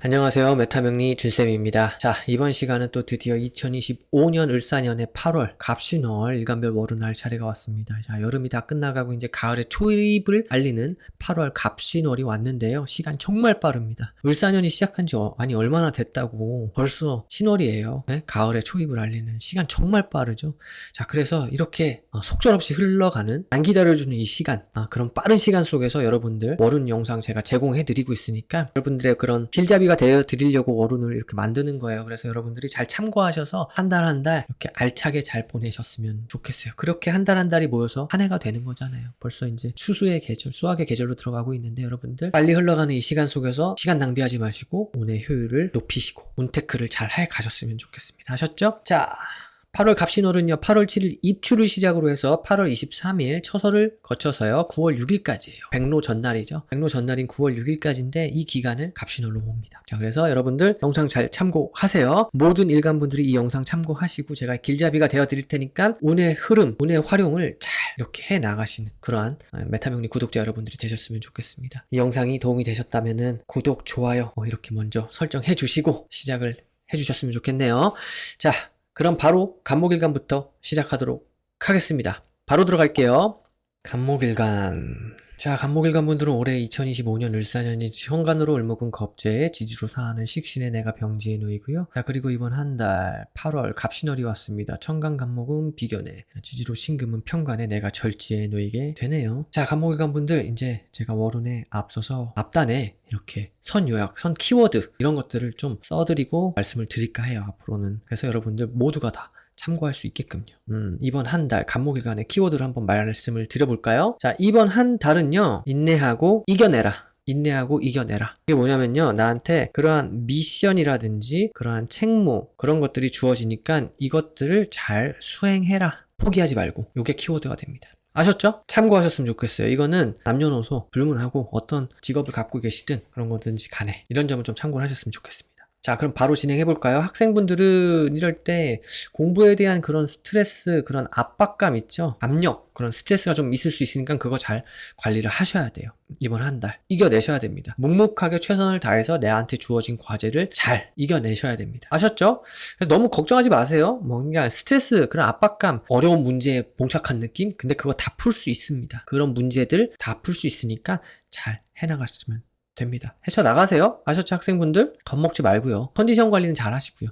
안녕하세요. 메타명리 준쌤입니다. 자, 이번 시간은 또 드디어 2025년 을사년의 8월 갑신월 일간별 월운할 차례가 왔습니다. 자, 여름이 다 끝나가고 이제 가을의 초입을 알리는 8월 갑신월이 왔는데요. 시간 정말 빠릅니다. 을사년이 시작한 지 아니 얼마나 됐다고 벌써 신월이에요. 네? 가을의 초입을 알리는 시간 정말 빠르죠. 자, 그래서 이렇게 속절없이 흘러가는 안 기다려주는 이 시간, 그런 빠른 시간 속에서 여러분들 월운 영상 제가 제공해드리고 있으니까 여러분들의 그런 길잡이가 되어 드리려고 월운을 이렇게 만드는 거예요. 그래서 여러분들이 잘 참고하셔서 한 달 한 달 이렇게 알차게 잘 보내셨으면 좋겠어요. 그렇게 한 달 한 달이 모여서 한 해가 되는 거잖아요. 벌써 이제 추수의 계절, 수학의 계절로 들어가고 있는데 여러분들 빨리 흘러가는 이 시간 속에서 시간 낭비하지 마시고 운의 효율을 높이시고 운테크를 잘 해 가셨으면 좋겠습니다. 아셨죠? 자, 8월 갑신월은요, 8월 7일 입추를 시작으로 해서 8월 23일 처서를 거쳐서요, 9월 6일까지예요. 백로 전날이죠. 백로 전날인 9월 6일까지인데 이 기간을 갑신월로 봅니다. 자, 그래서 여러분들 영상 잘 참고하세요. 모든 일간분들이 이 영상 참고하시고 제가 길잡이가 되어 드릴 테니까 운의 흐름, 운의 활용을 잘 이렇게 해 나가시는 그러한 메타명리 구독자 여러분들이 되셨으면 좋겠습니다. 이 영상이 도움이 되셨다면은 구독, 좋아요 이렇게 먼저 설정해 주시고 시작을 해 주셨으면 좋겠네요. 자, 그럼 바로 간목일간부터 시작하도록 하겠습니다. 바로 들어갈게요. 간목일간. 자, 간목일간 분들은 올해 2025년 을사년이 현관으로 을목은 겁재에 지지로 사하는 식신의 내가 병지에 놓이고요. 자, 그리고 이번 한 달 8월 갑신월이 왔습니다. 천간 간목은 비견에, 지지로 신금은 편관에 내가 절지에 놓이게 되네요. 자, 간목일간 분들 이제 제가 월운에 앞서서 앞단에 이렇게 선 요약, 선 키워드 이런 것들을 좀 써드리고 말씀을 드릴까 해요. 앞으로는. 그래서 여러분들 모두가 다 참고할 수 있게끔요. 이번 한 달 간목일간의 키워드를 한번 말씀을 드려볼까요? 자, 이번 한 달은요, 인내하고 이겨내라. 인내하고 이겨내라. 이게 뭐냐면요, 나한테 그러한 미션이라든지 그러한 책무 그런 것들이 주어지니까 이것들을 잘 수행해라. 포기하지 말고. 이게 키워드가 됩니다. 아셨죠? 참고하셨으면 좋겠어요. 이거는 남녀노소 불문하고 어떤 직업을 갖고 계시든 그런 거든지 간에 이런 점을 좀 참고를 하셨으면 좋겠습니다. 자, 그럼 바로 진행해 볼까요? 학생분들은 이럴 때 공부에 대한 그런 스트레스, 그런 압박감 있죠? 압력, 그런 스트레스가 좀 있을 수 있으니까 그거 잘 관리를 하셔야 돼요. 이번 한 달 이겨내셔야 됩니다. 묵묵하게 최선을 다해서 내한테 주어진 과제를 잘 이겨내셔야 됩니다. 아셨죠? 그래서 너무 걱정하지 마세요. 뭔가 스트레스, 그런 압박감, 어려운 문제에 봉착한 느낌? 근데 그거 다 풀 수 있습니다. 그런 문제들 다 풀 수 있으니까 잘 해나가시면 됩니다. 헤쳐나가세요. 아셨죠, 학생분들? 겁먹지 말고요. 컨디션 관리는 잘 하시고요.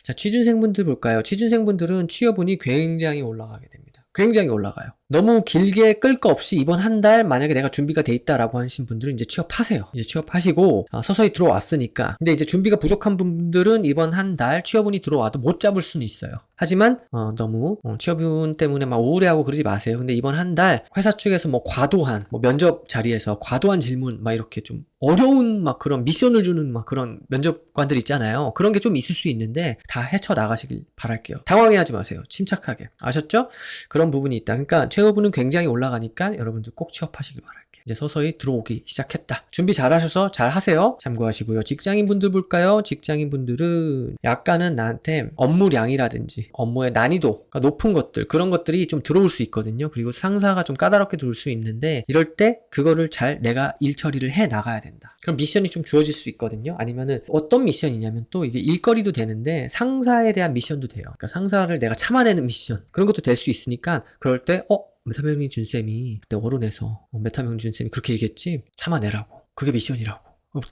자, 취준생분들 볼까요? 취준생분들은 취업운이 굉장히 올라가게 됩니다. 굉장히 올라가요. 너무 길게 끌 거 없이 이번 한 달 만약에 내가 준비가 돼 있다라고 하신 분들은 이제 취업하세요. 이제 취업하시고 서서히 들어왔으니까. 근데 이제 준비가 부족한 분들은 이번 한 달 취업운이 들어와도 못 잡을 수는 있어요. 하지만 너무 취업운 때문에 막 우울해하고 그러지 마세요. 근데 이번 한 달 회사 측에서 뭐 과도한 면접 자리에서 과도한 질문 막 이렇게 좀 어려운 막 그런 미션을 주는 막 그런 면접관들 있잖아요. 그런 게 좀 있을 수 있는데 다 헤쳐나가시길 바랄게요. 당황해하지 마세요. 침착하게. 아셨죠? 그런 부분이 있다. 그러니까 취업운은 굉장히 올라가니까 여러분들 꼭 취업하시길 바랄게요. 이제 서서히 들어오기 시작했다. 준비 잘 하셔서 잘 하세요. 참고하시고요. 직장인분들 볼까요? 직장인분들은 약간은 나한테 업무량이라든지 업무의 난이도가 높은 것들, 그런 것들이 좀 들어올 수 있거든요. 그리고 상사가 좀 까다롭게 들어올 수 있는데 이럴 때 그거를 잘 내가 일 처리를 해 나가야 된다. 그럼 미션이 좀 주어질 수 있거든요. 아니면은 어떤 미션이냐면 또 이게 일거리도 되는데 상사에 대한 미션도 돼요. 그러니까 상사를 내가 참아내는 미션, 그런 것도 될 수 있으니까 그럴 때 메타명리 준쌤이 그때 월운에서 메타명리 준쌤이 그렇게 얘기했지? 참아내라고. 그게 미션이라고.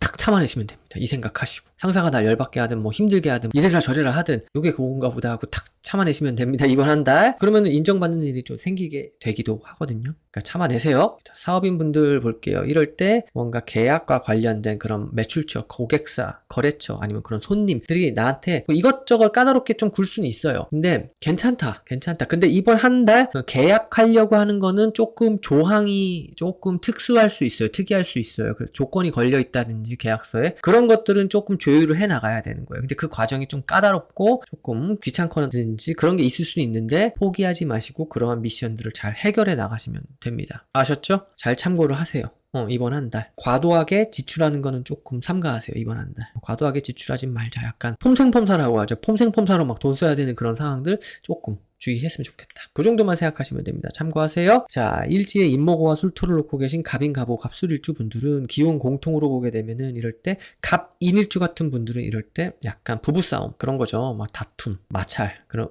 딱 참아내시면 됩니다. 이 생각하시고. 상사가 날 열받게 하든 뭐 힘들게 하든 이래라 저래라 하든 요게 그건가 보다 하고 딱 참아내시면 됩니다. 이번 한 달. 그러면 인정받는 일이 좀 생기게 되기도 하거든요. 그러니까 참아내세요. 사업인분들 볼게요. 이럴 때 뭔가 계약과 관련된 그런 매출처, 고객사, 거래처 아니면 그런 손님들이 나한테 뭐 이것저것 까다롭게 좀 굴 수는 있어요. 근데 괜찮다. 근데 이번 한 달 계약하려고 하는 거는 조금 조항이 조금 특수할 수 있어요. 특이할 수 있어요. 조건이 걸려 있다든지 계약서에 그런 것들은 조금 조율을 해 나가야 되는 거예요. 근데 그 과정이 좀 까다롭고 조금 귀찮거든지 그런 게 있을 수 있는데 포기하지 마시고 그러한 미션들을 잘 해결해 나가시면 됩니다. 아셨죠? 잘 참고를 하세요. 이번 한 달. 과도하게 지출하는 거는 조금 삼가하세요, 이번 한 달. 과도하게 지출하지 말자. 약간 폼생폼사라고 하죠. 폼생폼사로 막 돈 써야 되는 그런 상황들 조금 주의했으면 좋겠다. 그 정도만 생각하시면 됩니다. 참고하세요. 자, 일지에 임목오와 술토를 놓고 계신 갑인, 갑오, 갑술일주 분들은 기운 공통으로 보게 되면은 이럴 때 갑인일주 같은 분들은 이럴 때 약간 부부싸움 그런 거죠. 막 다툼, 마찰, 그런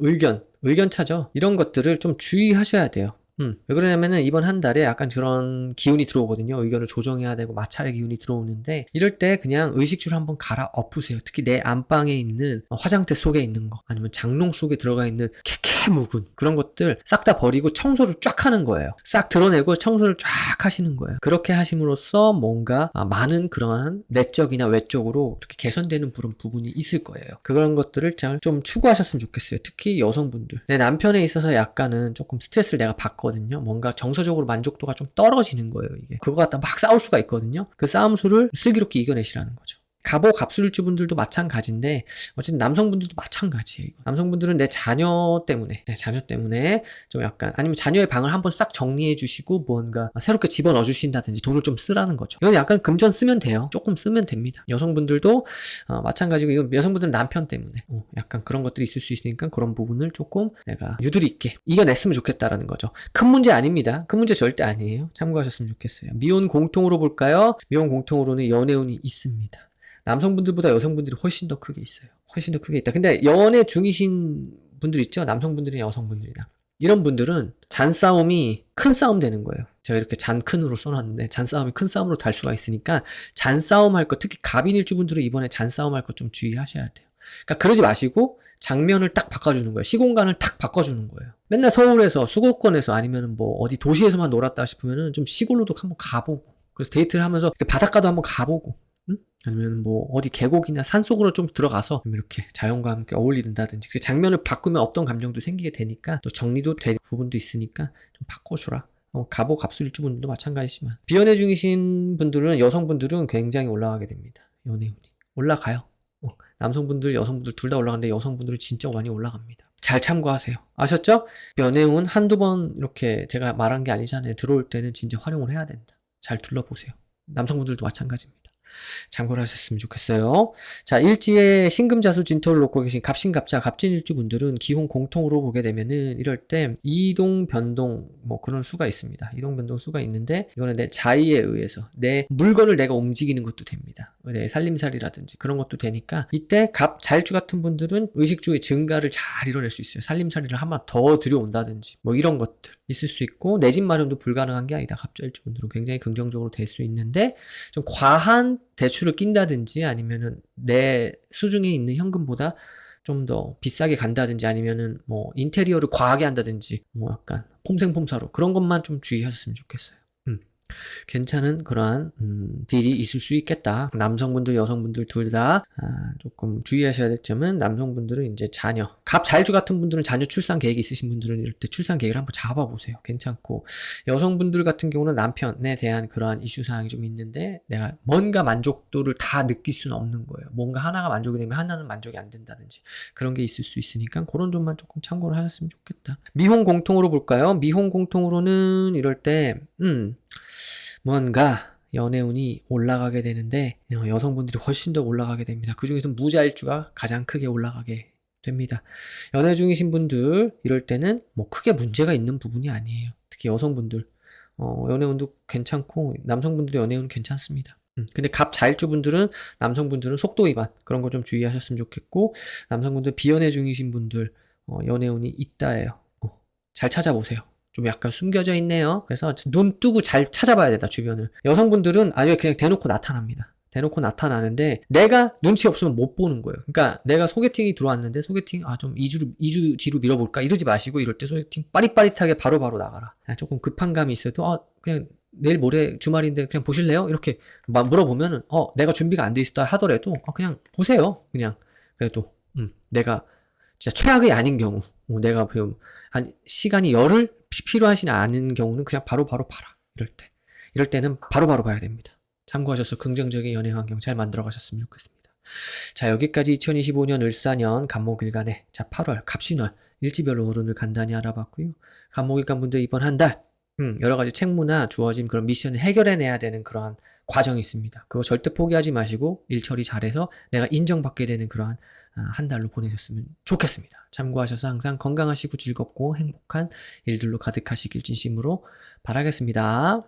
의견차죠. 이런 것들을 좀 주의하셔야 돼요. 왜 그러냐면은 이번 한 달에 약간 그런 기운이 들어오거든요. 의견을 조정해야 되고 마찰의 기운이 들어오는데 이럴 때 그냥 의식주를 한번 갈아 엎으세요. 특히 내 안방에 있는 화장대 속에 있는 거 아니면 장롱 속에 들어가 있는 묵은 그런 것들 싹 다 버리고 청소를 쫙 하는 거예요. 싹 드러내고 청소를 쫙 하시는 거예요. 그렇게 하심으로써 뭔가 많은 그러한 내적이나 외적으로 이렇게 개선되는 그런 부분이 있을 거예요. 그런 것들을 좀 추구하셨으면 좋겠어요. 특히 여성분들. 내 남편에 있어서 약간은 조금 스트레스를 내가 받거든요. 뭔가 정서적으로 만족도가 좀 떨어지는 거예요. 이게 그거 갖다 막 싸울 수가 있거든요. 그 싸움수를 슬기롭게 이겨내시라는 거죠. 갑오, 갑술일주 분들도 마찬가지인데 어쨌든 남성분들도 마찬가지예요. 남성분들은 내 자녀 때문에 좀 약간 아니면 자녀의 방을 한번 싹 정리해 주시고 뭔가 새롭게 집어넣어 주신다든지 돈을 좀 쓰라는 거죠. 이건 약간 금전 쓰면 돼요. 조금 쓰면 됩니다. 여성분들도 마찬가지고 이건 여성분들은 남편 때문에 약간 그런 것들이 있을 수 있으니까 그런 부분을 조금 내가 유두리 있게 이겨냈으면 좋겠다라는 거죠. 큰 문제 아닙니다. 큰 문제 절대 아니에요. 참고하셨으면 좋겠어요. 미혼 공통으로 볼까요? 미혼 공통으로는 연애운이 있습니다. 남성분들보다 여성분들이 훨씬 더 크게 있어요. 훨씬 더 크게 있다. 근데 연애 중이신 분들 있죠? 남성분들이나 여성분들이나. 이런 분들은 잔싸움이 큰 싸움 되는 거예요. 제가 이렇게 잔큰으로 써놨는데 잔싸움이 큰 싸움으로 달 수가 있으니까 잔싸움 할 거, 특히 갑인일주분들은 이번에 잔싸움 할 거 좀 주의하셔야 돼요. 그러니까 그러지 마시고 장면을 딱 바꿔주는 거예요. 시공간을 딱 바꿔주는 거예요. 맨날 서울에서 수도권에서 아니면 뭐 어디 도시에서만 놀았다 싶으면은 좀 시골로도 한번 가보고 그래서 데이트를 하면서 바닷가도 한번 가보고 아니면 뭐 어디 계곡이나 산속으로 좀 들어가서 이렇게 자연과 함께 어울린다든지 그 장면을 바꾸면 없던 감정도 생기게 되니까 또 정리도 될 부분도 있으니까 좀 바꿔주라. 갑오, 갑술일주 분들도 마찬가지지만 비연애 중이신 분들은 여성분들은 굉장히 올라가게 됩니다. 연애운이 올라가요. 남성분들 여성분들 둘 다 올라가는데 여성분들은 진짜 많이 올라갑니다. 잘 참고하세요. 아셨죠? 연애운 한두 번 이렇게 제가 말한 게 아니잖아요. 들어올 때는 진짜 활용을 해야 된다. 잘 둘러보세요. 남성분들도 마찬가지입니다. 참고를 하셨으면 좋겠어요. 자, 일지에 신금자수 진토를 놓고 계신 갑신갑자, 갑진일주 분들은 기혼 공통으로 보게 되면은 이럴 때 이동, 변동 뭐 그런 수가 있습니다. 이동, 변동 수가 있는데 이거는 내 자의에 의해서 내 물건을 내가 움직이는 것도 됩니다. 내 살림살이라든지 그런 것도 되니까 이때 갑, 자일주 같은 분들은 의식주의 증가를 잘 이뤄낼 수 있어요. 살림살이를 한 번 더 들여온다든지 뭐 이런 것들 있을 수 있고 내 집 마련도 불가능한 게 아니다. 갑자일주 분들은 굉장히 긍정적으로 될 수 있는데 좀 과한 대출을 낀다든지 아니면은 내 수중에 있는 현금보다 좀 더 비싸게 간다든지 아니면은 뭐 인테리어를 과하게 한다든지 뭐 약간 폼생폼사로 그런 것만 좀 주의하셨으면 좋겠어요. 괜찮은 그러한 딜이 있을 수 있겠다. 남성분들, 여성분들 둘 다 조금 주의하셔야 될 점은 남성분들은 이제 자녀, 갑 자일주 같은 분들은 자녀 출산 계획이 있으신 분들은 이럴 때 출산 계획을 한번 잡아보세요. 괜찮고 여성분들 같은 경우는 남편에 대한 그러한 이슈 사항이 좀 있는데 내가 뭔가 만족도를 다 느낄 수는 없는 거예요. 뭔가 하나가 만족이 되면 하나는 만족이 안 된다든지 그런 게 있을 수 있으니까 그런 점만 조금 참고를 하셨으면 좋겠다. 미혼 공통으로 볼까요? 미혼 공통으로는 이럴 때 뭔가 연애운이 올라가게 되는데 여성분들이 훨씬 더 올라가게 됩니다. 그 중에서 무자일주가 가장 크게 올라가게 됩니다. 연애 중이신 분들 이럴 때는 뭐 크게 문제가 있는 부분이 아니에요. 특히 여성분들 연애운도 괜찮고 남성분들도 연애운 괜찮습니다. 근데 갑 자일주 분들은 남성분들은 속도 위반 그런 거 좀 주의하셨으면 좋겠고 남성분들 비연애 중이신 분들 연애운이 있다예요. 잘 찾아보세요. 좀 약간 숨겨져 있네요. 그래서 눈 뜨고 잘 찾아봐야 된다, 주변을. 여성분들은 아주 그냥 대놓고 나타납니다. 대놓고 나타나는데 내가 눈치 없으면 못 보는 거예요. 그러니까 내가 소개팅이 들어왔는데 소개팅 좀 2주 뒤로 밀어볼까 이러지 마시고 이럴 때 소개팅 빠릿빠릿하게 바로바로 나가라. 조금 급한 감이 있어도 그냥 내일 모레 주말인데 그냥 보실래요? 이렇게 물어보면은 내가 준비가 안 돼 있다 하더라도 그냥 보세요. 그냥 그래도 내가 진짜 최악이 아닌 경우 내가 한 시간이 열흘 필요하지 않은 경우는 그냥 바로바로 봐라. 이럴 때는 바로바로 봐야 됩니다. 참고하셔서 긍정적인 연애 환경 잘 만들어 가셨으면 좋겠습니다. 자, 여기까지 2025년 을사년 간목일간의 8월 갑신월 일지별로 오른을 간단히 알아봤고요. 간목일간 분들 이번 한 달 여러 가지 책무나 주어진 그런 미션을 해결해내야 되는 그러한 과정이 있습니다. 그거 절대 포기하지 마시고 일 처리 잘해서 내가 인정받게 되는 그러한 한 달로 보내셨으면 좋겠습니다. 참고하셔서 항상 건강하시고 즐겁고 행복한 일들로 가득하시길 진심으로 바라겠습니다.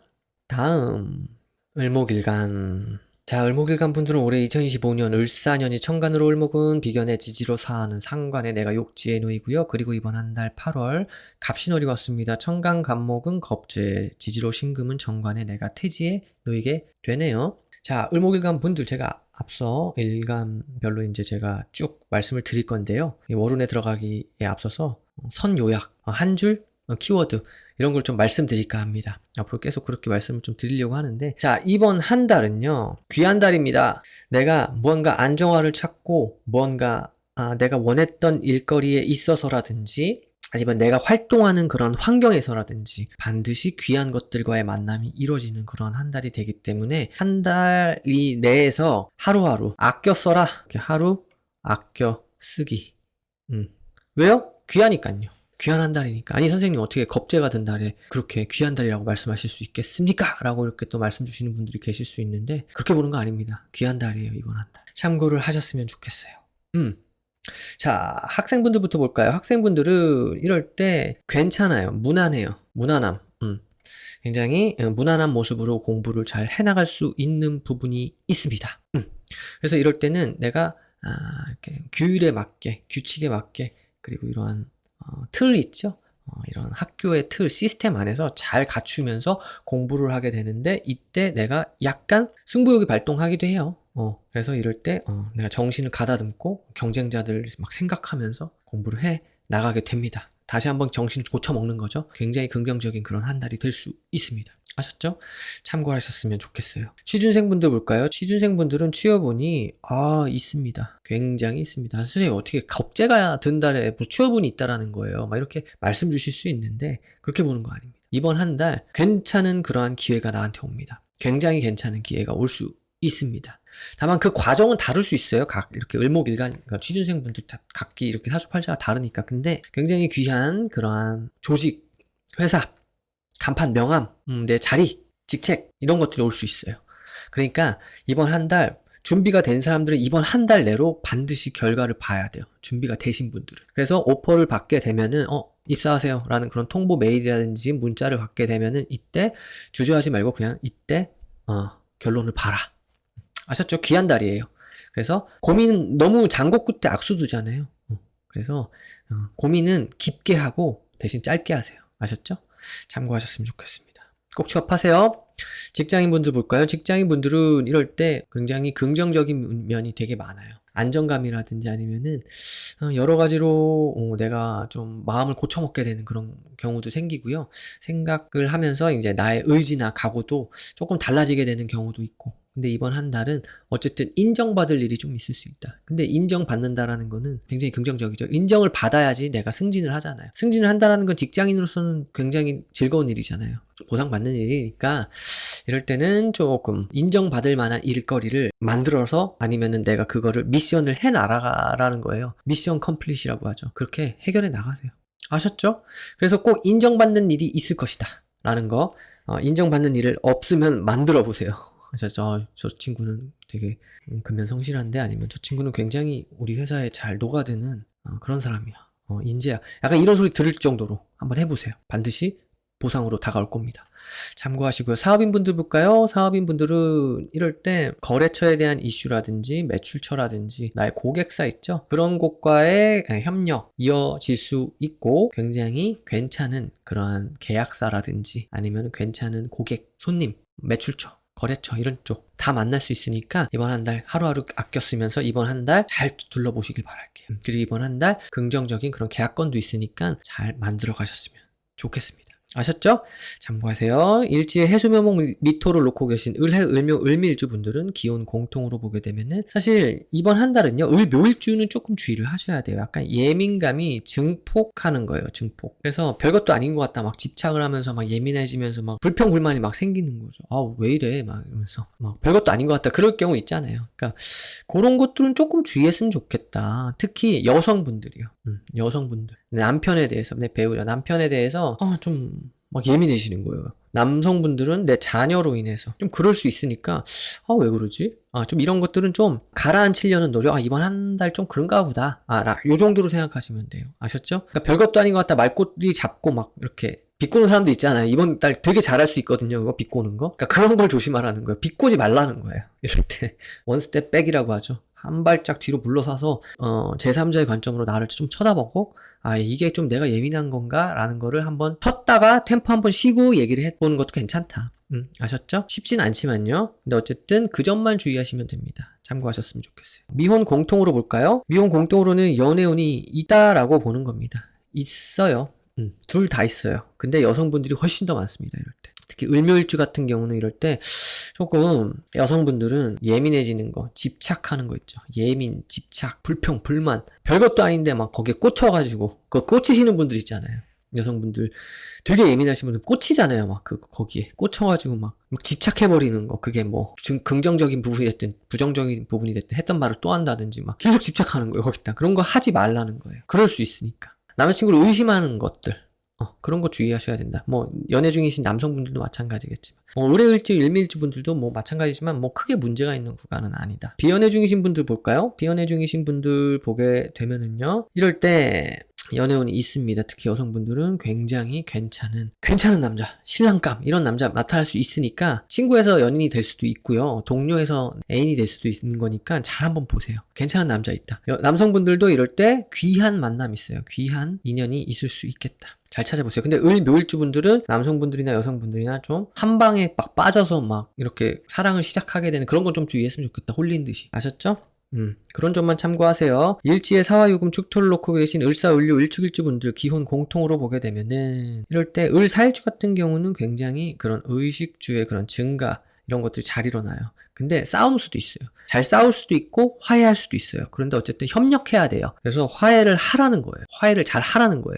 다음 을목일간. 자, 을목일간 분들은 올해 2025년 을사년이 천간으로 을목은 비견의 지지로 사하는 상관에 내가 욕지에 놓이고요. 그리고 이번 한 달 8월 갑신월이 왔습니다. 천간 간목은 겁재, 지지로 신금은 정관에 내가 태지에 놓이게 되네요. 자, 을목일간 분들 제가 앞서 일간별로 이제 제가 쭉 말씀을 드릴 건데요. 이 월운에 들어가기에 앞서서 선 요약, 한 줄, 키워드 이런 걸 좀 말씀드릴까 합니다. 앞으로 계속 그렇게 말씀을 좀 드리려고 하는데, 자, 이번 한 달은요 귀한 달입니다. 내가 무언가 안정화를 찾고 무언가 내가 원했던 일거리에 있어서라든지 아니면 내가 활동하는 그런 환경에서라든지 반드시 귀한 것들과의 만남이 이루어지는 그런 한 달이 되기 때문에 한 달이 내에서 하루하루 아껴 써라. 이렇게 하루 아껴 쓰기. 왜요? 귀하니까요. 귀한 한 달이니까. 아니 선생님 어떻게 겁재가 든 달에 그렇게 귀한 달이라고 말씀하실 수 있겠습니까? 라고 이렇게 또 말씀 주시는 분들이 계실 수 있는데 그렇게 보는 거 아닙니다. 귀한 달이에요 이번 한 달. 참고를 하셨으면 좋겠어요. 자, 학생분들부터 볼까요? 학생분들은 이럴 때 괜찮아요. 무난해요. 무난함. 굉장히 무난한 모습으로 공부를 잘 해나갈 수 있는 부분이 있습니다. 그래서 이럴 때는 내가 이렇게 규율에 맞게, 규칙에 맞게, 그리고 이러한 틀 있죠? 이런 학교의 틀, 시스템 안에서 잘 갖추면서 공부를 하게 되는데 이때 내가 약간 승부욕이 발동하기도 해요. 그래서 이럴 때 내가 정신을 가다듬고 경쟁자들 막 생각하면서 공부를 해 나가게 됩니다. 다시 한번 정신을 고쳐먹는 거죠. 굉장히 긍정적인 그런 한 달이 될 수 있습니다. 아셨죠? 참고하셨으면 좋겠어요. 취준생분들 볼까요? 취준생분들은 취업운이 있습니다. 굉장히 있습니다. 선생님 어떻게 겁재가 든 달에 뭐 취업운이 있다라는 거예요. 막 이렇게 말씀 주실 수 있는데 그렇게 보는 거 아닙니다. 이번 한 달 괜찮은 그러한 기회가 나한테 옵니다. 굉장히 괜찮은 기회가 올 수 있습니다. 다만 그 과정은 다를 수 있어요. 각 이렇게 을목일간 그러니까 취준생분들 각기 이렇게 사주팔자가 다르니까. 근데 굉장히 귀한 그러한 조직, 회사, 간판, 명함, 내 자리, 직책 이런 것들이 올 수 있어요. 그러니까 이번 한 달 준비가 된 사람들은 이번 한 달 내로 반드시 결과를 봐야 돼요. 준비가 되신 분들은. 그래서 오퍼를 받게 되면은 입사하세요 라는 그런 통보 메일이라든지 문자를 받게 되면은 이때 주저하지 말고 그냥 이때 결론을 봐라. 아셨죠? 귀한 달이에요. 그래서 고민 너무 장고 끝에 악수 두잖아요. 그래서 고민은 깊게 하고 대신 짧게 하세요. 아셨죠? 참고하셨으면 좋겠습니다. 꼭 취업하세요. 직장인분들 볼까요? 직장인분들은 이럴 때 굉장히 긍정적인 면이 되게 많아요. 안정감이라든지 아니면은 여러 가지로 내가 좀 마음을 고쳐먹게 되는 그런 경우도 생기고요. 생각을 하면서 이제 나의 의지나 각오도 조금 달라지게 되는 경우도 있고. 근데 이번 한 달은 어쨌든 인정받을 일이 좀 있을 수 있다. 근데 인정받는다라는 거는 굉장히 긍정적이죠. 인정을 받아야지 내가 승진을 하잖아요. 승진을 한다라는 건 직장인으로서는 굉장히 즐거운 일이잖아요. 보상받는 일이니까 이럴 때는 조금 인정받을 만한 일거리를 만들어서 아니면은 내가 그거를 미션을 해 나가라는 거예요. 미션 컴플릿이라고 하죠. 그렇게 해결해 나가세요. 아셨죠? 그래서 꼭 인정받는 일이 있을 것이다 라는 거, 인정받는 일을 없으면 만들어 보세요. 저 친구는 되게 근면성실한데 아니면 저 친구는 굉장히 우리 회사에 잘 녹아드는 그런 사람이야. 인재야. 약간 이런 소리 들을 정도로 한번 해보세요. 반드시 보상으로 다가올 겁니다. 참고하시고요. 사업인분들 볼까요? 사업인분들은 이럴 때 거래처에 대한 이슈라든지 매출처라든지 나의 고객사 있죠? 그런 곳과의 협력 이어질 수 있고 굉장히 괜찮은 그러한 계약사라든지 아니면 괜찮은 고객, 손님, 매출처 거래처 이런 쪽 다 만날 수 있으니까 이번 한 달 하루하루 아껴 쓰면서 이번 한 달 잘 둘러보시길 바랄게요. 그리고 이번 한 달 긍정적인 그런 계약건도 있으니까 잘 만들어 가셨으면 좋겠습니다. 아셨죠? 참고하세요. 일지에 해수묘목 미토를 놓고 계신 을해, 을묘, 을미일주 분들은 기온 공통으로 보게 되면은 사실 이번 한 달은요 을묘일주는 조금 주의를 하셔야 돼요. 약간 예민감이 증폭하는 거예요. 증폭. 그래서 별것도 아닌 것 같다 막 집착을 하면서 막 예민해지면서 막 불평불만이 막 생기는 거죠. 왜 이래 막 이러면서 막 별것도 아닌 것 같다 그럴 경우 있잖아요. 그러니까 그런 것들은 조금 주의했으면 좋겠다. 특히 여성분들이요. 여성분들 남편에 대해서 내 배우자 남편에 대해서 좀 막 예민해지는 거예요. 남성분들은 내 자녀로 인해서 좀 그럴 수 있으니까 왜 그러지? 좀 이런 것들은 좀 가라앉히려는 노력. 이번 한 달 좀 그런가 보다. 요 정도로 생각하시면 돼요. 아셨죠? 그러니까 별것도 아닌 것 같다 말꼬리 잡고 막 이렇게 비꼬는 사람도 있잖아요. 이번 달 되게 잘할 수 있거든요. 그거 비꼬는 거. 그러니까 그런 걸 조심하라는 거예요. 비꼬지 말라는 거예요. 이럴 때 원스텝 백이라고 하죠. 한 발짝 뒤로 물러서서 제3자의 관점으로 나를 좀 쳐다보고 이게 좀 내가 예민한 건가? 라는 거를 한번 텄다가 템포 한번 쉬고 얘기를 해보는 것도 괜찮다. 아셨죠? 쉽진 않지만요. 근데 어쨌든 그 점만 주의하시면 됩니다. 참고하셨으면 좋겠어요. 미혼 공통으로 볼까요? 미혼 공통으로는 연애운이 있다라고 보는 겁니다. 있어요. 둘 다 있어요. 근데 여성분들이 훨씬 더 많습니다. 이럴 때. 특히 을묘일주 같은 경우는 이럴 때 조금 여성분들은 예민해지는 거, 집착하는 거 있죠. 예민, 집착, 불평, 불만. 별것도 아닌데 막 거기에 꽂혀가지고 꽂히시는 분들 있잖아요. 여성분들 되게 예민하신 분들 꽂히잖아요. 막 거기에 꽂혀가지고 막 집착해버리는 거. 그게 뭐 긍정적인 부분이 됐든 부정적인 부분이 됐든 했던 말을 또 한다든지 막 계속 집착하는 거예요. 거기다. 그런 거 하지 말라는 거예요. 그럴 수 있으니까. 남자친구를 의심하는 것들. 그런 거 주의하셔야 된다. 뭐 연애 중이신 남성분들도 마찬가지겠지만 을해일주, 일미일주 분들도 뭐 마찬가지지만 뭐 크게 문제가 있는 구간은 아니다. 비연애 중이신 분들 볼까요? 비연애 중이신 분들 보게 되면은요. 이럴 때 연애운이 있습니다. 특히 여성분들은 굉장히 괜찮은 남자, 신랑감 이런 남자 나타날 수 있으니까 친구에서 연인이 될 수도 있고요. 동료에서 애인이 될 수도 있는 거니까 잘 한번 보세요. 괜찮은 남자 있다. 남성분들도 이럴 때 귀한 만남 있어요. 귀한 인연이 있을 수 있겠다. 잘 찾아보세요. 근데 묘일주 분들은 남성분들이나 여성분들이나 좀 한 방에 막 빠져서 막 이렇게 사랑을 시작하게 되는 그런 건 좀 주의했으면 좋겠다. 홀린 듯이. 아셨죠? 그런 점만 참고하세요. 일지에 사화유금 축토를 놓고 계신 을사, 을류, 을축일주 분들 기혼 공통으로 보게 되면은 이럴 때 을사일주 같은 경우는 굉장히 그런 의식주의 그런 증가 이런 것들이 잘 일어나요. 근데 싸울 수도 있어요. 잘 싸울 수도 있고 화해할 수도 있어요. 그런데 어쨌든 협력해야 돼요. 그래서 화해를 하라는 거예요. 화해를 잘 하라는 거예요.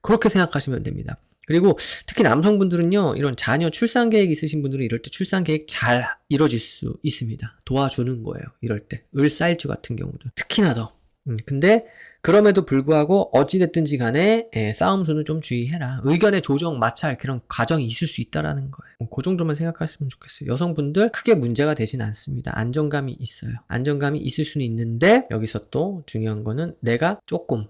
그렇게 생각하시면 됩니다. 그리고 특히 남성분들은요, 이런 자녀 출산 계획 있으신 분들은 이럴 때 출산 계획 잘 이루어질 수 있습니다. 도와주는 거예요. 이럴 때. 을사일주 같은 경우도. 특히나 더. 근데 그럼에도 불구하고 어찌됐든지 간에 싸움수는 좀 주의해라. 의견의 조정, 마찰 그런 과정이 있을 수 있다라는 거예요. 그 정도만 생각하시면 좋겠어요. 여성분들 크게 문제가 되진 않습니다. 안정감이 있어요. 안정감이 있을 수는 있는데 여기서 또 중요한 거는 내가 조금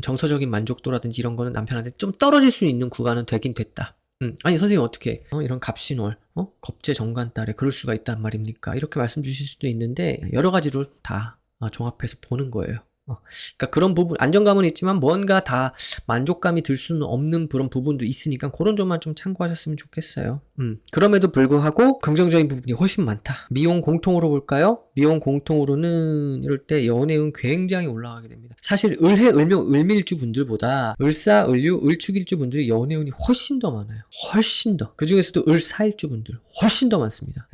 정서적인 만족도라든지 이런 거는 남편한테 좀 떨어질 수 있는 구간은 되긴 됐다. 아니 선생님 어떻게 이런 갑신월 겁재 정관달에 그럴 수가 있단 말입니까? 이렇게 말씀 주실 수도 있는데 여러 가지로 다 종합해서 보는 거예요. 그러니까 그런 부분 안정감은 있지만 뭔가 다 만족감이 들 수는 없는 그런 부분도 있으니까 그런 점만 좀 참고하셨으면 좋겠어요. 그럼에도 불구하고 긍정적인 부분이 훨씬 많다. 미혼 공통으로 볼까요? 미혼 공통으로는 이럴 때 연애운 굉장히 올라가게 됩니다. 사실 을해, 을묘, 을밀주 분들보다 을사, 을류, 을축일주 분들이 연애운이 훨씬 더 많아요. 훨씬 더. 그 중에서도 을사일주 분들 훨씬 더 많습니다.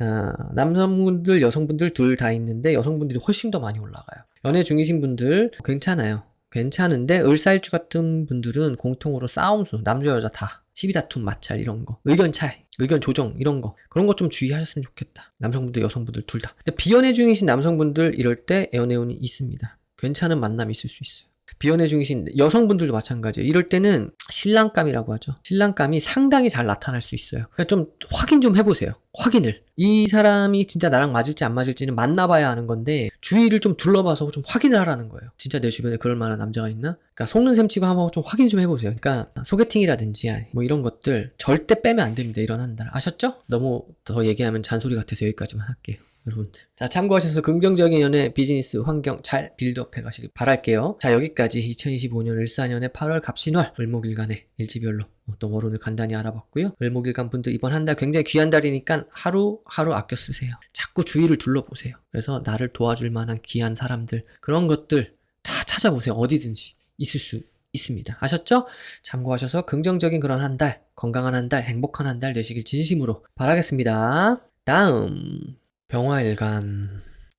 남성분들, 여성분들 둘 다 있는데 여성분들이 훨씬 더 많이 올라가요. 연애 중이신 분들 괜찮아요. 괜찮은데 을사일주 같은 분들은 공통으로 싸움수, 남자 여자 다 시비 다툼, 마찰 이런 거, 의견 차이, 의견 조정 이런 거 그런 거 좀 주의하셨으면 좋겠다. 남성분들, 여성분들 둘 다. 근데 비연애 중이신 남성분들 이럴 때 연애운이 있습니다. 괜찮은 만남이 있을 수 있어요. 비연애 중이신 여성분들도 마찬가지예요. 이럴 때는 신랑감이라고 하죠. 신랑감이 상당히 잘 나타날 수 있어요. 그러니까 좀 확인 좀 해보세요. 확인을. 이 사람이 진짜 나랑 맞을지 안 맞을지는 만나봐야 하는 건데 주위를 좀 둘러봐서 좀 확인을 하라는 거예요. 진짜 내 주변에 그럴 만한 남자가 있나? 그러니까 속는 셈 치고 한번 좀 확인 좀 해보세요. 그러니까 소개팅이라든지 뭐 이런 것들 절대 빼면 안 됩니다. 이런 한 달. 아셨죠? 너무 더 얘기하면 잔소리 같아서 여기까지만 할게요. 여러분들. 자, 참고하셔서 긍정적인 연애, 비즈니스, 환경 잘 빌드업 해가시길 바랄게요. 자, 여기까지 2025년 을사년의 8월 갑신월 을목일간의 일지별로 어떤 월운을 간단히 알아봤고요. 을목일간 분들 이번 한 달 굉장히 귀한 달이니까 하루하루 아껴 쓰세요. 자꾸 주위를 둘러보세요. 그래서 나를 도와줄 만한 귀한 사람들, 그런 것들 다 찾아보세요. 어디든지 있을 수 있습니다. 아셨죠? 참고하셔서 긍정적인 그런 한 달, 건강한 한 달, 행복한 한 달 되시길 진심으로 바라겠습니다. 다음 병화일간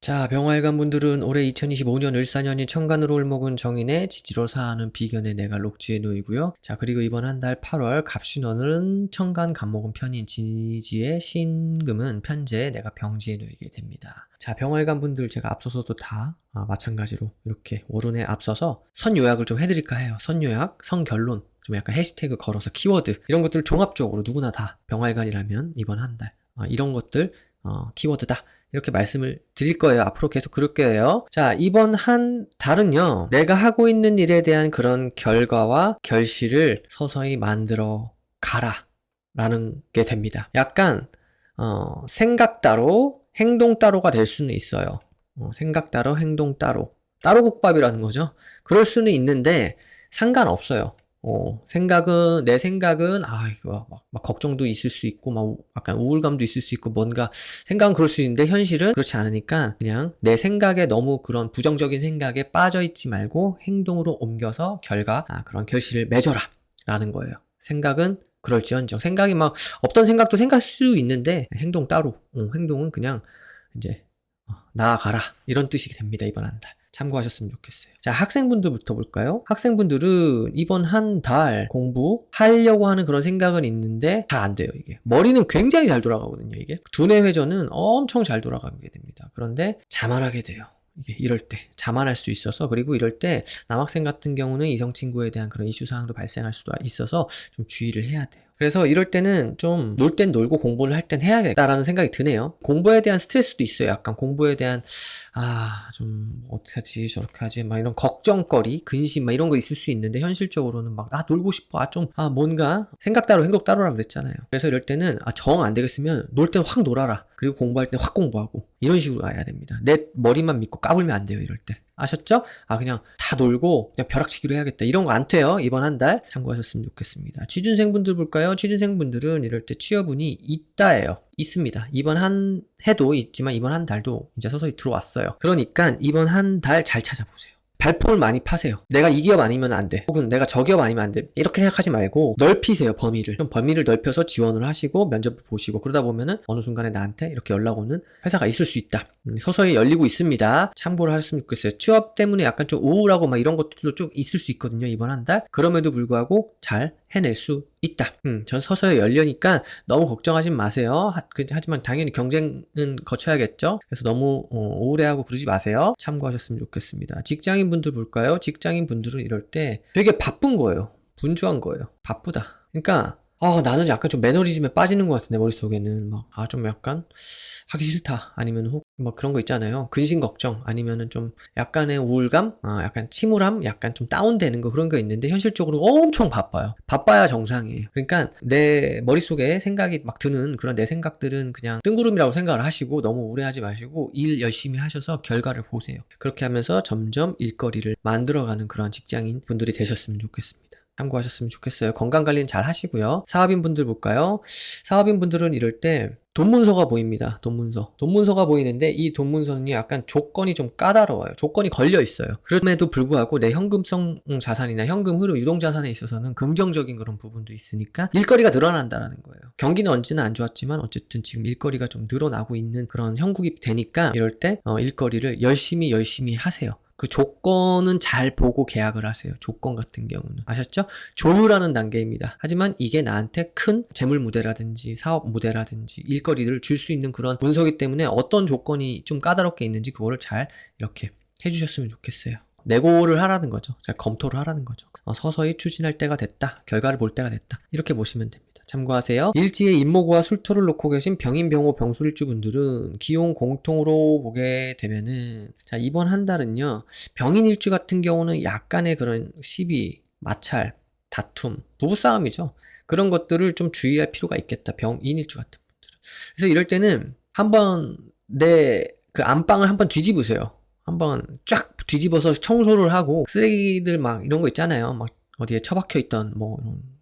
자, 병화일관 분들은 올해 2025년 을사년이 천간으로 을목은 정인의 지지로 사하는 비견의 내가 록지에 놓이고요. 자, 그리고 이번 한 달 8월 갑신원은 천간 갑목은 편인 지지의 신금은 편제에 내가 병지에 놓이게 됩니다. 자, 병화일관 분들 제가 앞서서도 다 마찬가지로 이렇게 월운에 앞서서 선 요약을 좀 해드릴까 해요. 선 요약, 선 결론, 좀 약간 해시태그 걸어서 키워드 이런 것들을 종합적으로 누구나 다 병화일관이라면 이번 한 달 이런 것들 키워드다. 이렇게 말씀을 드릴 거예요. 앞으로 계속 그럴 거예요. 자, 이번 한 달은요, 내가 하고 있는 일에 대한 그런 결과와 결실을 서서히 만들어 가라. 라는 게 됩니다. 약간, 생각 따로, 행동 따로가 될 수는 있어요. 생각 따로, 행동 따로. 따로국밥이라는 거죠. 그럴 수는 있는데, 상관없어요. 내 생각은, 이거, 막 걱정도 있을 수 있고, 약간 우울감도 있을 수 있고, 뭔가, 생각은 그럴 수 있는데, 현실은 그렇지 않으니까, 그냥 내 생각에 너무 그런 부정적인 생각에 빠져있지 말고, 행동으로 옮겨서 그런 결실을 맺어라. 라는 거예요. 생각은 그럴지언정. 생각이 없던 생각도 생각할 수 있는데, 행동 따로. 행동은 그냥, 이제, 나아가라. 이런 뜻이 됩니다, 이번 한 달. 참고하셨으면 좋겠어요. 자, 학생분들부터 볼까요? 학생분들은 이번 한 달 공부하려고 하는 그런 생각은 있는데 잘 안 돼요, 이게. 머리는 굉장히 잘 돌아가거든요, 이게. 두뇌 회전은 엄청 잘 돌아가게 됩니다. 그런데 자만하게 돼요. 이게 이럴 때 자만할 수 있어서, 그리고 이럴 때 남학생 같은 경우는 이성 친구에 대한 그런 이슈 사항도 발생할 수도 있어서 좀 주의를 해야 돼요. 그래서 이럴 때는 좀 놀 땐 놀고 공부를 할 땐 해야겠다라는 생각이 드네요. 공부에 대한 스트레스도 있어요. 약간 공부에 대한 좀 어떻게 하지 저렇게 하지 이런 걱정거리, 근심 이런 거 있을 수 있는데, 현실적으로는 놀고 싶어. 뭔가 생각 따로 행동 따로라 그랬잖아요. 그래서 이럴 때는 정 안 되겠으면 놀 땐 확 놀아라. 그리고 공부할 땐 확 공부하고 이런 식으로 가야 됩니다. 내 머리만 믿고 까불면 안 돼요, 이럴 때. 아셨죠? 그냥 다 놀고 그냥 벼락치기로 해야겠다. 이런 거 안 돼요. 이번 한 달 참고하셨으면 좋겠습니다. 취준생분들 볼까요? 취준생분들은 이럴 때 취업운이 있습니다. 이번 한 해도 있지만 이번 한 달도 이제 서서히 들어왔어요. 그러니까 이번 한 달 잘 찾아보세요. 발품을 많이 파세요. 내가 이 기업 아니면 안 돼. 혹은 내가 저 기업 아니면 안 돼. 이렇게 생각하지 말고 넓히세요, 범위를. 좀 범위를 넓혀서 지원을 하시고 면접을 보시고, 그러다 보면은 어느 순간에 나한테 이렇게 연락 오는 회사가 있을 수 있다. 서서히 열리고 있습니다. 참고를 하셨으면 좋겠어요. 취업 때문에 약간 좀 우울하고 이런 것들도 좀 있을 수 있거든요, 이번 한 달. 그럼에도 불구하고 잘 해낼 수 있다. 전 서서히 열려니까 너무 걱정하지 마세요. 하지만 당연히 경쟁은 거쳐야겠죠. 그래서 너무 우울해하고 그러지 마세요. 참고하셨으면 좋겠습니다. 직장인분들 볼까요? 직장인분들은 이럴 때 되게 바쁜 거예요. 분주한 거예요. 바쁘다. 그러니까 나는 약간 좀 매너리즘에 빠지는 것 같은데, 머릿속에는 좀 약간 하기 싫다, 아니면 그런 거 있잖아요. 근심 걱정, 아니면은 좀 약간의 우울감, 약간 침울함, 약간 좀 다운되는 거, 그런 거 있는데 현실적으로 엄청 바빠요. 바빠야 정상이에요. 그러니까 내 머릿속에 생각이 드는 그런 내 생각들은 그냥 뜬구름이라고 생각을 하시고 너무 우울해하지 마시고 일 열심히 하셔서 결과를 보세요. 그렇게 하면서 점점 일거리를 만들어가는 그런 직장인 분들이 되셨으면 좋겠습니다. 참고하셨으면 좋겠어요. 건강관리는 잘 하시고요. 사업인분들 볼까요? 사업인분들은 이럴 때 돈문서가 보입니다. 돈문서가 보이는데, 이 돈문서는 약간 조건이 좀 까다로워요. 조건이 걸려 있어요. 그럼에도 불구하고 내 현금성 자산이나 현금 흐름, 유동자산에 있어서는 긍정적인 그런 부분도 있으니까 일거리가 늘어난다라는 거예요. 경기는 언제나 안 좋았지만 어쨌든 지금 일거리가 좀 늘어나고 있는 그런 형국이 되니까, 이럴 때 일거리를 열심히 하세요. 그 조건은 잘 보고 계약을 하세요. 조건 같은 경우는. 아셨죠? 조율하는 단계입니다. 하지만 이게 나한테 큰 재물 무대라든지 사업 무대라든지 일거리를 줄 수 있는 그런 문서기 때문에 어떤 조건이 좀 까다롭게 있는지 그거를 잘 이렇게 해주셨으면 좋겠어요. 내고를 하라는 거죠. 잘 검토를 하라는 거죠. 서서히 추진할 때가 됐다. 결과를 볼 때가 됐다. 이렇게 보시면 됩니다. 참고하세요. 일지에 임목과 술토를 놓고 계신 병인, 병호, 병술일주분들은 기용 공통으로 보게 되면은, 자, 이번 한 달은요, 병인 일주 같은 경우는 약간의 그런 시비, 마찰, 다툼, 부부싸움이죠. 그런 것들을 좀 주의할 필요가 있겠다. 병인 일주 같은 분들은. 그래서 이럴 때는 한번 내 그 안방을 한번 뒤집으세요. 한번 쫙 뒤집어서 청소를 하고, 쓰레기들 이런 거 있잖아요. 어디에 처박혀 있던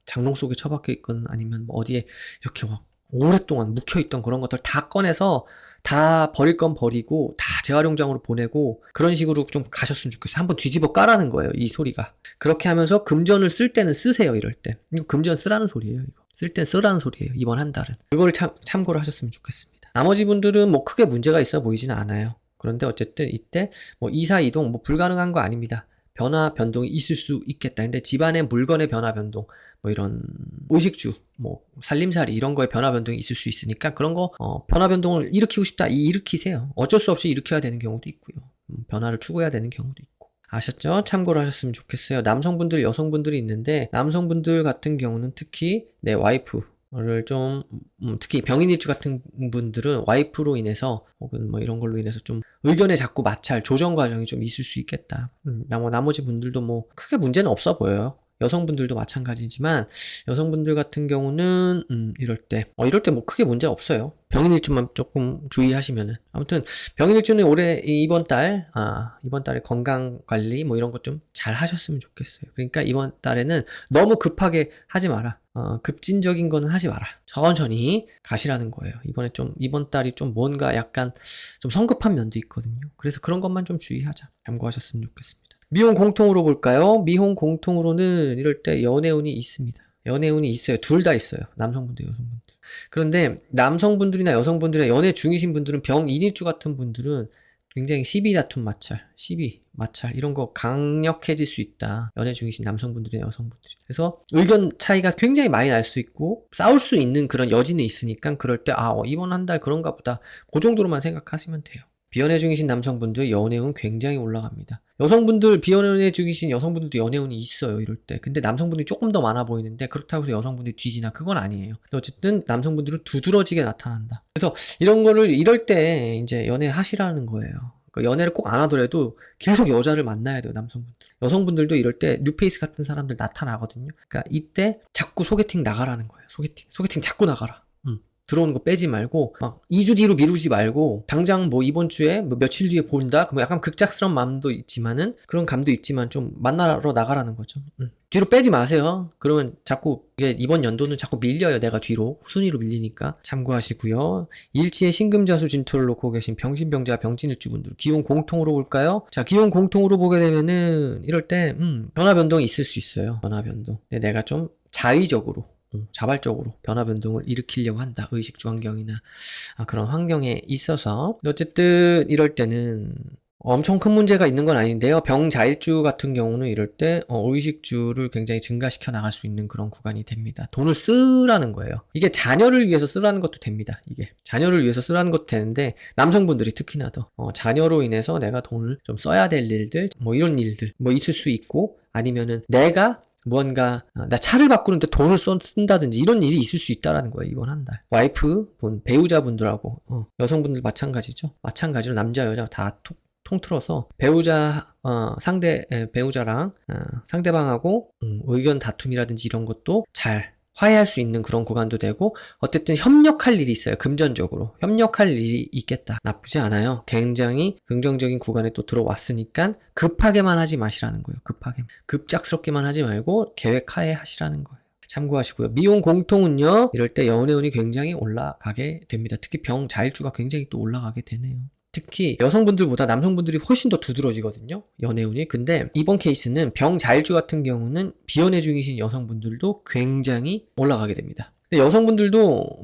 장롱 속에 처박혀 있건, 아니면 어디에 이렇게 오랫동안 묵혀 있던 그런 것들 다 꺼내서 다 버릴 건 버리고 다 재활용장으로 보내고, 그런 식으로 좀 가셨으면 좋겠어요. 한번 뒤집어 까라는 거예요, 이 소리가. 그렇게 하면서 금전을 쓸 때는 쓰세요, 이럴 때. 이거 금전 쓰라는 소리예요, 이거. 쓸 땐 쓰라는 소리예요, 이번 한 달은. 그걸 참고를 하셨으면 좋겠습니다. 나머지 분들은 크게 문제가 있어 보이지는 않아요. 그런데 어쨌든 이때 뭐 이사 이동 뭐 불가능한 거 아닙니다. 변화 변동이 있을 수 있겠다. 근데 집안의 물건의 변화 변동, 뭐 이런 의식주, 뭐 살림살이 이런 거에 변화 변동이 있을 수 있으니까 그런 거 변화 변동을 일으키고 싶다 일으키세요. 어쩔 수 없이 일으켜야 되는 경우도 있고요. 변화를 추구해야 되는 경우도 있고. 아셨죠? 참고를 하셨으면 좋겠어요. 남성분들, 여성분들이 있는데 남성분들 같은 경우는 특히 내 와이프를 좀 특히 병인일주 같은 분들은 와이프로 인해서 혹은 뭐 이런 걸로 인해서 좀 의견에 자꾸 마찰, 조정 과정이 좀 있을 수 있겠다. 나머지 분들도 뭐 크게 문제는 없어 보여요. 여성분들도 마찬가지지만 여성분들 같은 경우는 이럴 때 뭐 크게 문제 없어요. 병인일주만 조금 주의하시면은. 아무튼 병인일주는 올해 이번 달에 건강 관리 뭐 이런 것 좀 잘 하셨으면 좋겠어요. 그러니까 이번 달에는 너무 급하게 하지 마라. 급진적인 거는 하지 마라. 천천히 가시라는 거예요. 이번 달이 좀 뭔가 약간 좀 성급한 면도 있거든요. 그래서 그런 것만 좀 주의하자. 참고하셨으면 좋겠습니다. 미혼 공통으로 볼까요? 미혼 공통으로는 이럴 때 연애운이 있습니다. 연애운이 있어요. 둘 다 있어요. 남성분들, 여성분들. 그런데 남성분들이나 여성분들이나 연애 중이신 분들은 병인일주 같은 분들은 굉장히 시비 다툼 마찰 이런 거 강력해질 수 있다. 연애 중이신 남성분들이나 여성분들이. 그래서 의견 차이가 굉장히 많이 날 수 있고 싸울 수 있는 그런 여지는 있으니까 그럴 때 이번 한 달 그런가 보다. 그 정도로만 생각하시면 돼요. 비연애 중이신 남성분들 연애운 굉장히 올라갑니다. 여성분들 비연애 중이신 여성분들도 연애운이 있어요. 이럴 때. 근데 남성분들이 조금 더 많아 보이는데 그렇다고 해서 여성분들이 뒤지나 그건 아니에요. 어쨌든 남성분들은 두드러지게 나타난다. 그래서 이런 거를 이럴 때 이제 연애하시라는 거예요. 그러니까 연애를 꼭 안 하더라도 계속 여자를 만나야 돼요. 남성분들. 여성분들도 이럴 때 뉴페이스 같은 사람들 나타나거든요. 그러니까 이때 자꾸 소개팅 나가라는 거예요. 소개팅 자꾸 나가라. 들어오는 거 빼지 말고 막 2주 뒤로 미루지 말고 당장 뭐 이번 주에 뭐 며칠 뒤에 본다. 뭐 약간 극작스러운 마음도 있지만은 그런 감도 있지만 좀 만나러 나가라는 거죠. 뒤로 빼지 마세요. 그러면 자꾸 이게 이번 연도는 자꾸 밀려요. 내가 뒤로 순위로 밀리니까 참고하시고요. 일지에 신금자수 진토를 놓고 계신 병신병자 병진일주분들 기혼 공통으로 볼까요? 자, 기혼 공통으로 보게 되면은 이럴 때 변화 변동이 있을 수 있어요. 변화 변동. 근데 내가 좀 자발적으로 변화 변동을 일으키려고 한다. 의식주 환경이나 그런 환경에 있어서. 어쨌든 이럴 때는 엄청 큰 문제가 있는 건 아닌데요. 병자일주 같은 경우는 이럴 때 의식주를 굉장히 증가시켜 나갈 수 있는 그런 구간이 됩니다. 돈을 쓰라는 거예요. 이게 자녀를 위해서 쓰라는 것도 됩니다. 이게 자녀를 위해서 쓰라는 것도 되는데 남성분들이 특히나 더 자녀로 인해서 내가 돈을 좀 써야 될 일들 뭐 이런 일들 뭐 있을 수 있고 아니면은 내가 무언가 나 차를 바꾸는데 돈을 쓴다든지 이런 일이 있을 수 있다라는 거예요. 이번 한 달. 와이프분, 배우자분들하고 여성분들 마찬가지죠. 마찬가지로 남자 여자 다 통틀어서 배우자랑 상대방하고 의견 다툼이라든지 이런 것도 잘 화해할 수 있는 그런 구간도 되고 어쨌든 협력할 일이 있어요. 금전적으로 협력할 일이 있겠다. 나쁘지 않아요. 굉장히 긍정적인 구간에 또 들어왔으니까 급하게만 하지 마시라는 거예요. 급작스럽게만 하지 말고 계획하에 하시라는 거예요. 참고하시고요. 미혼 공통은요. 이럴 때 연애운이 굉장히 올라가게 됩니다. 특히 병자일주가 굉장히 또 올라가게 되네요. 특히 여성분들보다 남성분들이 훨씬 더 두드러지거든요. 연애운이. 근데 이번 케이스는 병자일주 같은 경우는 비연애 중이신 여성분들도 굉장히 올라가게 됩니다. 근데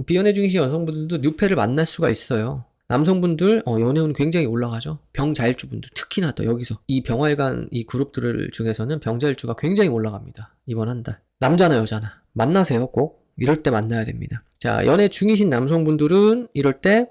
비연애 중이신 여성분들도 뉴페를 만날 수가 있어요. 남성분들 연애운 굉장히 올라가죠. 병자일주분들 특히나 또 여기서 이 병활관 이 그룹들 중에서는 병자일주가 굉장히 올라갑니다. 이번 한 달. 남자나 여자나 만나세요. 꼭 이럴 때 만나야 됩니다. 자, 연애 중이신 남성분들은 이럴 때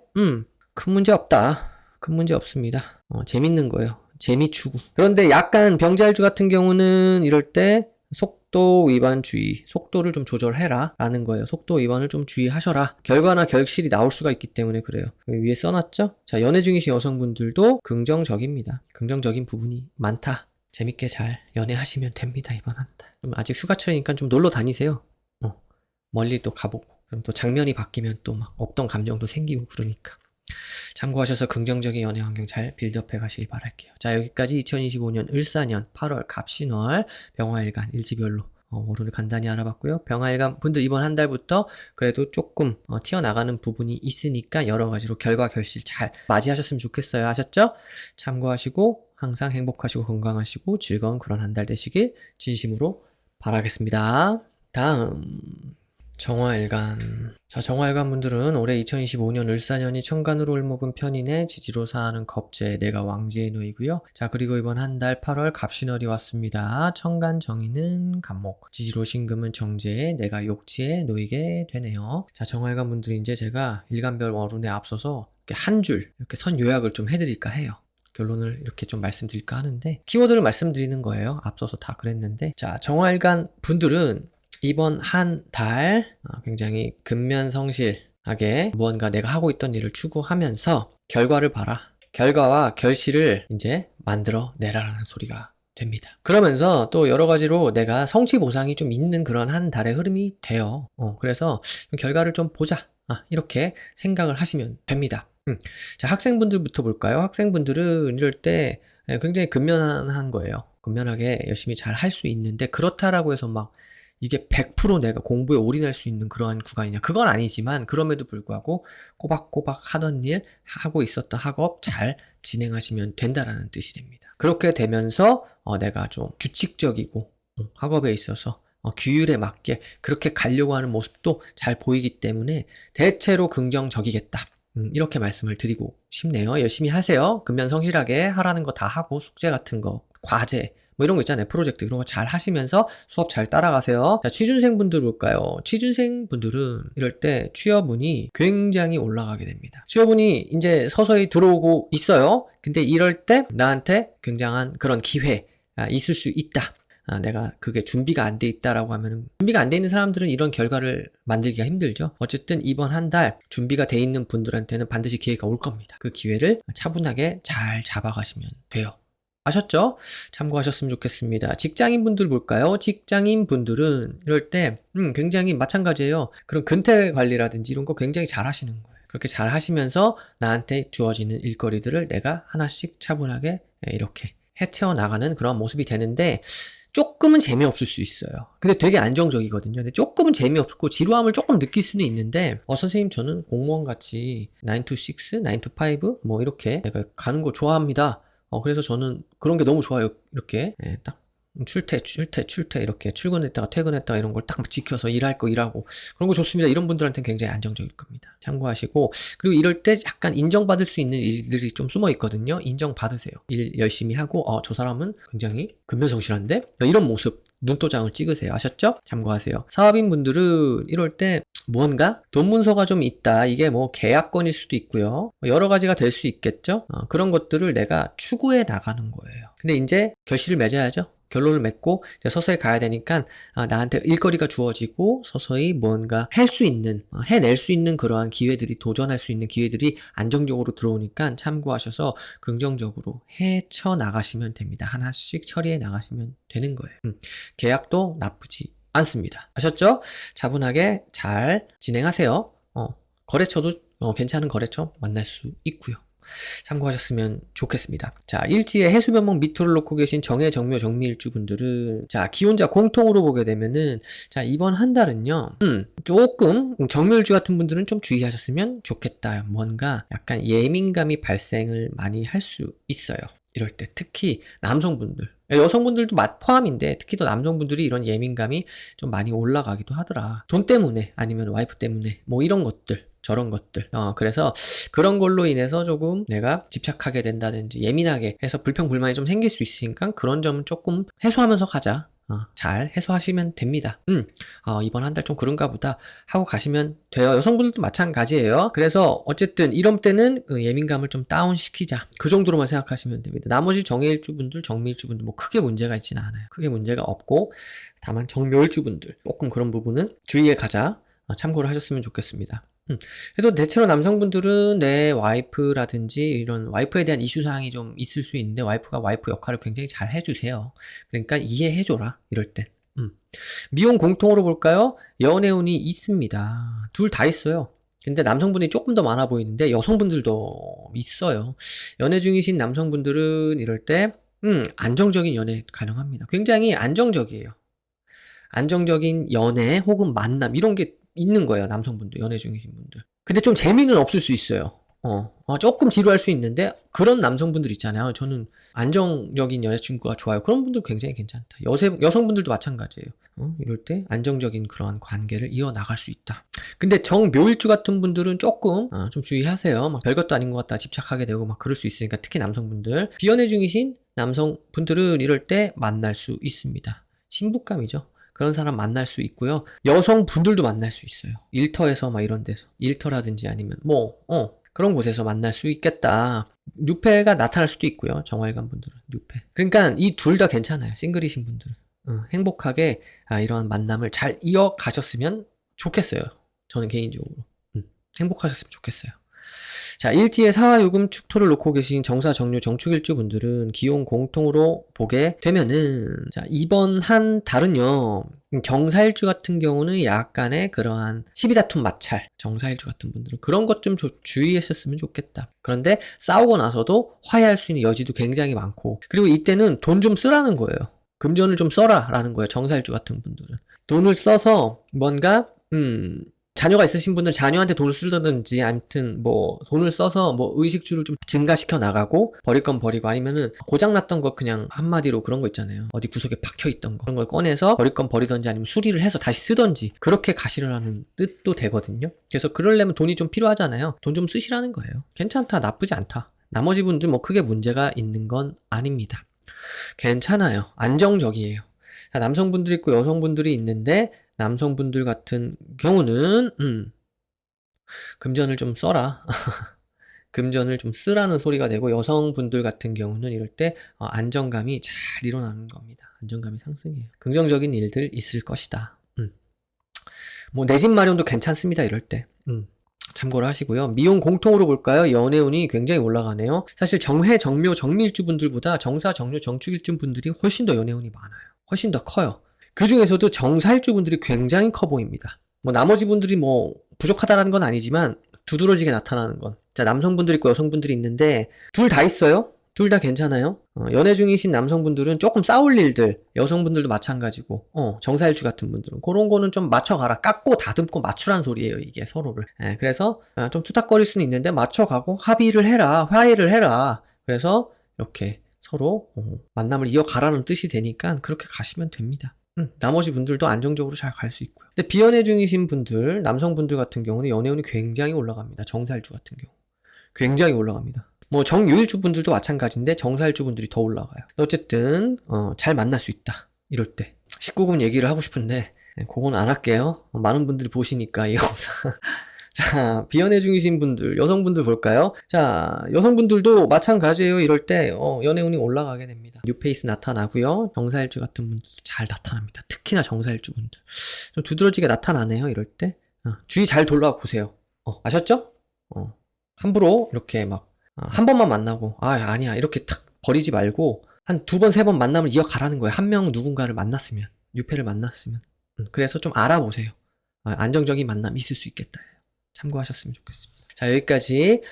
큰 문제 없다. 큰 문제 없습니다. 재밌는 거예요. 재미 추구. 그런데 약간 병자일주 같은 경우는 이럴 때 속도 위반 주의, 속도를 좀 조절해라 라는 거예요. 속도 위반을 좀 주의하셔라. 결과나 결실이 나올 수가 있기 때문에 그래요. 위에 써놨죠? 자, 연애 중이신 여성분들도 긍정적입니다. 긍정적인 부분이 많다. 재밌게 잘 연애하시면 됩니다. 이번 한 달. 좀 아직 휴가철이니까 좀 놀러 다니세요. 멀리 또 가보고. 그럼 또 장면이 바뀌면 또 막 없던 감정도 생기고 그러니까. 참고하셔서 긍정적인 연애 환경 잘 빌드업해 가시길 바랄게요. 자, 여기까지 2025년 을사년 8월 갑신월 병화일간 일지별로 월운을 간단히 알아봤고요. 병화일간 분들 이번 한 달부터 그래도 조금 튀어나가는 부분이 있으니까 여러 가지로 결과 결실 잘 맞이하셨으면 좋겠어요. 아셨죠? 참고하시고 항상 행복하시고 건강하시고 즐거운 그런 한 달 되시길 진심으로 바라겠습니다. 다음 정화일간. 자, 정화일간 분들은 올해 2025년 을사년이 천간으로 을목은 편인에 지지로 사하는 겁재, 내가 왕지의 노이고요. 자, 그리고 이번 한 달 8월 갑신월이 왔습니다. 천간 정인은 갑목, 지지로 신금은 정제에, 내가 욕지에 놓이게 되네요. 자, 정화일간 분들이 이제 제가 일간별 월운에 앞서서 이렇게 한 줄 이렇게 선 요약을 좀 해드릴까 해요. 결론을 이렇게 좀 말씀드릴까 하는데 키워드를 말씀드리는 거예요. 앞서서 다 그랬는데, 자, 정화일간 분들은 이번 한 달 굉장히 근면성실하게 무언가 내가 하고 있던 일을 추구하면서 결과를 봐라. 결과와 결실을 이제 만들어 내라라는 소리가 됩니다. 그러면서 또 여러 가지로 내가 성취 보상이 좀 있는 그런 한 달의 흐름이 돼요. 그래서 결과를 좀 보자. 이렇게 생각을 하시면 됩니다. 자, 학생분들부터 볼까요? 학생분들은 이럴 때 굉장히 근면한 거예요. 근면하게 열심히 잘 할 수 있는데, 그렇다라고 해서 막 이게 100% 내가 공부에 올인할 수 있는 그러한 구간이냐? 그건 아니지만, 그럼에도 불구하고 꼬박꼬박 하던 일, 하고 있었던 학업 잘 진행하시면 된다라는 뜻이 됩니다. 그렇게 되면서 내가 좀 규칙적이고 학업에 있어서 규율에 맞게 그렇게 가려고 하는 모습도 잘 보이기 때문에 대체로 긍정적이겠다. 이렇게 말씀을 드리고 싶네요. 열심히 하세요. 근면성실하게 하라는 거 다 하고, 숙제 같은 거, 과제 뭐 이런 거 있잖아요. 프로젝트 이런 거 잘 하시면서 수업 잘 따라가세요. 자, 취준생분들 볼까요? 취준생분들은 이럴 때 취업운이 굉장히 올라가게 됩니다. 취업운이 이제 서서히 들어오고 있어요. 근데 이럴 때 나한테 굉장한 그런 기회 있을 수 있다. 내가 그게 준비가 안 돼 있다라고 하면, 준비가 안 돼 있는 사람들은 이런 결과를 만들기가 힘들죠. 어쨌든 이번 한 달 준비가 돼 있는 분들한테는 반드시 기회가 올 겁니다. 그 기회를 차분하게 잘 잡아가시면 돼요. 아셨죠? 참고하셨으면 좋겠습니다. 직장인분들 볼까요? 직장인분들은 이럴 때 굉장히 마찬가지예요. 그런 근태 관리라든지 이런 거 굉장히 잘 하시는 거예요. 그렇게 잘 하시면서 나한테 주어지는 일거리들을 내가 하나씩 차분하게 이렇게 헤쳐 나가는 그런 모습이 되는데, 조금은 재미없을 수 있어요. 근데 되게 안정적이거든요. 근데 조금은 재미없고 지루함을 조금 느낄 수는 있는데, 선생님 저는 공무원 같이 9 to 6, 9 to 5 뭐 이렇게 내가 가는 거 좋아합니다. 그래서 저는 그런 게 너무 좋아요. 이렇게 딱 출퇴 이렇게 출근했다가 퇴근했다가 이런 걸 딱 지켜서 일할 거 일하고 그런 거 좋습니다. 이런 분들한테는 굉장히 안정적일 겁니다. 참고하시고, 그리고 이럴 때 약간 인정받을 수 있는 일들이 좀 숨어 있거든요. 인정받으세요. 일 열심히 하고 저 사람은 굉장히 근면성실한데? 이런 모습 눈도장을 찍으세요. 아셨죠? 참고하세요. 사업인분들은 이럴 때 무언가 돈 문서가 좀 있다. 이게 뭐 계약건일 수도 있고요. 여러 가지가 될 수 있겠죠? 그런 것들을 내가 추구해 나가는 거예요. 근데 이제 결실을 맺어야죠. 결론을 맺고 이제 서서히 가야 되니까 나한테 일거리가 주어지고 서서히 뭔가 할 수 있는, 해낼 수 있는 그러한 기회들이, 도전할 수 있는 기회들이 안정적으로 들어오니까 참고하셔서 긍정적으로 헤쳐 나가시면 됩니다. 하나씩 처리해 나가시면 되는 거예요. 계약도 나쁘지 않습니다. 아셨죠? 차분하게 잘 진행하세요. 거래처도 괜찮은 거래처 만날 수 있고요. 참고하셨으면 좋겠습니다. 자, 일지에 해수면목 미토를 놓고 계신 정해, 정묘, 정미일주 분들은, 자, 기혼자 공통으로 보게 되면은, 자, 이번 한 달은요, 조금, 정묘일주 같은 분들은 좀 주의하셨으면 좋겠다. 뭔가 약간 예민감이 발생을 많이 할 수 있어요. 이럴 때 특히 남성분들, 여성분들도 포함인데 특히 더 남성분들이 이런 예민감이 좀 많이 올라가기도 하더라. 돈 때문에 아니면 와이프 때문에 뭐 이런 것들, 저런 것들. 그래서 그런 걸로 인해서 조금 내가 집착하게 된다든지 예민하게 해서 불평불만이 좀 생길 수 있으니까 그런 점은 조금 해소하면서 가자. 잘 해소하시면 됩니다. 이번 한 달 좀 그런가 보다 하고 가시면 돼요. 여성분들도 마찬가지예요. 그래서 어쨌든 이런 때는 예민감을 좀 다운시키자. 그 정도로만 생각하시면 됩니다. 나머지 정해일주분들, 정미일주분들 뭐 크게 문제가 있지는 않아요. 크게 문제가 없고, 다만 정묘일주분들 조금 그런 부분은 주의해 가자. 참고를 하셨으면 좋겠습니다. 그래도 대체로 남성분들은 내 와이프라든지 이런 와이프에 대한 이슈사항이 좀 있을 수 있는데, 와이프가 와이프 역할을 굉장히 잘 해주세요. 그러니까 이해해줘라, 이럴 땐. 미혼 공통으로 볼까요? 연애운이 있습니다. 둘 다 있어요. 근데 남성분이 조금 더 많아 보이는데 여성분들도 있어요. 연애 중이신 남성분들은 이럴 때 안정적인 연애 가능합니다. 굉장히 안정적이에요. 안정적인 연애 혹은 만남 이런 게 있는 거예요. 남성분들, 연애 중이신 분들. 근데 좀 재미는 없을 수 있어요. 조금 지루할 수 있는데 그런 남성분들 있잖아요. 저는 안정적인 여자친구가 좋아요. 그런 분들 굉장히 괜찮다. 여성분들도 마찬가지예요. 이럴 때 안정적인 그러한 관계를 이어나갈 수 있다. 근데 정묘일주 같은 분들은 조금 좀 주의하세요. 막 별것도 아닌 것 같다 집착하게 되고 막 그럴 수 있으니까, 특히 남성분들. 비연애 중이신 남성분들은 이럴 때 만날 수 있습니다. 신부감이죠. 그런 사람 만날 수 있고요. 여성분들도 만날 수 있어요. 일터에서 막 이런 데서. 일터라든지 아니면 그런 곳에서 만날 수 있겠다. 뉴페가 나타날 수도 있고요. 정활관 분들은 뉴페. 그러니까 이 둘 다 괜찮아요. 싱글이신 분들은. 행복하게 이러한 만남을 잘 이어가셨으면 좋겠어요. 저는 개인적으로. 행복하셨으면 좋겠어요. 자, 일지의 사화요금 축토를 놓고 계신 정사, 정유, 정축일주 분들은 기용 공통으로 보게 되면은, 자, 이번 한 달은요, 경사일주 같은 경우는 약간의 그러한 시비다툼 마찰, 정사일주 같은 분들은 그런 것 좀 주의했었으면 좋겠다. 그런데 싸우고 나서도 화해할 수 있는 여지도 굉장히 많고, 그리고 이때는 돈 좀 쓰라는 거예요. 금전을 좀 써라 라는 거예요. 정사일주 같은 분들은. 돈을 써서 뭔가, 자녀가 있으신 분들 자녀한테 돈을 쓰든지, 아무튼 뭐 돈을 써서 뭐 의식주를 좀 증가시켜 나가고, 버릴 건 버리고, 아니면은 고장났던 거 그냥 한마디로 그런 거 있잖아요. 어디 구석에 박혀 있던 거, 그런 걸 꺼내서 버릴 건 버리던지 아니면 수리를 해서 다시 쓰던지, 그렇게 가시라는 뜻도 되거든요. 그래서 그러려면 돈이 좀 필요하잖아요. 돈 좀 쓰시라는 거예요. 괜찮다, 나쁘지 않다. 나머지 분들 뭐 크게 문제가 있는 건 아닙니다. 괜찮아요. 안정적이에요. 자, 남성분들이 있고 여성분들이 있는데, 남성분들 같은 경우는 금전을 좀 써라. 금전을 좀 쓰라는 소리가 되고, 여성분들 같은 경우는 이럴 때 안정감이 잘 일어나는 겁니다. 안정감이 상승해요. 긍정적인 일들 있을 것이다. 뭐 내 집 마련도 괜찮습니다. 이럴 때. 참고를 하시고요. 미용 공통으로 볼까요? 연애운이 굉장히 올라가네요. 사실 정회, 정묘, 정미일주 분들보다 정사, 정묘, 정축일주 분들이 훨씬 더 연애운이 많아요. 훨씬 더 커요. 그 중에서도 정사일주 분들이 굉장히 커 보입니다. 뭐 나머지 분들이 뭐 부족하다는 건 아니지만 두드러지게 나타나는 건. 자, 남성분들이 있고 여성분들이 있는데 둘 다 있어요. 둘 다 괜찮아요. 연애 중이신 남성분들은 조금 싸울 일들, 여성분들도 마찬가지고, 정사일주 같은 분들은 그런 거는 좀 맞춰가라. 깎고 다듬고 맞추란 소리예요, 이게 서로를. 그래서 좀 투닥거릴 수는 있는데 맞춰가고 합의를 해라, 화해를 해라. 그래서 이렇게 서로 만남을 이어가라는 뜻이 되니까 그렇게 가시면 됩니다. 나머지 분들도 안정적으로 잘 갈 수 있고요. 근데 비연애 중이신 분들, 남성분들 같은 경우는 연애운이 굉장히 올라갑니다. 정사일주 같은 경우. 굉장히 올라갑니다. 뭐 정유일주 분들도 마찬가지인데 정사일주 분들이 더 올라가요. 어쨌든 잘 만날 수 있다. 이럴 때 19금 얘기를 하고 싶은데 그건 안 할게요. 많은 분들이 보시니까 이 영상. 자, 비연애 중이신 분들, 여성분들 볼까요? 자, 여성분들도 마찬가지예요. 이럴 때 연애운이 올라가게 됩니다. 뉴페이스 나타나고요. 정사일주 같은 분들도 잘 나타납니다. 특히나 정사일주 분들 좀 두드러지게 나타나네요. 이럴 때 주의 잘 돌아보세요. 아셨죠? 함부로 이렇게 막 한 번만 만나고 아니야 이렇게 탁 버리지 말고 한 두 번, 세 번 만남을 이어가라는 거예요. 한 명 누군가를 만났으면, 뉴페를 만났으면. 그래서 좀 알아보세요. 안정적인 만남이 있을 수 있겠다. 참고하셨으면 좋겠습니다. 자, 여기까지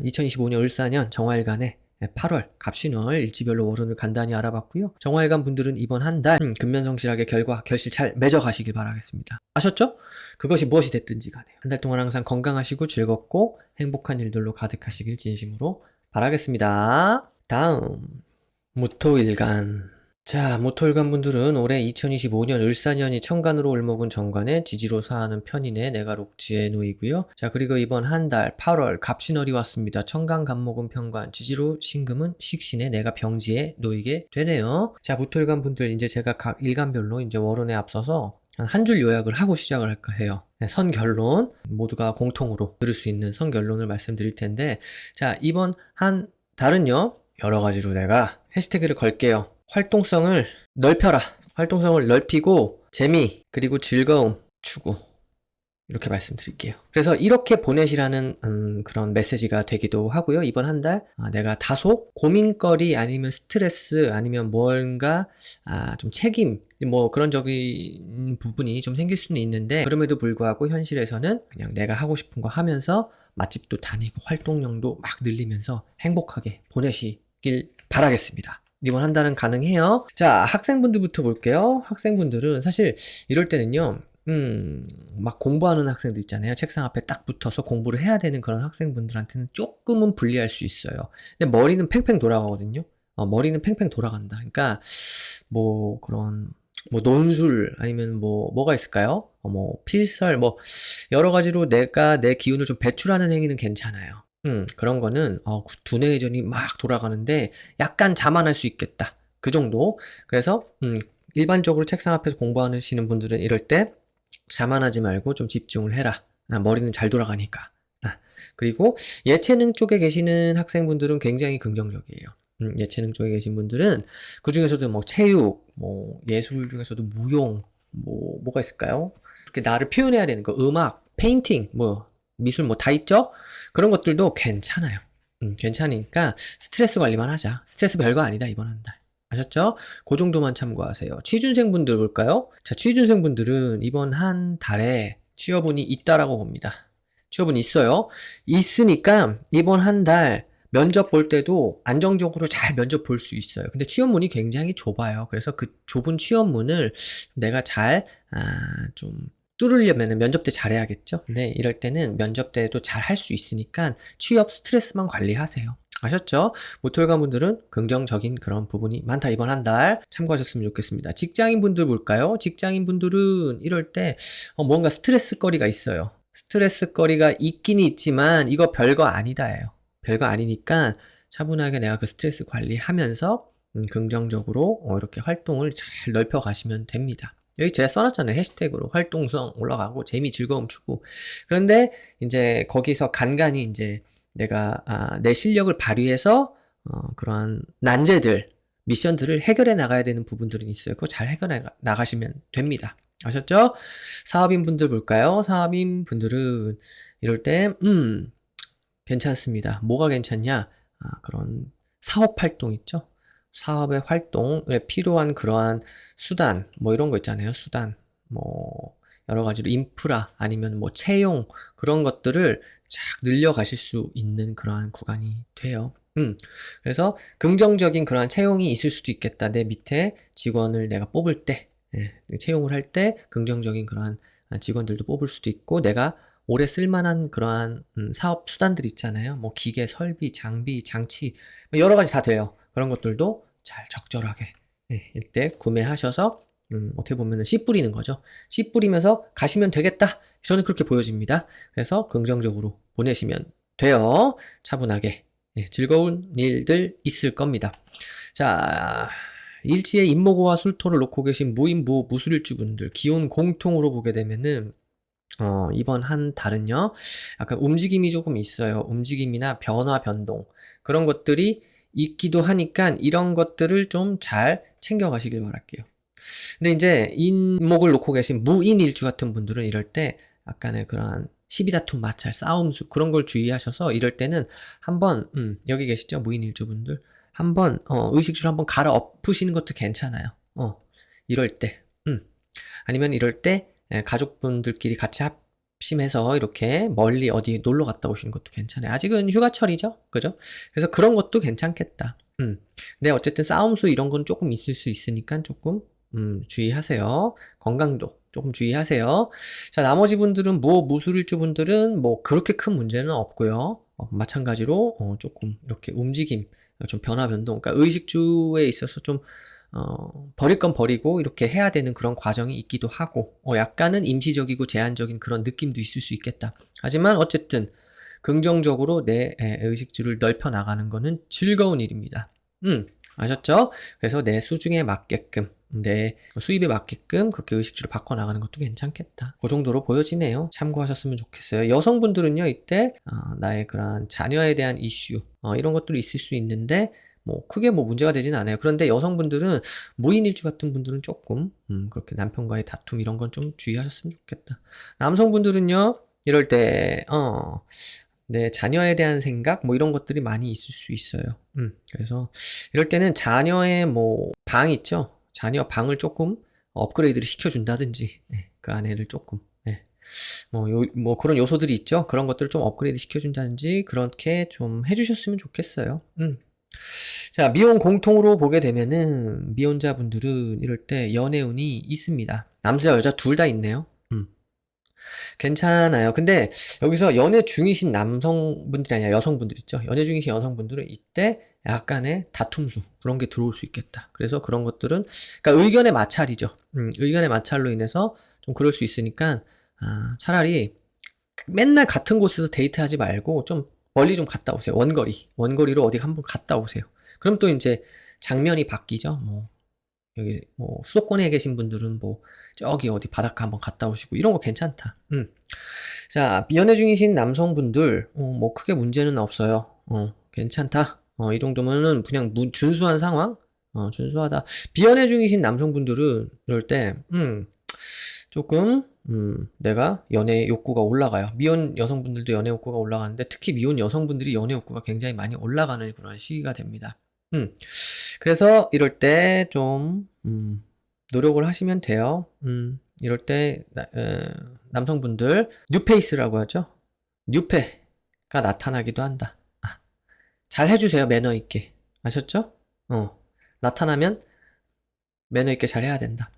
2025년 을사년 정화일간의 8월 갑신월 일지별로 월운을 간단히 알아봤고요. 정화일간 분들은 이번 한 달 근면성실하게 결실 잘 맺어가시길 바라겠습니다. 아셨죠? 그것이 무엇이 됐든지 간에 한 달 동안 항상 건강하시고 즐겁고 행복한 일들로 가득하시길 진심으로 바라겠습니다. 다음 무토일간. 자, 무토일간 분들은 올해 2025년 을사년이 천간으로 을목은 정관에 지지로 사하는 편인의 내가록지에 놓이고요. 자, 그리고 이번 한 달 8월 갑신월이 왔습니다. 천간 간목은 편관, 지지로 신금은 식신의 내가 병지에 놓이게 되네요. 자, 무토일간 분들 이제 제가 각 일간별로 이제 월운에 앞서서 한 줄 요약을 하고 시작을 할까 해요. 선결론, 모두가 공통으로 들을 수 있는 선결론을 말씀드릴 텐데, 자, 이번 한 달은요, 여러 가지로 내가 해시태그를 걸게요. 활동성을 넓혀라. 활동성을 넓히고 재미 그리고 즐거움 추구, 이렇게 말씀드릴게요. 그래서 이렇게 보내시라는 그런 메시지가 되기도 하고요. 이번 한 달 내가 다소 고민거리 아니면 스트레스 아니면 뭔가 좀 책임 뭐 그런 적인 부분이 좀 생길 수는 있는데, 그럼에도 불구하고 현실에서는 그냥 내가 하고 싶은 거 하면서 맛집도 다니고 활동량도 막 늘리면서 행복하게 보내시길 바라겠습니다. 이번 한 달은 가능해요. 자, 학생분들부터 볼게요. 학생분들은 사실 이럴 때는요, 막 공부하는 학생들 있잖아요. 책상 앞에 딱 붙어서 공부를 해야 되는 그런 학생분들한테는 조금은 불리할 수 있어요. 근데 머리는 팽팽 돌아가거든요. 머리는 팽팽 돌아간다. 그러니까, 뭐, 그런, 뭐, 논술, 아니면 뭐가 있을까요? 뭐, 필설, 뭐, 여러 가지로 내가 내 기운을 좀 배출하는 행위는 괜찮아요. 그런 거는, 두뇌 회전이 막 돌아가는데, 약간 자만할 수 있겠다. 그 정도. 그래서, 일반적으로 책상 앞에서 공부하시는 분들은 이럴 때, 자만하지 말고 좀 집중을 해라. 머리는 잘 돌아가니까. 그리고 예체능 쪽에 계시는 학생분들은 굉장히 긍정적이에요. 예체능 쪽에 계신 분들은 그 중에서도 뭐 체육, 뭐 예술 중에서도 무용, 뭐가 있을까요? 이렇게 나를 표현해야 되는 거, 음악, 페인팅, 뭐 미술 뭐 다 있죠? 그런 것들도 괜찮아요. 괜찮으니까 스트레스 관리만 하자. 스트레스 별거 아니다, 이번 한 달. 아셨죠? 그 정도만 참고하세요. 취준생분들 볼까요? 자, 취준생분들은 이번 한 달에 취업운이 있다라고 봅니다. 취업은 있어요. 있으니까 이번 한 달 면접 볼 때도 안정적으로 잘 면접 볼 수 있어요. 근데 취업문이 굉장히 좁아요. 그래서 그 좁은 취업문을 내가 좀 뚫으려면 면접 때 잘해야겠죠? 근데 이럴 때는 면접 때도 잘 할 수 있으니까 취업 스트레스만 관리하세요. 아셨죠? 모토일관 분들은 긍정적인 그런 부분이 많다. 이번 한 달 참고하셨으면 좋겠습니다. 직장인 분들 볼까요? 직장인 분들은 이럴 때 뭔가 스트레스거리가 있어요. 스트레스거리가 있긴 있지만 이거 별거 아니다예요. 별거 아니니까 차분하게 내가 그 스트레스 관리하면서 긍정적으로 이렇게 활동을 잘 넓혀 가시면 됩니다. 여기 제가 써놨잖아요. 해시태그로 활동성 올라가고 재미 즐거움 추구. 그런데 이제 거기서 간간히 이제 내가 내 실력을 발휘해서 그러한 난제들, 미션들을 해결해 나가야 되는 부분들은 있어요. 그거 잘 해결해 나가시면 됩니다. 아셨죠? 사업인 분들 볼까요? 사업인 분들은 이럴 때 괜찮습니다. 뭐가 괜찮냐? 그런 사업 활동 있죠? 사업의 활동에 필요한 그러한 수단, 뭐 이런 거 있잖아요. 수단, 뭐 여러 가지로 인프라 아니면 뭐 채용 그런 것들을 쫙 늘려가실 수 있는 그러한 구간이 돼요. 그래서 긍정적인 그러한 채용이 있을 수도 있겠다. 내 밑에 직원을 내가 뽑을 때, 채용을 할 때 긍정적인 그러한 직원들도 뽑을 수도 있고, 내가 오래 쓸만한 그러한 사업 수단들 있잖아요. 뭐 기계, 설비, 장비, 장치 뭐 여러 가지 다 돼요. 그런 것들도 잘 적절하게 이때 구매하셔서 어떻게 보면 씨 뿌리는 거죠. 씨 뿌리면서 가시면 되겠다. 저는 그렇게 보여집니다. 그래서 긍정적으로 보내시면 돼요. 차분하게 즐거운 일들 있을 겁니다. 자, 일지에 임목호와 술토를 놓고 계신 무인부 무술일주분들 기온 공통으로 보게 되면은 이번 한 달은요, 약간 움직임이 조금 있어요. 움직임이나 변화, 변동. 그런 것들이 있기도 하니까 이런 것들을 좀 잘 챙겨가시길 바랄게요. 근데 이제 인목을 놓고 계신 무인일주 같은 분들은 이럴 때 약간의 그러한 시비다툼, 마찰, 싸움수 그런 걸 주의하셔서 이럴 때는 한번 여기 계시죠? 무인일주 분들. 한번 의식주를 한번 갈아 엎으시는 것도 괜찮아요. 이럴 때. 아니면 이럴 때 가족분들끼리 같이 합심해서 이렇게 멀리 어디 놀러 갔다 오시는 것도 괜찮아요. 아직은 휴가철이죠? 그죠? 그래서 그런 것도 괜찮겠다. 근데 어쨌든 싸움수 이런 건 조금 있을 수 있으니까 조금 주의하세요. 건강도 조금 주의하세요. 자, 나머지 분들은 무술일주 분들은 뭐 그렇게 큰 문제는 없고요. 마찬가지로 조금 이렇게 움직임, 좀 변화 변동, 그러니까 의식주에 있어서 좀 버릴 건 버리고 이렇게 해야 되는 그런 과정이 있기도 하고 약간은 임시적이고 제한적인 그런 느낌도 있을 수 있겠다. 하지만 어쨌든 긍정적으로 내 의식주를 넓혀 나가는 거는 즐거운 일입니다. 아셨죠? 그래서 내 수중에 맞게끔 내 수입에 맞게끔 그렇게 의식주를 바꿔 나가는 것도 괜찮겠다. 그 정도로 보여지네요. 참고하셨으면 좋겠어요. 여성분들은요, 이때 나의 그런 자녀에 대한 이슈 이런 것들이 있을 수 있는데 뭐 크게 뭐 문제가 되지는 않아요. 그런데 여성분들은 무인일주 같은 분들은 조금 그렇게 남편과의 다툼 이런 건 좀 주의하셨으면 좋겠다. 남성분들은요, 이럴 때 내 자녀에 대한 생각 뭐 이런 것들이 많이 있을 수 있어요. 그래서 이럴 때는 자녀의 뭐 방 있죠. 자녀 방을 조금 업그레이드를 시켜준다든지 그 안에를 조금 뭐 그런 요소들이 있죠. 그런 것들을 좀 업그레이드 시켜준다든지 그렇게 좀 해주셨으면 좋겠어요. 자, 미혼 공통으로 보게 되면은 미혼자분들은 이럴 때 연애운이 있습니다. 남자 여자 둘 다 있네요. 괜찮아요. 근데 여기서 연애 중이신 남성분들이 아니라 여성분들 있죠. 연애 중이신 여성분들은 이때 약간의 다툼수 그런 게 들어올 수 있겠다. 그래서 그런 것들은 그러니까 의견의 마찰이죠. 의견의 마찰로 인해서 좀 그럴 수 있으니까 차라리 맨날 같은 곳에서 데이트하지 말고 좀 멀리 좀 갔다 오세요. 원거리로 어디 한번 갔다 오세요. 그럼 또 이제 장면이 바뀌죠. 뭐 여기 뭐 수도권에 계신 분들은 뭐 저기 어디 바닷가 한번 갔다 오시고 이런 거 괜찮다. 자, 연애 중이신 남성분들 뭐 크게 문제는 없어요. 괜찮다. 이 정도면은 그냥 준수한 상황. 준수하다. 비연애 중이신 남성분들은 이럴 때 조금 내가 연애 욕구가 올라가요. 미혼 여성분들도 연애 욕구가 올라가는데 특히 미혼 여성분들이 연애 욕구가 굉장히 많이 올라가는 그런 시기가 됩니다. 그래서 이럴 때 좀 노력을 하시면 돼요. 이럴 때 남성분들 뉴페이스라고 하죠. 뉴페가 나타나기도 한다. 잘 해주세요. 매너 있게. 아셨죠? 나타나면 매너 있게 잘 해야 된다.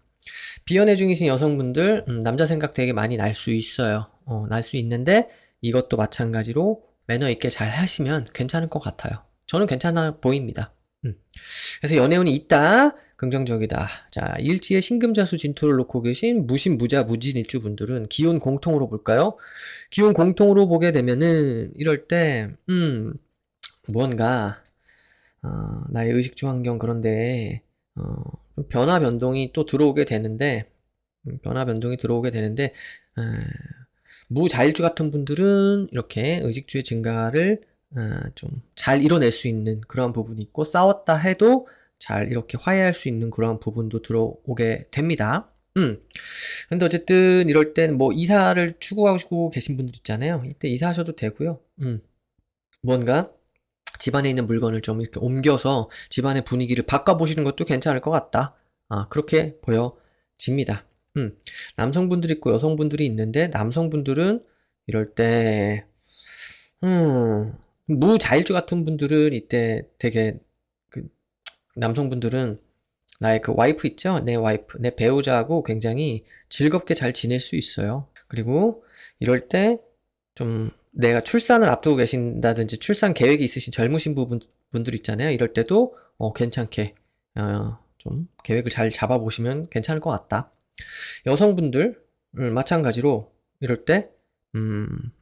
비연애 중이신 여성분들 남자 생각 되게 많이 날 수 있어요. 날 수 있는데 이것도 마찬가지로 매너 있게 잘 하시면 괜찮을 것 같아요. 저는 괜찮아 보입니다. 그래서 연애운이 있다. 긍정적이다. 자, 일지에 신금자수 진토를 놓고 계신 무신무자 무진일주 분들은 기혼 공통으로 볼까요? 기혼 공통으로 보게 되면은 이럴 때 뭔가 나의 의식주 환경 그런데 변화 변동이 또 들어오게 되는데 무자일주 같은 분들은 이렇게 의식주의 증가를 좀 잘 이뤄낼 수 있는 그런 부분이 있고 싸웠다 해도 잘 이렇게 화해할 수 있는 그런 부분도 들어오게 됩니다. 근데 어쨌든 이럴 땐 뭐 이사를 추구하고 계신 분들 있잖아요. 이때 이사하셔도 되고요. 뭔가 집안에 있는 물건을 좀 이렇게 옮겨서 집안의 분위기를 바꿔보시는 것도 괜찮을 것 같다. 그렇게 보여집니다. 남성분들이 있고 여성분들이 있는데 남성분들은 이럴 때 무자일주 같은 분들은 이때 되게 그 남성분들은 나의 그 와이프 있죠? 내 와이프, 내 배우자하고 굉장히 즐겁게 잘 지낼 수 있어요. 그리고 이럴 때 좀 내가 출산을 앞두고 계신다든지 출산 계획이 있으신 젊으신 분들 있잖아요. 이럴 때도 괜찮게 좀 계획을 잘 잡아보시면 괜찮을 것 같다. 여성분들 마찬가지로 이럴 때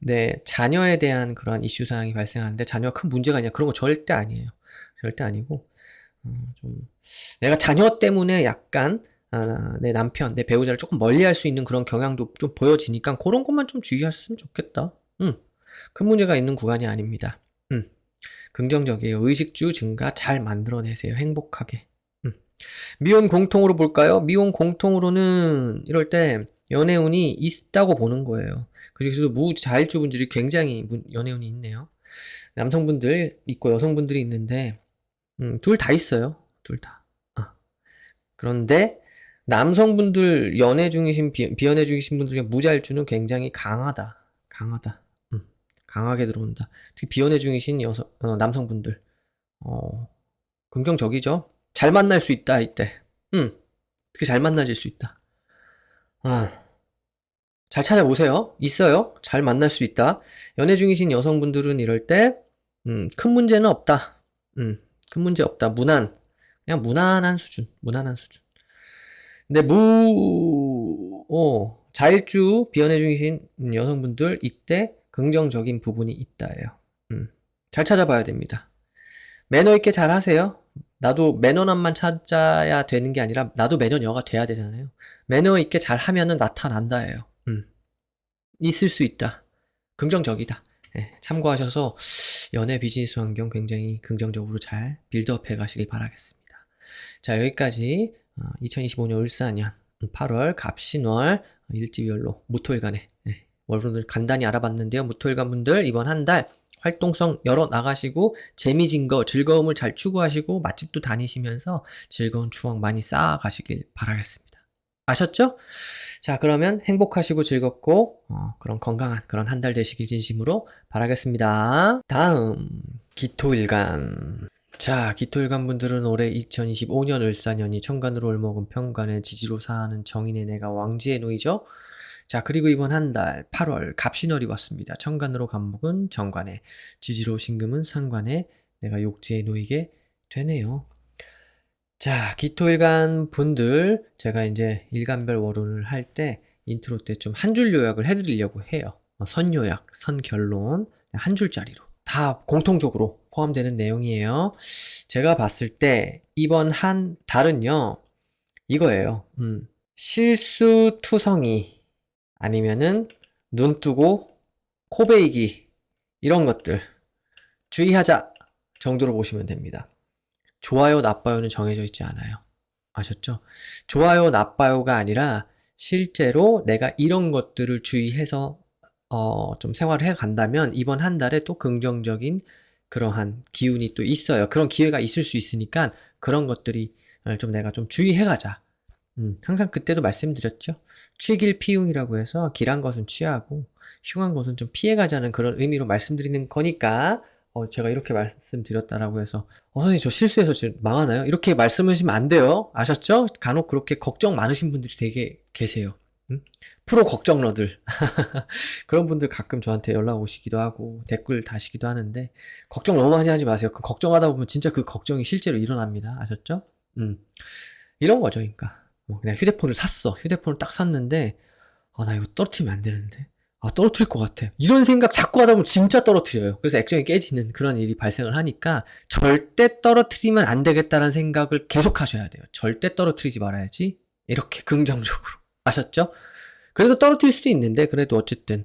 내 자녀에 대한 그런 이슈 사항이 발생하는데 자녀가 큰 문제가 아니야. 그런 거 절대 아니에요. 절대 아니고 좀 내가 자녀 때문에 약간 내 남편, 내 배우자를 조금 멀리할 수 있는 그런 경향도 좀 보여지니까 그런 것만 좀 주의하셨으면 좋겠다. 큰 문제가 있는 구간이 아닙니다. 긍정적이에요. 의식주 증가 잘 만들어내세요. 행복하게. 미혼 공통으로 볼까요? 미혼 공통으로는 이럴 때 연애운이 있다고 보는 거예요. 그래서 무자일주분들이 굉장히 연애운이 있네요. 남성분들 있고 여성분들이 있는데 둘 다 있어요. 둘 다. 그런데 남성분들 연애 중이신 비연애 중이신 분들 중에 무자일주는 굉장히 강하다. 강하게 들어온다. 특히 비연애 중이신 남성분들 긍정적이죠. 잘 만날 수 있다 이때. 그게 잘 만나질 수 있다. 잘 찾아보세요. 있어요. 잘 만날 수 있다. 연애 중이신 여성분들은 이럴 때 큰 문제는 없다. 큰 문제 없다. 그냥 무난한 수준. 근데 자일주 비연애 중이신 여성분들 이때 긍정적인 부분이 있다예요. 잘 찾아봐야 됩니다. 매너 있게 잘 하세요. 나도 매너남만 찾아야 되는 게 아니라 나도 매너녀가 돼야 되잖아요. 매너 있게 잘 하면은 나타난다예요. 있을 수 있다. 긍정적이다. 네, 참고하셔서 연애 비즈니스 환경 굉장히 긍정적으로 잘 빌드업 해 가시길 바라겠습니다. 자, 여기까지 2025년 을사년 8월 갑신월 일지별로 무토일간에 월분들 간단히 알아봤는데요. 무토일간 분들 이번 한 달 활동성 열어 나가시고 재미진 거 즐거움을 잘 추구하시고 맛집도 다니시면서 즐거운 추억 많이 쌓아 가시길 바라겠습니다. 아셨죠? 자, 그러면 행복하시고 즐겁고 그런 건강한 그런 한 달 되시길 진심으로 바라겠습니다. 다음 기토일간. 자, 기토일간 분들은 올해 2025년 을사년이 천간으로 올먹은 평간의 지지로 사는 정인의 내가 왕지에 놓이죠. 자, 그리고 이번 한 달 8월 갑신월이 왔습니다. 천간으로 간목은 정관에, 지지로 신금은 상관에 내가 욕지에 놓이게 되네요. 자, 기토일간 분들 제가 이제 일간별 월운을 할 때 인트로 때 좀 한 줄 요약을 해드리려고 해요. 선요약, 선결론 한 줄짜리로 다 공통적으로 포함되는 내용이에요. 제가 봤을 때 이번 한 달은요 이거예요. 실수투성이 아니면은 눈 뜨고 코 베이기 이런 것들 주의하자 정도로 보시면 됩니다. 좋아요, 나빠요는 정해져 있지 않아요. 아셨죠? 좋아요, 나빠요가 아니라 실제로 내가 이런 것들을 주의해서 좀 생활을 해 간다면 이번 한 달에 또 긍정적인 그러한 기운이 또 있어요. 그런 기회가 있을 수 있으니까 그런 것들이 좀 내가 좀 주의해 가자. 항상 그때도 말씀드렸죠. 취길피용이라고 해서 길한 것은 취하고 흉한 것은 좀 피해 가자는 그런 의미로 말씀드리는 거니까 제가 이렇게 말씀드렸다라고 해서 선생님 저 실수해서 지금 망하나요? 이렇게 말씀하시면 안 돼요. 아셨죠? 간혹 그렇게 걱정 많으신 분들이 되게 계세요. 프로 걱정러들 그런 분들 가끔 저한테 연락 오시기도 하고 댓글 다시기도 하는데 걱정 너무 많이 하지 마세요. 그 걱정하다 보면 진짜 그 걱정이 실제로 일어납니다. 아셨죠? 이런 거죠. 그러니까 그냥 휴대폰을 샀어. 휴대폰을 딱 샀는데 나 이거 떨어뜨리면 안 되는데 떨어뜨릴 것 같아. 이런 생각 자꾸 하다 보면 진짜 떨어뜨려요. 그래서 액정이 깨지는 그런 일이 발생을 하니까 절대 떨어뜨리면 안 되겠다는 생각을 계속 하셔야 돼요. 절대 떨어뜨리지 말아야지. 이렇게 긍정적으로. 아셨죠? 그래도 떨어뜨릴 수도 있는데 그래도 어쨌든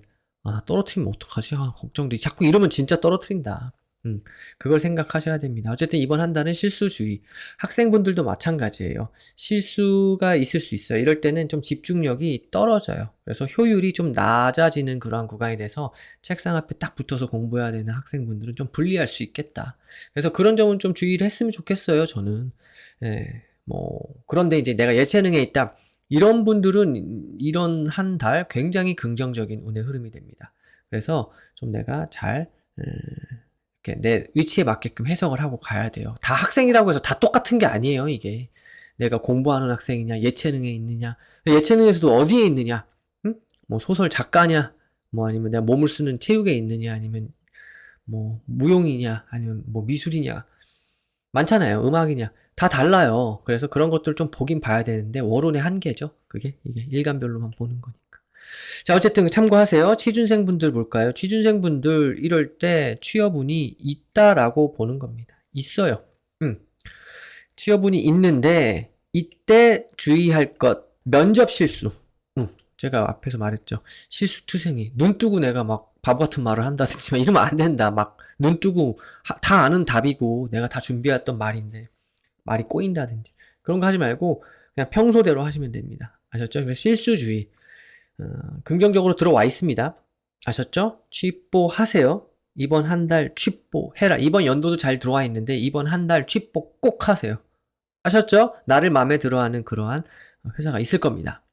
떨어뜨리면 어떡하지? 걱정돼. 자꾸 이러면 진짜 떨어뜨린다. 그걸 생각하셔야 됩니다. 어쨌든 이번 한 달은 실수주의. 학생분들도 마찬가지예요. 실수가 있을 수 있어요. 이럴 때는 좀 집중력이 떨어져요. 그래서 효율이 좀 낮아지는 그러한 구간이 돼서 책상 앞에 딱 붙어서 공부해야 되는 학생분들은 좀 불리할 수 있겠다. 그래서 그런 점은 좀 주의를 했으면 좋겠어요, 저는. 예, 그런데 이제 내가 예체능에 있다. 이런 분들은 이런 한 달 굉장히 긍정적인 운의 흐름이 됩니다. 그래서 좀 내가 잘, 이렇게 내 위치에 맞게끔 해석을 하고 가야 돼요. 다 학생이라고 해서 다 똑같은 게 아니에요, 이게. 내가 공부하는 학생이냐, 예체능에 있느냐, 예체능에서도 어디에 있느냐, 소설 작가냐, 아니면 내가 몸을 쓰는 체육에 있느냐, 아니면 무용이냐, 아니면 미술이냐. 많잖아요. 음악이냐. 다 달라요. 그래서 그런 것들 좀 보긴 봐야 되는데, 월운의 한계죠. 이게 일간별로만 보는 거니까. 자, 어쨌든 참고하세요. 취준생분들 볼까요? 취준생분들 이럴 때 취업운이 있다라고 보는 겁니다. 있어요. 취업운이 있는데 이때 주의할 것 면접 실수. 제가 앞에서 말했죠. 실수투성이. 눈 뜨고 내가 막 바보 같은 말을 한다든지 이러면 안 된다. 막 눈 뜨고 다 아는 답이고 내가 다 준비했던 말인데 말이 꼬인다든지 그런 거 하지 말고 그냥 평소대로 하시면 됩니다. 아셨죠? 그래서 실수주의. 긍정적으로 들어와 있습니다. 아셨죠? 취뽀 하세요. 이번 한 달 취뽀 해라. 이번 연도도 잘 들어와 있는데 이번 한 달 취뽀 꼭 하세요. 아셨죠? 나를 마음에 들어하는 그러한 회사가 있을 겁니다.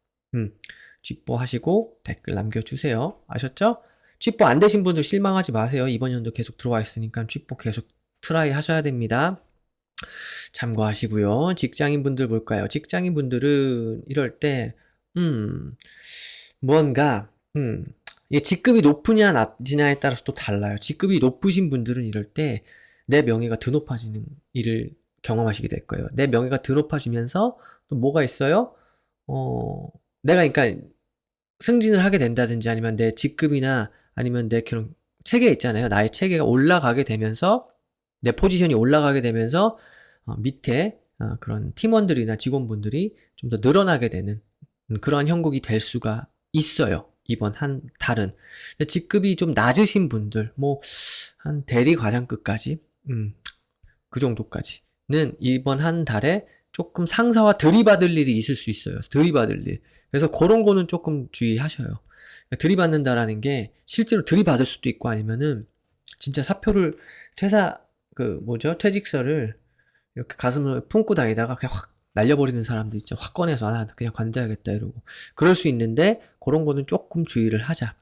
취뽀 하시고 댓글 남겨주세요. 아셨죠? 취뽀 안 되신 분들 실망하지 마세요. 이번 연도 계속 들어와 있으니까 취뽀 계속 트라이 하셔야 됩니다. 참고하시고요. 직장인분들 볼까요? 직장인분들은 이럴 때 뭔가 이게 직급이 높으냐 낮으냐에 따라서 또 달라요. 직급이 높으신 분들은 이럴 때 내 명예가 더 높아지는 일을 경험하시게 될 거예요. 내 명예가 더 높아지면서 또 뭐가 있어요? 내가 그러니까 승진을 하게 된다든지 아니면 내 직급이나 아니면 내 그런 체계 있잖아요. 나의 체계가 올라가게 되면서 내 포지션이 올라가게 되면서 밑에 그런 팀원들이나 직원분들이 좀 더 늘어나게 되는 그러한 형국이 될 수가 있어요. 이번 한 달은. 직급이 좀 낮으신 분들, 한 대리 과장급까지, 그 정도까지는 이번 한 달에 조금 상사와 들이받을 일이 있을 수 있어요. 들이받을 일. 그래서 그런 거는 조금 주의하셔요. 들이받는다라는 게 실제로 들이받을 수도 있고 아니면은 진짜 사표를 퇴직서를 이렇게 가슴을 품고 다니다가 그냥 확 날려버리는 사람도 있죠. 확 꺼내서 그냥 관둬야겠다 이러고 그럴 수 있는데 그런 거는 조금 주의를 하자.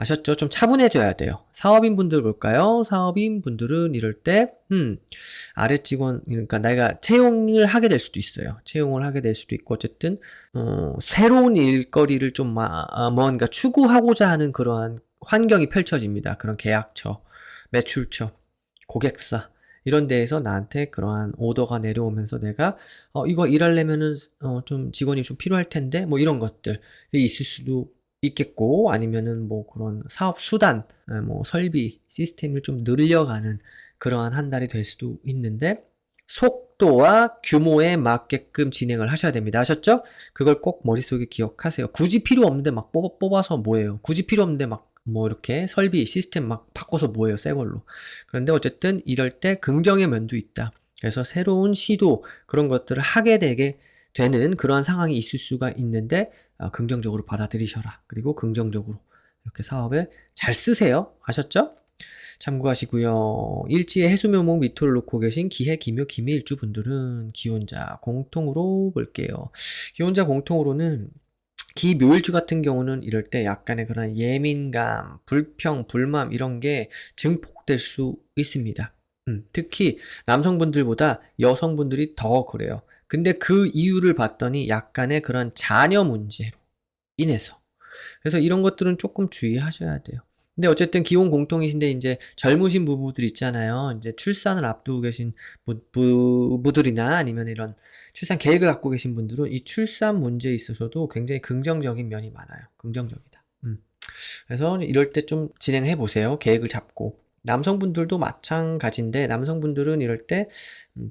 아셨죠? 좀 차분해져야 돼요. 사업인분들 볼까요? 사업인분들은 이럴 때, 아래 직원, 그러니까 내가 채용을 하게 될 수도 있어요. 채용을 하게 될 수도 있고, 어쨌든, 새로운 일거리를 좀 뭔가 추구하고자 하는 그러한 환경이 펼쳐집니다. 그런 계약처, 매출처, 고객사, 이런 데에서 나한테 그러한 오더가 내려오면서 내가, 이거 일하려면은, 좀 직원이 좀 필요할 텐데, 뭐 이런 것들이 있을 수도 있겠고, 아니면은 뭐 그런 사업 수단, 뭐 설비, 시스템을 좀 늘려가는 그러한 한 달이 될 수도 있는데, 속도와 규모에 맞게끔 진행을 하셔야 됩니다. 아셨죠? 그걸 꼭 머릿속에 기억하세요. 굳이 필요 없는데 막 뽑아서 뭐예요? 굳이 필요 없는데 막 뭐 이렇게 설비, 시스템 막 바꿔서 뭐예요? 새 걸로. 그런데 어쨌든 이럴 때 긍정의 면도 있다. 그래서 새로운 시도, 그런 것들을 하게 되게 되는 그러한 상황이 있을 수가 있는데, 긍정적으로 받아들이셔라. 그리고 긍정적으로 이렇게 사업에 잘 쓰세요. 아셨죠? 참고하시고요. 일지에 해수묘목 미토를 놓고 계신 기해, 기묘, 기미일주 분들은 기혼자 공통으로 볼게요. 기혼자 공통으로는 기묘일주 같은 경우는 이럴 때 약간의 그런 예민감, 불평, 불만 이런 게 증폭될 수 있습니다. 특히 남성분들보다 여성분들이 더 그래요. 근데 그 이유를 봤더니 약간의 그런 자녀 문제로 인해서. 그래서 이런 것들은 조금 주의하셔야 돼요. 근데 어쨌든 기혼 공통이신데 이제 젊으신 부부들 있잖아요. 이제 출산을 앞두고 계신 부부들이나 아니면 이런 출산 계획을 갖고 계신 분들은 이 출산 문제에 있어서도 굉장히 긍정적인 면이 많아요. 긍정적이다. 그래서 이럴 때 좀 진행해 보세요. 계획을 잡고. 남성분들도 마찬가지인데 남성분들은 이럴 때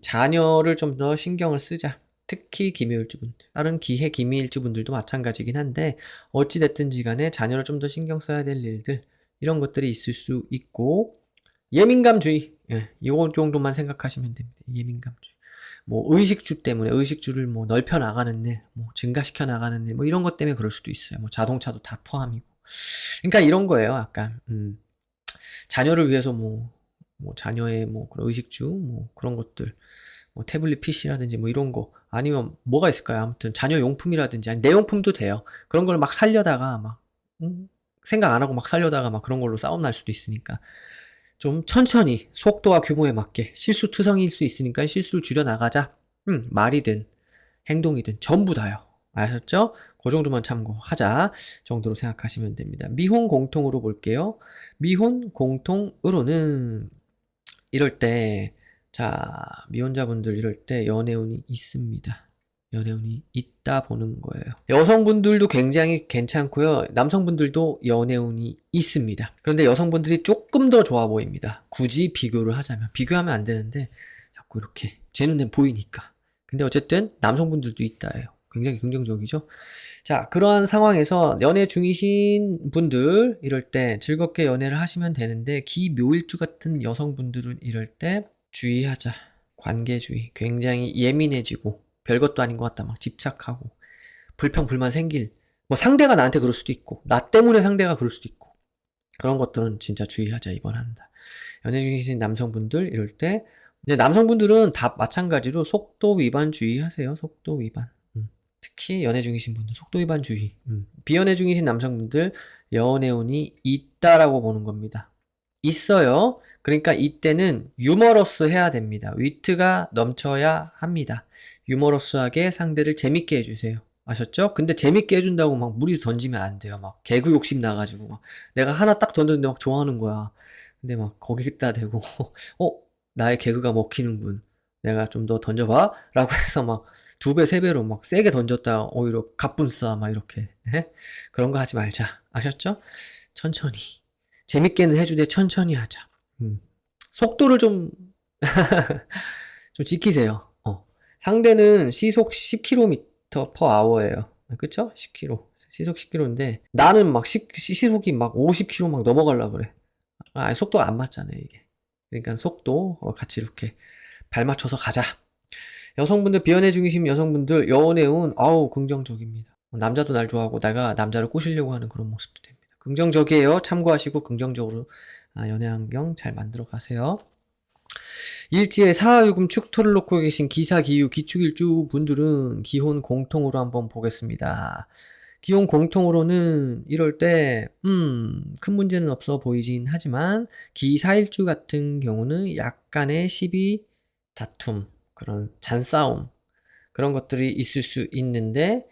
자녀를 좀 더 신경을 쓰자. 특히 기묘일주분들, 다른 기해 기미일주분들도 마찬가지긴 한데 어찌됐든지 간에 자녀를 좀 더 신경 써야 될 일들, 이런 것들이 있을 수 있고, 예민감주의, 예, 요 정도만 생각하시면 됩니다. 예민감주의. 뭐 의식주 때문에 의식주를 뭐 넓혀 나가는 일, 뭐 증가시켜 나가는 일, 뭐 이런 것 때문에 그럴 수도 있어요. 뭐 자동차도 다 포함이고. 그러니까 이런 거예요. 약간 자녀를 위해서 뭐 자녀의 뭐 그런 의식주, 뭐 그런 것들, 뭐 태블릿 PC라든지 뭐 이런 거, 아니면 뭐가 있을까요? 아무튼 자녀 용품이라든지, 아니 내 용품도 돼요. 그런 걸 막 살려다가 막 생각 안 하고 막 살려다가 막 그런 걸로 싸움 날 수도 있으니까 좀 천천히 속도와 규모에 맞게, 실수투성이일 수 있으니까 실수를 줄여 나가자. 말이든 행동이든 전부 다요. 아셨죠? 그 정도만 참고하자 정도로 생각하시면 됩니다. 미혼 공통으로 볼게요. 미혼 공통으로는 이럴 때, 자, 미혼자분들 이럴 때 연애운이 있습니다. 연애운이 있다 보는 거예요. 여성분들도 굉장히 괜찮고요. 남성분들도 연애운이 있습니다. 그런데 여성분들이 조금 더 좋아 보입니다. 굳이 비교를 하자면. 비교하면 안 되는데 자꾸 이렇게 제 눈에 보이니까. 근데 어쨌든 남성분들도 있다예요. 굉장히 긍정적이죠. 자, 그러한 상황에서 연애 중이신 분들 이럴 때 즐겁게 연애를 하시면 되는데, 기묘일주 같은 여성분들은 이럴 때 주의하자. 관계주의. 굉장히 예민해지고 별것도 아닌 것 같다 막 집착하고 불평 불만 생길, 뭐 상대가 나한테 그럴 수도 있고 나 때문에 상대가 그럴 수도 있고, 그런 것들은 진짜 주의하자 이번 한다. 연애 중이신 남성분들 이럴 때, 이제 남성분들은 다 마찬가지로 속도 위반 주의하세요. 속도 위반. 특히 연애 중이신 분들 속도 위반 주의. 비연애 중이신 남성분들 연애운이 있다라고 보는 겁니다. 있어요. 그러니까 이때는 유머러스 해야 됩니다. 위트가 넘쳐야 합니다. 유머러스하게 상대를 재밌게 해주세요. 아셨죠? 근데 재밌게 해준다고 막 무리수 던지면 안 돼요. 막 개그 욕심 나가지고 막 내가 하나 딱 던졌는데 막 좋아하는 거야. 근데 막 거기다 대고 어? 나의 개그가 먹히는군. 내가 좀 더 던져봐? 라고 해서 막 2배, 3배로 막 세게 던졌다 오히려 갑분싸 막 이렇게. 예? 그런 거 하지 말자. 아셨죠? 천천히. 재밌게는 해주되 천천히 하자. 속도를 좀, 좀 지키세요. 상대는 시속 10km per hour예요. 그쵸? 10km. 시속 10km인데 나는 막 시속이 막 50km 막 넘어가려고 그래. 속도가 안 맞잖아요, 이게. 그러니까 속도 같이 이렇게 발 맞춰서 가자. 여성분들, 비연애 중이신 여성분들 연애운 아우 긍정적입니다. 남자도 날 좋아하고 내가 남자를 꼬시려고 하는 그런 모습도 됩니다. 긍정적이에요. 참고하시고 긍정적으로 연애 환경 잘 만들어 가세요. 일지에 사화유금 축토를 놓고 계신 기사, 기유, 기축일주 분들은 기혼 공통으로 한번 보겠습니다. 기혼 공통으로는 이럴 때, 큰 문제는 없어 보이긴 하지만, 기사일주 같은 경우는 약간의 시비, 다툼, 그런 잔싸움, 그런 것들이 있을 수 있는데,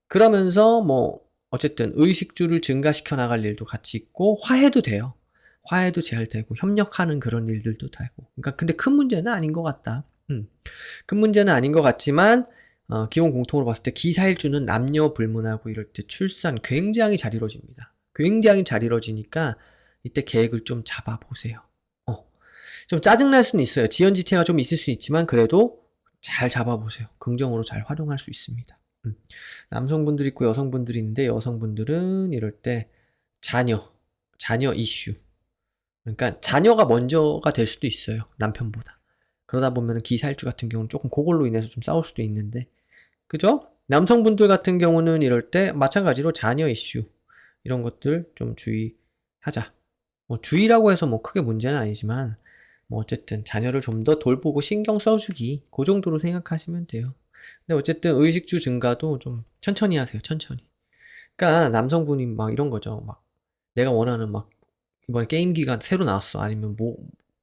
그러면서 뭐, 어쨌든 의식주를 증가시켜 나갈 일도 같이 있고, 화해도 돼요. 화해도 잘 되고, 협력하는 그런 일들도 되고. 그러니까, 근데 큰 문제는 아닌 것 같다. 큰 문제는 아닌 것 같지만, 기본 공통으로 봤을 때 기사일주는 남녀 불문하고 이럴 때 출산 굉장히 잘 이루어집니다. 굉장히 잘 이루어지니까 이때 계획을 좀 잡아보세요. 좀 짜증날 수는 있어요. 지연지체가 좀 있을 수 있지만 그래도 잘 잡아보세요. 긍정으로 잘 활용할 수 있습니다. 남성분들 있고 여성분들이 있는데 여성분들은 이럴 때 자녀 이슈. 그러니까 자녀가 먼저가 될 수도 있어요. 남편보다. 그러다 보면 기사일주 같은 경우는 조금 그걸로 인해서 좀 싸울 수도 있는데 그죠? 남성분들 같은 경우는 이럴 때 마찬가지로 자녀 이슈 이런 것들 좀 주의하자. 뭐 주의라고 해서 뭐 크게 문제는 아니지만 뭐 어쨌든 자녀를 좀 더 돌보고 신경 써주기 그 정도로 생각하시면 돼요. 근데 어쨌든 의식주 증가도 좀 천천히 하세요. 천천히. 그러니까 남성분이 막 이런 거죠. 막 내가 원하는 막 이번에 게임기가 새로 나왔어. 아니면 뭐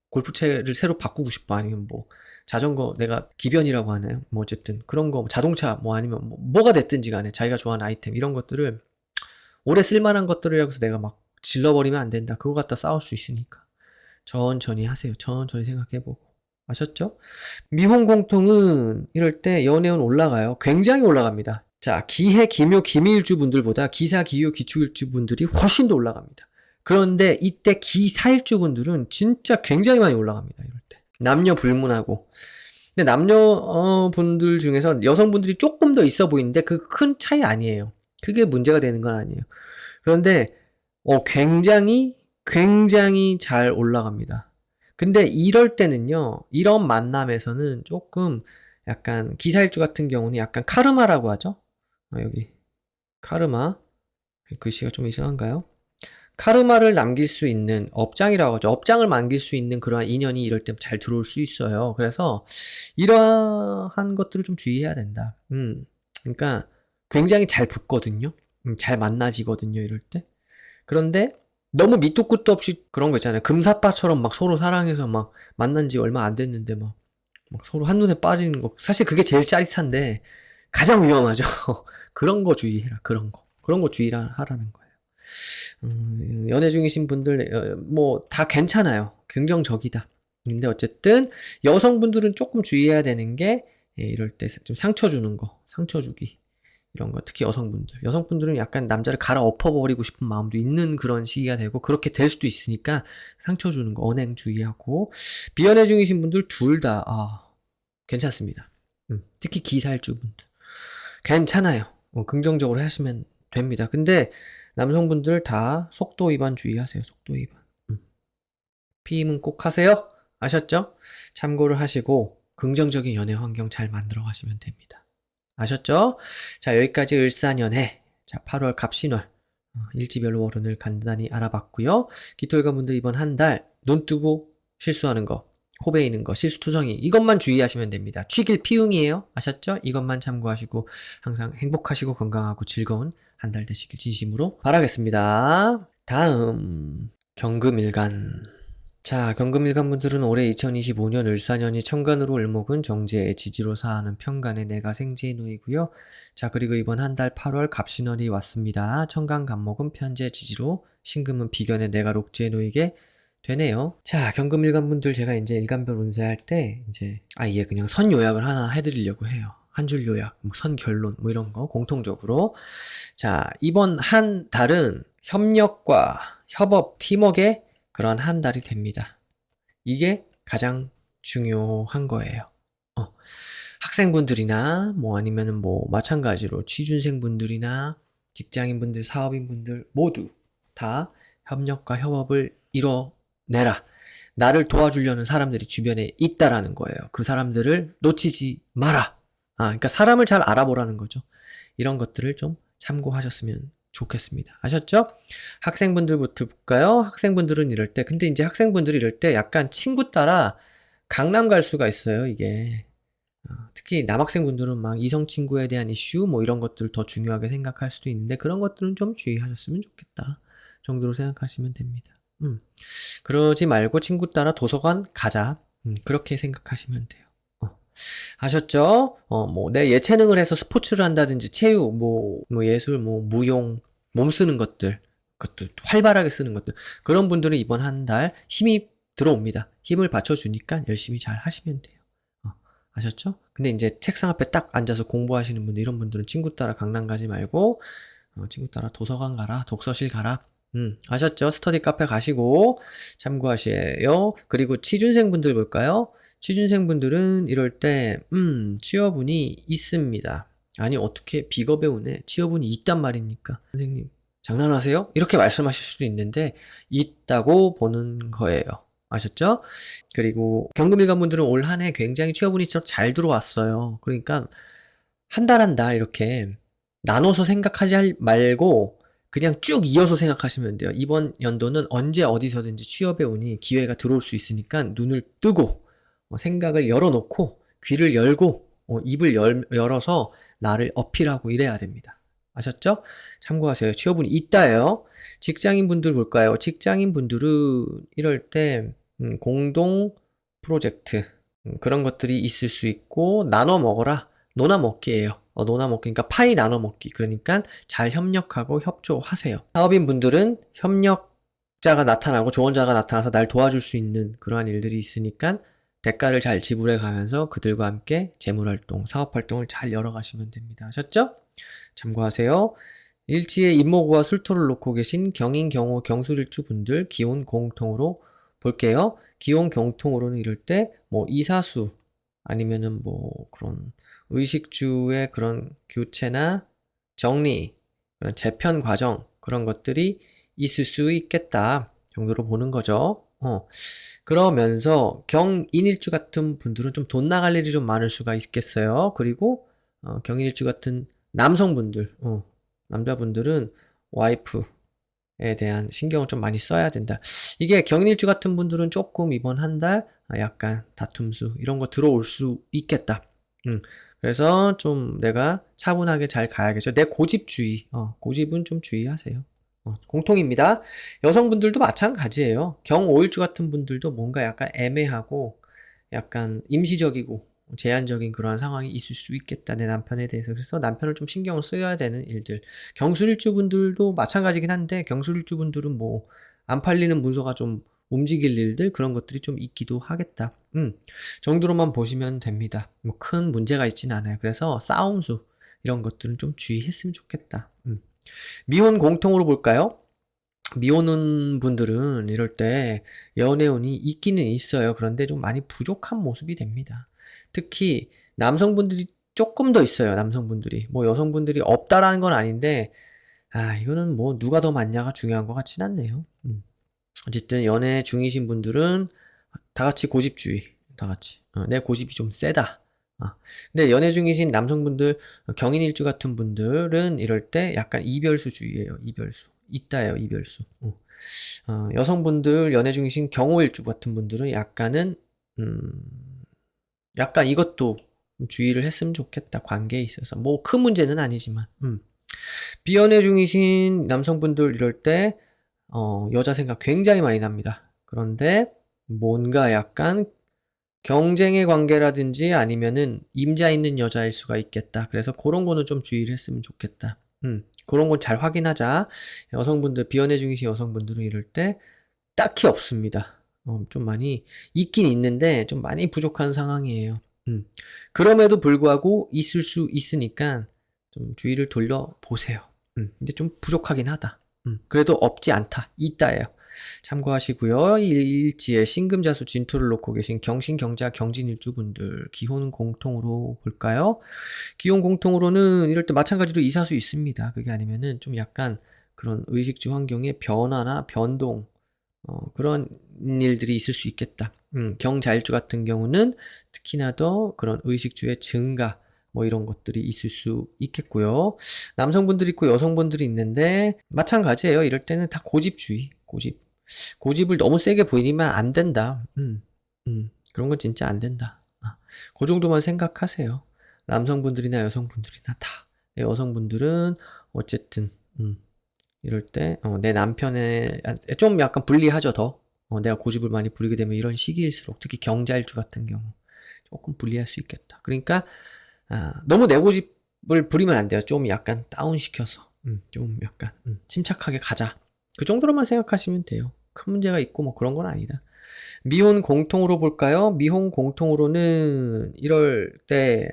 골프채를 새로 바꾸고 싶어. 아니면 뭐 자전거 내가 기변이라고 하나요? 뭐 어쨌든 그런 거 자동차 뭐 아니면 뭐가 됐든지 간에 자기가 좋아하는 아이템 이런 것들을 오래 쓸만한 것들이라고 해서 내가 막 질러버리면 안 된다. 그거 갖다 싸울 수 있으니까 천천히 하세요. 천천히 생각해보고 아셨죠? 미혼 공통은 이럴 때 연애운 올라가요. 굉장히 올라갑니다. 자, 기해, 기묘, 기미일주 분들보다 기사, 기유, 기축일주 분들이 훨씬 더 올라갑니다. 그런데 이때 기사일주 분들은 진짜 굉장히 많이 올라갑니다. 이럴 때. 남녀 불문하고. 근데 남녀 분들 중에서 여성분들이 조금 더 있어 보이는데 그 큰 차이 아니에요. 그게 문제가 되는 건 아니에요. 그런데 굉장히 잘 올라갑니다. 근데 이럴 때는요, 이런 만남에서는 조금 약간 기사일주 같은 경우는 약간 카르마라고 하죠. 여기 카르마 글씨가 좀 이상한가요? 카르마를 남길 수 있는 업장이라고 하죠. 업장을 남길 수 있는 그러한 인연이 이럴 때 잘 들어올 수 있어요. 그래서 이러한 것들을 좀 주의해야 된다. 그러니까 굉장히 잘 붙거든요. 잘 만나지거든요. 이럴 때. 그런데 너무 밑도 끝도 없이 그런 거 있잖아요. 금사빠처럼 막 서로 사랑해서 막 만난 지 얼마 안 됐는데 막 서로 한눈에 빠지는 거. 사실 그게 제일 짜릿한데 가장 위험하죠. 그런 거 주의해라. 그런 거. 그런 거 주의하라는 거예요. 연애 중이신 분들 뭐 다 괜찮아요. 긍정적이다. 근데 어쨌든 여성분들은 조금 주의해야 되는 게 이럴 때 좀 상처 주는 거, 상처 주기 이런 거 특히 여성분들은 약간 남자를 갈아 엎어버리고 싶은 마음도 있는 그런 시기가 되고 그렇게 될 수도 있으니까 상처 주는 거 언행 주의하고 비연애 중이신 분들 둘 다 괜찮습니다. 특히 기사일주 분들 괜찮아요. 긍정적으로 하시면 됩니다. 근데 남성분들 다 속도 위반 주의하세요. 속도 위반. 피임은 꼭 하세요. 아셨죠? 참고를 하시고 긍정적인 연애 환경 잘 만들어 가시면 됩니다. 아셨죠? 자, 여기까지 을사년해. 자, 8월 갑신월. 일지별로 월운을 간단히 알아봤고요. 기토일관분들 이번 한 달 눈 뜨고 실수하는 거, 코베이는 거, 실수투성이 이것만 주의하시면 됩니다. 취길 피웅이에요. 아셨죠? 이것만 참고하시고 항상 행복하시고 건강하고 즐거운 한 달 되시길 진심으로 바라겠습니다. 다음 경금일간. 자, 경금일간 분들은 올해 2025년 을사년이 천간으로 을목은 정제의 지지로 사하는 편간의 내가 생지의 노이고요. 자, 그리고 이번 한 달 8월 갑신월이 왔습니다. 천간 간목은 편재 지지로 신금은 비견의 내가 록지의 노이게 되네요. 자, 경금일간 분들 제가 이제 일간별 운세할 때 이제 아예 그냥 선 요약을 하나 해드리려고 해요. 한 줄 요약, 선 결론 뭐 이런 거 공통적으로. 자, 이번 한 달은 협력과 협업, 팀워크의 그런 한 달이 됩니다. 이게 가장 중요한 거예요. 학생분들이나 뭐 아니면은 뭐 마찬가지로 취준생분들이나 직장인분들, 사업인분들 모두 다 협력과 협업을 이뤄내라. 나를 도와주려는 사람들이 주변에 있다라는 거예요. 그 사람들을 놓치지 마라. 그러니까 사람을 잘 알아보라는 거죠. 이런 것들을 좀 참고하셨으면 좋겠습니다. 아셨죠? 학생분들부터 볼까요? 학생분들은 이럴 때, 근데 이제 학생분들이 이럴 때 약간 친구 따라 강남 갈 수가 있어요, 이게. 특히 남학생분들은 막 이성 친구에 대한 이슈 뭐 이런 것들을 더 중요하게 생각할 수도 있는데 그런 것들은 좀 주의하셨으면 좋겠다 정도로 생각하시면 됩니다. 그러지 말고 친구 따라 도서관 가자. 그렇게 생각하시면 돼요. 아셨죠? 뭐, 내 예체능을 해서 스포츠를 한다든지, 체육, 뭐 예술, 뭐, 무용, 몸 쓰는 것들, 그것도 활발하게 쓰는 것들. 그런 분들은 이번 한 달 힘이 들어옵니다. 힘을 받쳐주니까 열심히 잘 하시면 돼요. 아셨죠? 근데 이제 책상 앞에 딱 앉아서 공부하시는 분들, 이런 분들은 친구 따라 강남 가지 말고, 친구 따라 도서관 가라, 독서실 가라. 아셨죠? 스터디 카페 가시고 참고하세요. 그리고 취준생분들 볼까요? 취준생분들은 이럴 때, 취업운이 있습니다. 아니, 어떻게 비겁배우네. 취업운이 있단 말입니까? 선생님, 장난하세요? 이렇게 말씀하실 수도 있는데, 있다고 보는 거예요. 아셨죠? 그리고 경금일관분들은 올 한 해 굉장히 취업운이 잘 들어왔어요. 그러니까, 한 달 한 달 이렇게 나눠서 생각하지 말고, 그냥 쭉 이어서 생각하시면 돼요. 이번 연도는 언제 어디서든지 취업의 운이 기회가 들어올 수 있으니까 눈을 뜨고 생각을 열어놓고 귀를 열고 입을 열어서 나를 어필하고 이래야 됩니다. 아셨죠? 참고하세요. 취업운이 있다예요. 직장인분들 볼까요? 직장인분들은 이럴 때 공동 프로젝트 그런 것들이 있을 수 있고 나눠 먹어라. 노나 먹기예요. 노나 먹기, 그러니까 파이 나눠 먹기. 그러니까 잘 협력하고 협조하세요. 사업인 분들은 협력자가 나타나고 조언자가 나타나서 날 도와줄 수 있는 그러한 일들이 있으니까 대가를 잘 지불해 가면서 그들과 함께 재물활동, 사업활동을 잘 열어가시면 됩니다. 아셨죠? 참고하세요. 일지에 임목우와 술토를 놓고 계신 경인, 경호, 경술일주 분들 기혼 공통으로 볼게요. 기혼 공통으로는 이럴 때 뭐 이사수 아니면은 뭐 그런 의식주의 그런 교체나 정리, 그런 재편 과정 그런 것들이 있을 수 있겠다 정도로 보는 거죠. 그러면서 경인일주 같은 분들은 좀 돈 나갈 일이 좀 많을 수가 있겠어요. 그리고 경인일주 같은 남성분들, 남자분들은 와이프에 대한 신경을 좀 많이 써야 된다. 이게 경인일주 같은 분들은 조금 이번 한 달 약간 다툼수 이런 거 들어올 수 있겠다. 그래서 좀 내가 차분하게 잘 가야겠죠. 내 고집주의, 고집은 좀 주의하세요. 공통입니다. 여성분들도 마찬가지예요. 경오일주 같은 분들도 뭔가 약간 애매하고 약간 임시적이고 제한적인 그러한 상황이 있을 수 있겠다. 내 남편에 대해서. 그래서 남편을 좀 신경을 써야 되는 일들. 경술일주 분들도 마찬가지긴 한데 경술일주 분들은 뭐 안 팔리는 문서가 좀 움직일 일들 그런 것들이 좀 있기도 하겠다. 정도로만 보시면 됩니다. 뭐 큰 문제가 있진 않아요. 그래서 싸움수 이런 것들은 좀 주의했으면 좋겠다. 미혼 공통으로 볼까요? 미혼은 분들은 이럴 때 연애운이 있기는 있어요. 그런데 좀 많이 부족한 모습이 됩니다. 특히 남성분들이 조금 더 있어요. 남성분들이. 뭐 여성분들이 없다라는 건 아닌데 이거는 뭐 누가 더 많냐가 중요한 것 같진 않네요. 어쨌든 연애 중이신 분들은 다 같이 고집주의. 다 같이. 내 고집이 좀 세다. 근데 연애 중이신 남성분들, 경인일주 같은 분들은 이럴 때 약간 이별수주의예요. 이별수. 있다예요. 이별수. 여성분들 연애 중이신 경호일주 같은 분들은 약간은 약간 이것도 주의를 했으면 좋겠다. 관계에 있어서. 뭐 큰 문제는 아니지만. 비연애 중이신 남성분들 이럴 때 여자 생각 굉장히 많이 납니다. 그런데 뭔가 약간 경쟁의 관계라든지 아니면은 임자 있는 여자일 수가 있겠다. 그래서 그런 거는 좀 주의를 했으면 좋겠다. 그런 건 잘 확인하자. 여성분들, 비연애 중이신 여성분들은 이럴 때 딱히 없습니다. 좀 많이 있긴 있는데 좀 많이 부족한 상황이에요. 그럼에도 불구하고 있을 수 있으니까 좀 주의를 돌려보세요. 근데 좀 부족하긴 하다. 그래도 없지 않다. 있다예요. 참고하시고요. 일지에 신금자수 진토를 놓고 계신 경신, 경자, 경진일주분들 기혼 공통으로 볼까요? 기혼 공통으로는 이럴 때 마찬가지로 이사수 있습니다. 그게 아니면은 좀 약간 그런 의식주 환경의 변화나 변동 그런 일들이 있을 수 있겠다. 경자일주 같은 경우는 특히나 더 그런 의식주의 증가 뭐 이런 것들이 있을 수 있겠고요. 남성분들이 있고 여성분들이 있는데 마찬가지예요. 이럴 때는 다 고집주의, 고집을 너무 세게 부리면 안 된다. 그런 건 진짜 안 된다. 그 정도만 생각하세요. 남성분들이나 여성분들이나 다. 여성분들은 어쨌든 이럴 때 내 남편의 좀 약간 불리하죠 더. 내가 고집을 많이 부리게 되면 이런 시기일수록 특히 경자일주 같은 경우 조금 불리할 수 있겠다. 그러니까 너무 내 고집을 부리면 안 돼요. 좀 약간 다운시켜서 좀 약간 침착하게 가자. 그 정도로만 생각하시면 돼요. 큰 문제가 있고 뭐 그런 건 아니다. 미혼 공통으로 볼까요? 미혼 공통으로는 이럴 때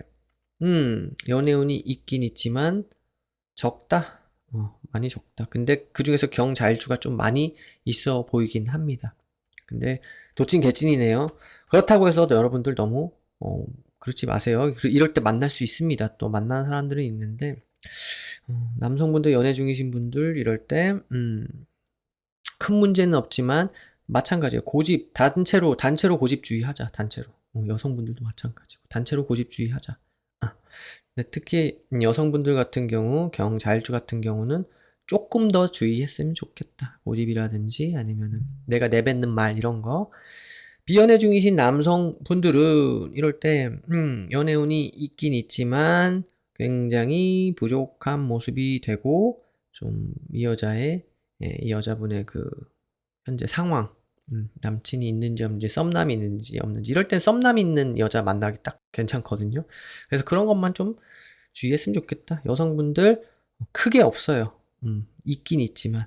연애운이 있긴 있지만 적다. 많이 적다. 근데 그 중에서 경자일주가 좀 많이 있어 보이긴 합니다. 근데 도찐 개찐이네요. 그렇다고 해서 여러분들 너무 그렇지 마세요. 이럴 때 만날 수 있습니다. 또 만나는 사람들은 있는데 남성분들 연애 중이신 분들 이럴 때 큰 문제는 없지만 마찬가지예요. 고집 단체로 고집주의하자. 단체로. 여성분들도 마찬가지고 단체로 고집주의하자. 근데 특히 여성분들 같은 경우 경자일주 같은 경우는 조금 더 주의했으면 좋겠다. 고집이라든지 아니면은 내가 내뱉는 말 이런 거. 비연애 중이신 남성분들은 이럴 때 연애운이 있긴 있지만 굉장히 부족한 모습이 되고 좀 이 여자분의 그 현재 상황 남친이 있는지 없는지 썸남이 있는지 없는지 이럴 땐 썸남 있는 여자 만나기 딱 괜찮거든요. 그래서 그런 것만 좀 주의했으면 좋겠다. 여성분들 크게 없어요. 있긴 있지만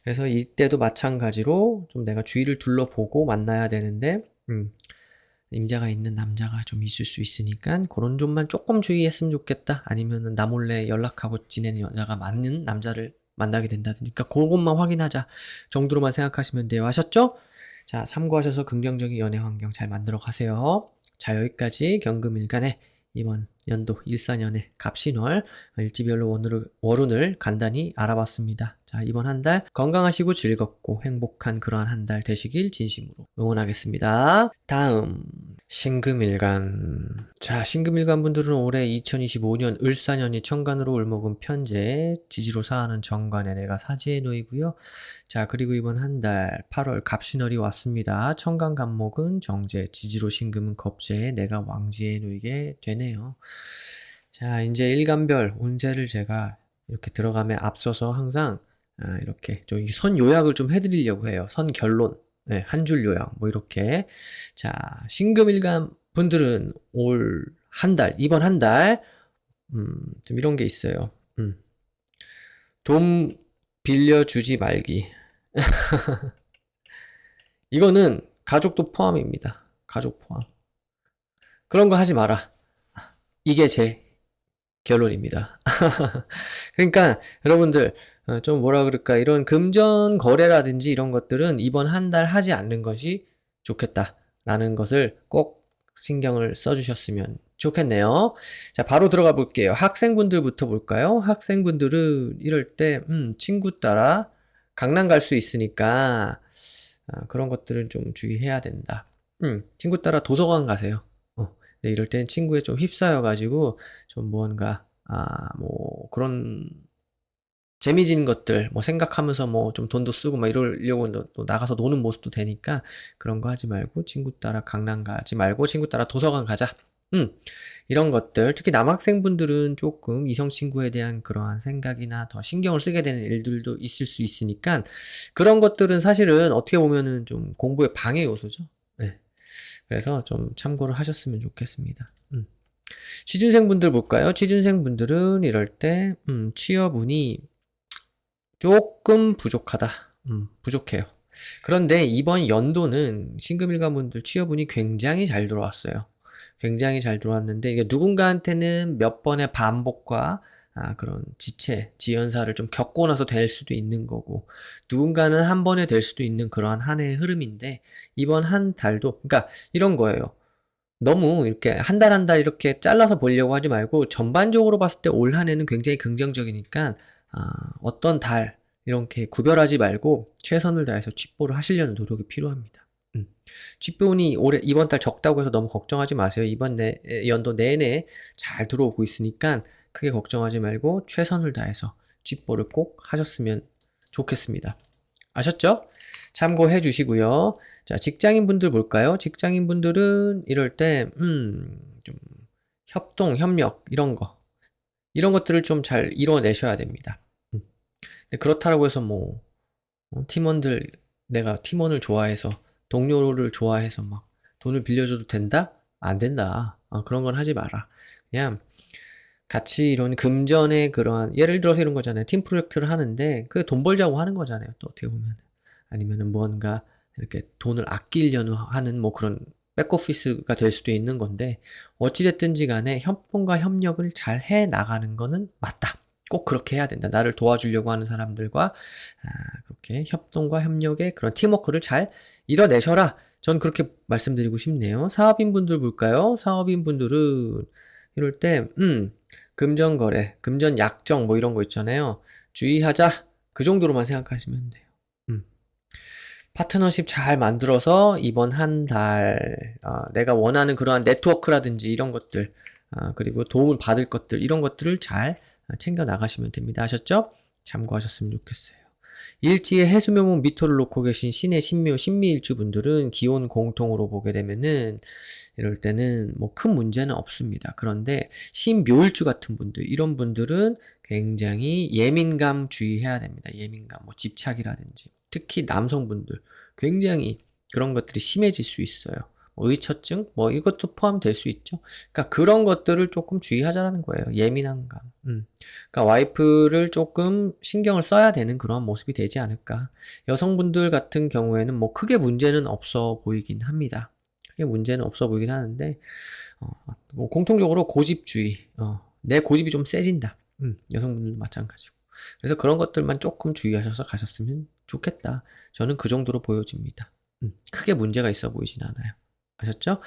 그래서 이때도 마찬가지로 좀 내가 주위를 둘러보고 만나야 되는데 임자가 있는 남자가 좀 있을 수 있으니까 그런 점만 조금 주의했으면 좋겠다. 아니면은 나 몰래 연락하고 지내는 여자가 맞는 남자를 만나게 된다든지 그러니까 그것만 확인하자 정도로만 생각하시면 돼요. 아셨죠? 자, 참고하셔서 긍정적인 연애 환경 잘 만들어 가세요. 자, 여기까지 경금일간의 이번 연도 일사년의 갑신월 일지별로 월운을 간단히 알아봤습니다. 자, 이번 한 달 건강하시고 즐겁고 행복한 그러한 한 달 되시길 진심으로 응원하겠습니다. 다음 신금일간. 자, 신금일간 분들은 올해 2025년 을사년이 천간으로 을목은 편재, 지지로 사하는 정관에 내가 사지에 놓이고요. 자, 그리고 이번 한 달 8월 갑신월이 왔습니다. 천간 간목은 정제, 지지로 신금은 겁재에 내가 왕지에 놓이게 되네요. 자, 이제 일간별 운세를 제가 이렇게 들어감에 앞서서 항상 이렇게 좀 선 요약을 좀 해드리려고 해요. 선 결론. 네, 한 줄 요약, 뭐, 이렇게. 자, 신금일간 분들은 이번 한 달, 좀 이런 게 있어요. 돈 빌려주지 말기. 이거는 가족도 포함입니다. 가족 포함. 그런 거 하지 마라. 이게 제 결론입니다. 그러니까 여러분들 좀 뭐라 그럴까 이런 금전 거래라든지 이런 것들은 이번 한 달 하지 않는 것이 좋겠다라는 것을 꼭 신경을 써주셨으면 좋겠네요. 자, 바로 들어가 볼게요. 학생분들부터 볼까요? 학생분들은 이럴 때 친구 따라 강남 갈 수 있으니까 그런 것들은 좀 주의해야 된다. 친구 따라 도서관 가세요. 네, 이럴 땐 친구에 좀 휩싸여가지고 좀 뭔가 뭐 그런 재미진 것들 뭐 생각하면서 뭐 좀 돈도 쓰고 막 이러려고 또 나가서 노는 모습도 되니까 그런 거 하지 말고 친구 따라 강남 가지 말고 친구 따라 도서관 가자. 이런 것들 특히 남학생분들은 조금 이성 친구에 대한 그러한 생각이나 더 신경을 쓰게 되는 일들도 있을 수 있으니까 그런 것들은 사실은 어떻게 보면은 좀 공부의 방해 요소죠. 네. 그래서 좀 참고를 하셨으면 좋겠습니다. 취준생분들 볼까요? 취준생분들은 이럴 때 취업운이 조금 부족하다. 부족해요. 그런데 이번 연도는 신금일간분들 취업운이 굉장히 잘 들어왔어요. 굉장히 잘 들어왔는데 이게 누군가한테는 몇 번의 반복과 그런 지연사를 좀 겪고 나서 될 수도 있는 거고 누군가는 한 번에 될 수도 있는 그러한 한 해의 흐름인데 이번 한 달도 그러니까 이런 거예요. 너무 이렇게 한 달 한 달 이렇게 잘라서 보려고 하지 말고 전반적으로 봤을 때 올 한 해는 굉장히 긍정적이니까 어떤 달 이렇게 구별하지 말고 최선을 다해서 취보를 하시려는 노력이 필요합니다. 취보운이 이번 달 적다고 해서 너무 걱정하지 마세요. 연도 내내 잘 들어오고 있으니까 크게 걱정하지 말고 최선을 다해서 취보를 꼭 하셨으면 좋겠습니다. 아셨죠? 참고해 주시고요. 자, 직장인분들 볼까요? 직장인분들은 이럴 때, 좀 협동, 협력, 이런 것들을 좀 잘 이뤄내셔야 됩니다. 근데 그렇다고 해서 뭐, 팀원들, 내가 팀원을 좋아해서, 동료를 좋아해서 막 돈을 빌려줘도 된다? 안 된다. 그런 건 하지 마라. 그냥 같이 이런 금전의 그러한, 예를 들어서 이런 거잖아요. 팀 프로젝트를 하는데, 그게 돈 벌자고 하는 거잖아요. 또 어떻게 보면. 아니면은 뭔가 이렇게 돈을 아끼려는 하는 뭐 그런 백오피스가 될 수도 있는 건데, 어찌됐든지 간에 협동과 협력을 잘 해 나가는 거는 맞다. 꼭 그렇게 해야 된다. 나를 도와주려고 하는 사람들과 그렇게 협동과 협력의 그런 팀워크를 잘 이뤄내셔라. 전 그렇게 말씀드리고 싶네요. 사업인분들 볼까요? 사업인분들은 이럴 때, 금전거래, 금전약정 뭐 이런 거 있잖아요. 주의하자. 그 정도로만 생각하시면 돼요. 파트너십 잘 만들어서 이번 한 달, 내가 원하는 그러한 네트워크라든지 이런 것들, 그리고 도움을 받을 것들, 이런 것들을 잘 챙겨 나가시면 됩니다. 아셨죠? 참고하셨으면 좋겠어요. 일지에 해수묘목 미토를 놓고 계신 신의 신묘, 신미일주 분들은 기혼 공통으로 보게 되면은 이럴 때는 뭐 큰 문제는 없습니다. 그런데 신묘일주 같은 분들, 이런 분들은 굉장히 예민감 주의해야 됩니다. 예민감, 뭐 집착이라든지. 특히 남성분들, 굉장히 그런 것들이 심해질 수 있어요. 뭐 의처증? 뭐 이것도 포함될 수 있죠. 그러니까 그런 것들을 조금 주의하자라는 거예요. 예민한 감. 그러니까 와이프를 조금 신경을 써야 되는 그런 모습이 되지 않을까. 여성분들 같은 경우에는 뭐 크게 문제는 없어 보이긴 합니다. 크게 문제는 없어 보이긴 하는데, 뭐 공통적으로 고집주의, 내 고집이 좀 세진다. 여성분들도 마찬가지고. 그래서 그런 것들만 조금 주의하셔서 가셨으면 좋겠다. 저는 그 정도로 보여집니다. 크게 문제가 있어 보이진 않아요. 아셨죠?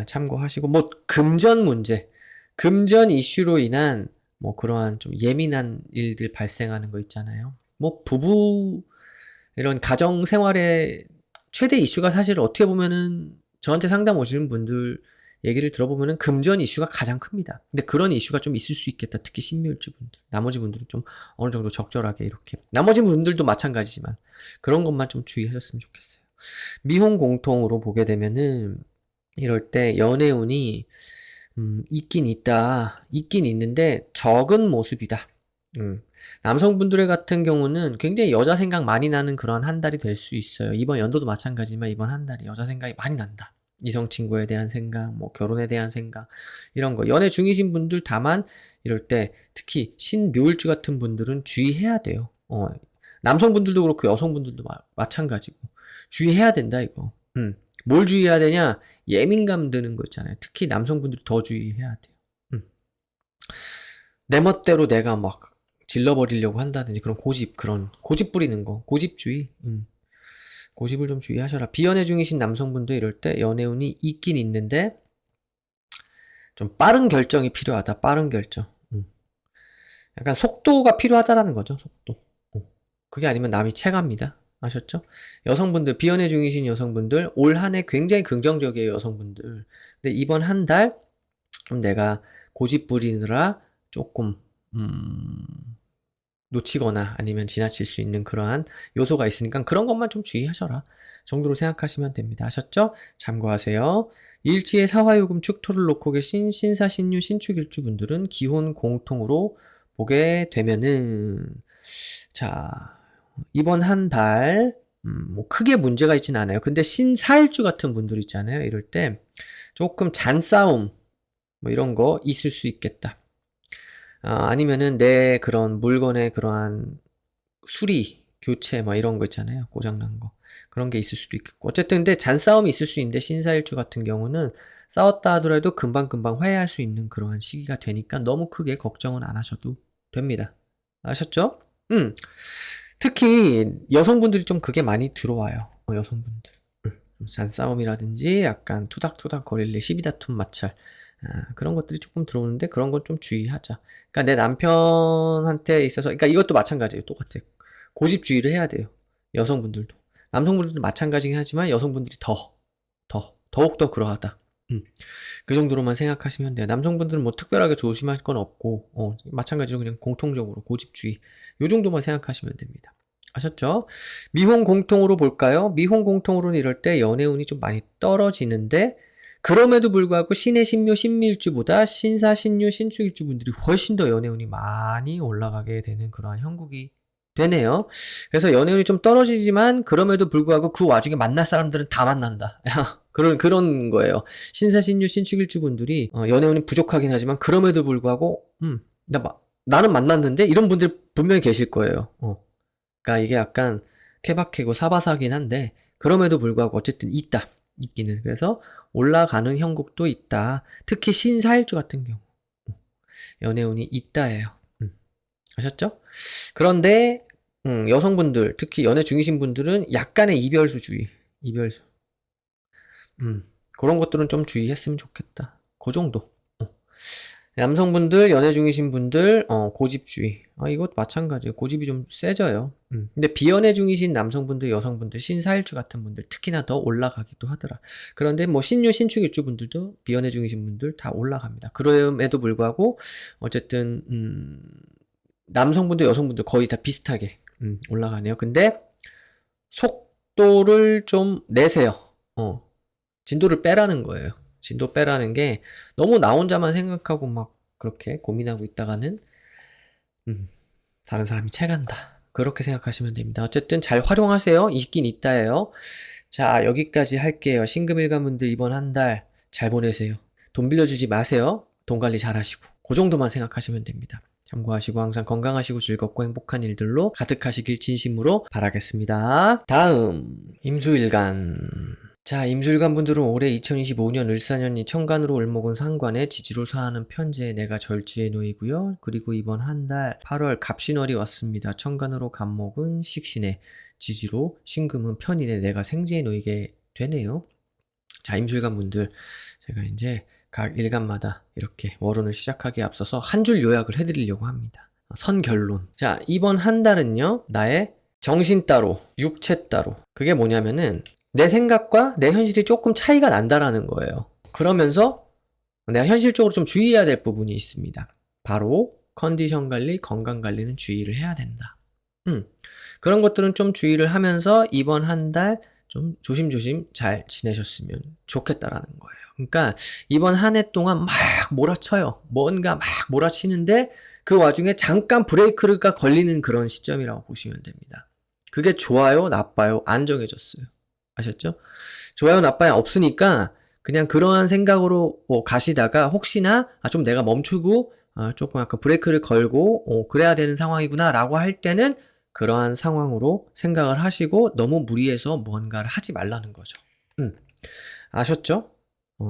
참고하시고, 뭐, 금전 문제, 금전 이슈로 인한, 뭐, 그러한 좀 예민한 일들 발생하는 거 있잖아요. 뭐, 부부, 이런 가정 생활의 최대 이슈가 사실 어떻게 보면은, 저한테 상담 오시는 분들 얘기를 들어보면은 금전 이슈가 가장 큽니다. 근데 그런 이슈가 좀 있을 수 있겠다. 특히 신묘일주 분들. 나머지 분들은 좀 어느 정도 적절하게 이렇게. 나머지 분들도 마찬가지지만, 그런 것만 좀 주의하셨으면 좋겠어요. 미혼 공통으로 보게 되면은, 이럴 때 연애운이 있긴 있다. 있긴 있는데 적은 모습이다. 남성분들의 같은 경우는 굉장히 여자 생각 많이 나는 그런 한 달이 될 수 있어요. 이번 연도도 마찬가지지만 이번 한 달이 여자 생각이 많이 난다. 이성 친구에 대한 생각, 뭐 결혼에 대한 생각, 이런 거. 연애 중이신 분들 다만 이럴 때 특히 신묘일주 같은 분들은 주의해야 돼요. 남성분들도 그렇고 여성분들도 마찬가지고 주의해야 된다 이거. 뭘 주의해야 되냐? 예민감 드는 거 있잖아요. 특히 남성분들이 더 주의해야 돼요. 내 멋대로 내가 막 질러버리려고 한다든지 그런 고집 부리는 거, 고집주의. 고집을 좀 주의하셔라. 비연애 중이신 남성분들 이럴 때 연애운이 있긴 있는데 좀 빠른 결정이 필요하다. 빠른 결정. 약간 속도가 필요하다라는 거죠. 속도. 그게 아니면 남이 채갑니다. 아셨죠? 여성분들, 비연애 중이신 여성분들, 올 한 해 굉장히 긍정적이에요, 여성분들. 근데 이번 한 달, 좀 내가 고집 부리느라 조금, 놓치거나 아니면 지나칠 수 있는 그러한 요소가 있으니까 그런 것만 좀 주의하셔라. 정도로 생각하시면 됩니다. 아셨죠? 참고하세요. 일지에 사화요금 축토를 놓고 계신 신사, 신유, 신축일주 분들은 기혼 공통으로 보게 되면은, 자, 이번 한 달, 뭐 크게 문제가 있진 않아요. 근데 신사일주 같은 분들 있잖아요. 이럴 때 조금 잔싸움, 뭐 이런 거 있을 수 있겠다. 아니면은 내 그런 물건의 그러한 수리, 교체, 뭐 이런 거 있잖아요. 고장난 거. 그런 게 있을 수도 있겠고. 어쨌든 근데 잔싸움이 있을 수 있는데 신사일주 같은 경우는 싸웠다 하더라도 금방금방 화해할 수 있는 그러한 시기가 되니까 너무 크게 걱정은 안 하셔도 됩니다. 아셨죠? 특히 여성분들이 좀 그게 많이 들어와요. 여성분들. 잔싸움이라든지 약간 투닥투닥 거릴래 시비다툼 마찰. 그런 것들이 조금 들어오는데 그런 건 좀 주의하자. 그러니까 내 남편한테 있어서, 그러니까 이것도 마찬가지예요. 똑같아요. 고집주의를 해야 돼요. 여성분들도. 남성분들도 마찬가지긴 하지만 여성분들이 더욱더 그러하다. 그 정도로만 생각하시면 돼요. 남성분들은 뭐 특별하게 조심할 건 없고, 마찬가지로 그냥 공통적으로 고집주의. 요 정도만 생각하시면 됩니다. 아셨죠? 미혼 공통으로 볼까요? 미혼 공통으로는 이럴 때 연애운이 좀 많이 떨어지는데 그럼에도 불구하고 신의 신묘 신밀주보다 신사 신유 신축일주 분들이 훨씬 더 연애운이 많이 올라가게 되는 그러한 형국이 되네요. 그래서 연애운이 좀 떨어지지만 그럼에도 불구하고 그 와중에 만날 사람들은 다 만난다. 그런 거예요. 신사 신유 신축일주 분들이 연애운이 부족하긴 하지만 그럼에도 불구하고 나는 만났는데 이런 분들 분명히 계실 거예요. 그러니까 이게 약간 케바케고 사바사긴 한데 그럼에도 불구하고 어쨌든 있기는. 그래서 올라가는 형국도 있다. 특히 신사일주 같은 경우 연애운이 있다예요. 아셨죠? 그런데 여성분들 특히 연애 중이신 분들은 약간의 이별수 그런 것들은 좀 주의했으면 좋겠다. 그 정도. 남성분들, 연애 중이신 분들, 고집주의. 이것 마찬가지예요. 고집이 좀 세져요. 근데 비연애 중이신 남성분들, 여성분들, 신사일주 같은 분들, 특히나 더 올라가기도 하더라. 그런데 뭐 신유, 신축일주 분들도 비연애 중이신 분들 다 올라갑니다. 그럼에도 불구하고, 어쨌든, 남성분들, 여성분들 거의 다 비슷하게, 올라가네요. 근데, 속도를 좀 내세요. 진도를 빼라는 거예요. 진도 빼라는 게 너무 나 혼자만 생각하고 막 그렇게 고민하고 있다가는 다른 사람이 채간다. 그렇게 생각하시면 됩니다. 어쨌든 잘 활용하세요. 있긴 있다예요. 자, 여기까지 할게요. 신금일관분들 이번 한 달 잘 보내세요. 돈 빌려주지 마세요. 돈 관리 잘 하시고. 그 정도만 생각하시면 됩니다. 참고하시고 항상 건강하시고 즐겁고 행복한 일들로 가득하시길 진심으로 바라겠습니다. 다음 임수일간. 자, 임술관 분들은 올해 2025년 을사년이 천간으로 을목은 상관에 지지로 사하는 편제에 내가 절지에 놓이고요. 그리고 이번 한 달 8월 갑신월이 왔습니다. 천간으로 갑목은 식신에 지지로 신금은 편인에 내가 생지에 놓이게 되네요. 자, 임술관 분들 제가 이제 각 일간마다 이렇게 월운을 시작하기에 앞서서 한 줄 요약을 해드리려고 합니다. 선결론. 자, 이번 한 달은요, 나의 정신 따로, 육체 따로. 그게 뭐냐면은 내 생각과 내 현실이 조금 차이가 난다라는 거예요. 그러면서 내가 현실적으로 좀 주의해야 될 부분이 있습니다. 바로 컨디션 관리, 건강 관리는 주의를 해야 된다. 그런 것들은 좀 주의를 하면서 이번 한 달 좀 조심조심 잘 지내셨으면 좋겠다라는 거예요. 그러니까 이번 한 해 동안 막 몰아쳐요. 뭔가 막 몰아치는데 그 와중에 잠깐 브레이크가 걸리는 그런 시점이라고 보시면 됩니다. 그게 좋아요, 나빠요, 안 정해졌어요. 아셨죠? 좋아요, 나빠요 없으니까 그냥 그러한 생각으로 가시다가 혹시나 좀 내가 멈추고 조금 약간 브레이크를 걸고 그래야 되는 상황이구나 라고 할 때는 그러한 상황으로 생각을 하시고 너무 무리해서 무언가를 하지 말라는 거죠. 아셨죠?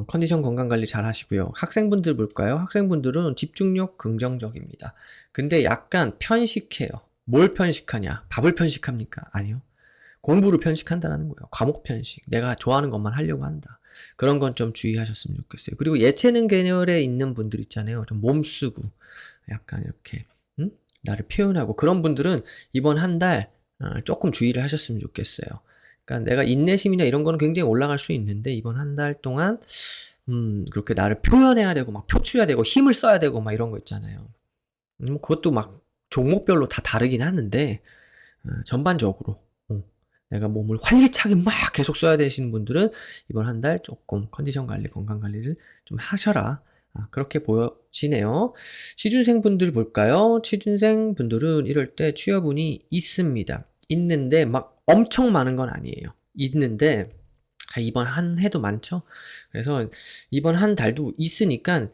컨디션 건강관리 잘 하시고요. 학생분들 볼까요? 학생분들은 집중력 긍정적입니다. 근데 약간 편식해요. 뭘 편식하냐? 밥을 편식합니까? 아니요. 공부를 편식한다는 거예요. 과목 편식. 내가 좋아하는 것만 하려고 한다. 그런 건 좀 주의하셨으면 좋겠어요. 그리고 예체능 계열에 있는 분들 있잖아요. 좀 몸쓰고 약간 이렇게 나를 표현하고 그런 분들은 이번 한 달 조금 주의를 하셨으면 좋겠어요. 그러니까 내가 인내심이나 이런 거는 굉장히 올라갈 수 있는데 이번 한 달 동안 그렇게 나를 표현해야 되고 막 표출해야 되고 힘을 써야 되고 막 이런 거 있잖아요. 그것도 막 종목별로 다 다르긴 하는데 전반적으로 내가 몸을 활기차게 막 계속 써야 되시는 분들은 이번 한 달 조금 컨디션 관리, 건강 관리를 좀 하셔라. 그렇게 보여지네요. 취준생 분들 볼까요? 취준생 분들은 이럴 때 취업운이 있습니다. 있는데 막 엄청 많은 건 아니에요. 있는데 이번 한 해도 많죠? 그래서 이번 한 달도 있으니까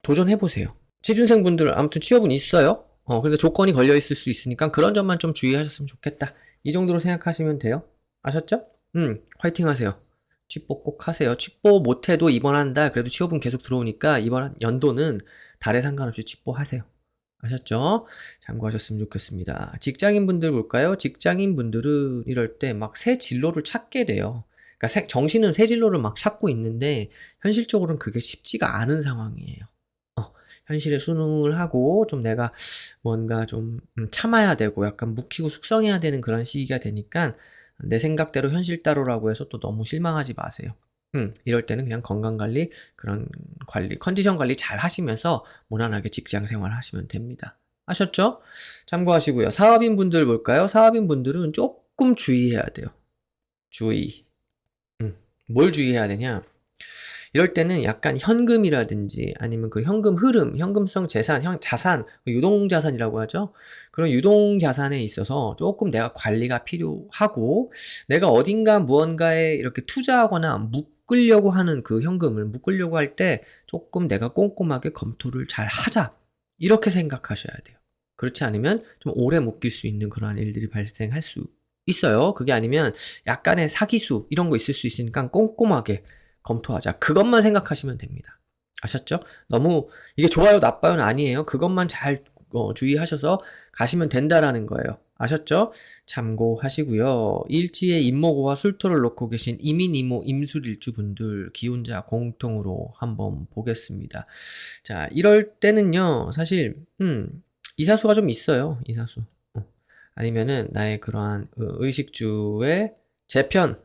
도전해보세요. 취준생 분들 아무튼 취업은 있어요. 그런데 조건이 걸려 있을 수 있으니까 그런 점만 좀 주의하셨으면 좋겠다. 이 정도로 생각하시면 돼요. 아셨죠? 화이팅 하세요. 취뽀 꼭 하세요. 취뽀 못해도 이번 한 달 그래도 취업은 계속 들어오니까 이번 연도는 달에 상관없이 취뽀 하세요. 아셨죠? 참고하셨으면 좋겠습니다. 직장인분들 볼까요? 직장인분들은 이럴 때 막 새 진로를 찾게 돼요. 그러니까 정신은 새 진로를 막 찾고 있는데 현실적으로는 그게 쉽지가 않은 상황이에요. 현실에 순응을 하고 좀 내가 뭔가 좀 참아야 되고 약간 묵히고 숙성해야 되는 그런 시기가 되니까 내 생각대로 현실 따로라고 해서 또 너무 실망하지 마세요. 이럴 때는 그냥 건강관리, 그런 관리, 컨디션 관리 잘 하시면서 무난하게 직장 생활 하시면 됩니다. 아셨죠? 참고하시고요. 사업인 분들 볼까요? 사업인 분들은 조금 주의해야 돼요. 주의. 뭘 주의해야 되냐? 이럴 때는 약간 현금이라든지 아니면 그 현금 흐름, 현금성 재산, 자산, 유동자산이라고 하죠. 그런 유동자산에 있어서 조금 내가 관리가 필요하고 내가 어딘가 무언가에 이렇게 투자하거나 묶으려고 하는 그 현금을 묶으려고 할 때 조금 내가 꼼꼼하게 검토를 잘 하자. 이렇게 생각하셔야 돼요. 그렇지 않으면 좀 오래 묶일 수 있는 그러한 일들이 발생할 수 있어요. 그게 아니면 약간의 사기수 이런 거 있을 수 있으니까 꼼꼼하게 검토하자. 그것만 생각하시면 됩니다. 아셨죠? 너무 이게 좋아요, 나빠요는 아니에요. 그것만 잘 주의하셔서 가시면 된다라는 거예요. 아셨죠? 참고하시고요. 일지에 임목오와 술토를 놓고 계신 이민, 이모, 임술일주분들 기혼자 공통으로 한번 보겠습니다. 자, 이럴 때는요, 사실 이사수가 좀 있어요. 이사수. 아니면은 나의 그러한 의식주의 재편,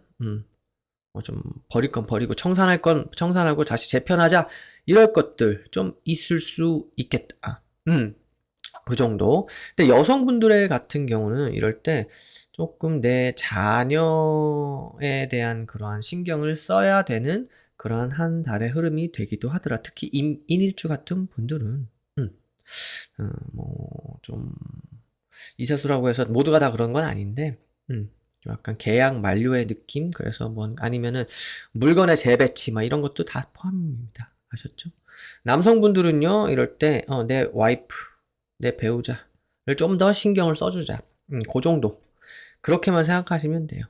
좀 버릴 건 버리고 청산할 건 청산하고 다시 재편하자 이럴 것들 좀 있을 수 있겠다. 그 정도. 근데 여성분들의 같은 경우는 이럴 때 조금 내 자녀에 대한 그러한 신경을 써야 되는 그러한 한 달의 흐름이 되기도 하더라. 특히 인일주 같은 분들은 좀 이사수라고 해서 모두가 다 그런 건 아닌데 약간 계약 만료의 느낌? 그래서 뭐 아니면은 물건의 재배치 막 이런 것도 다 포함입니다. 아셨죠? 남성분들은요, 이럴 때 내 와이프, 내 배우자를 좀 더 신경을 써주자. 그 정도. 그렇게만 생각하시면 돼요.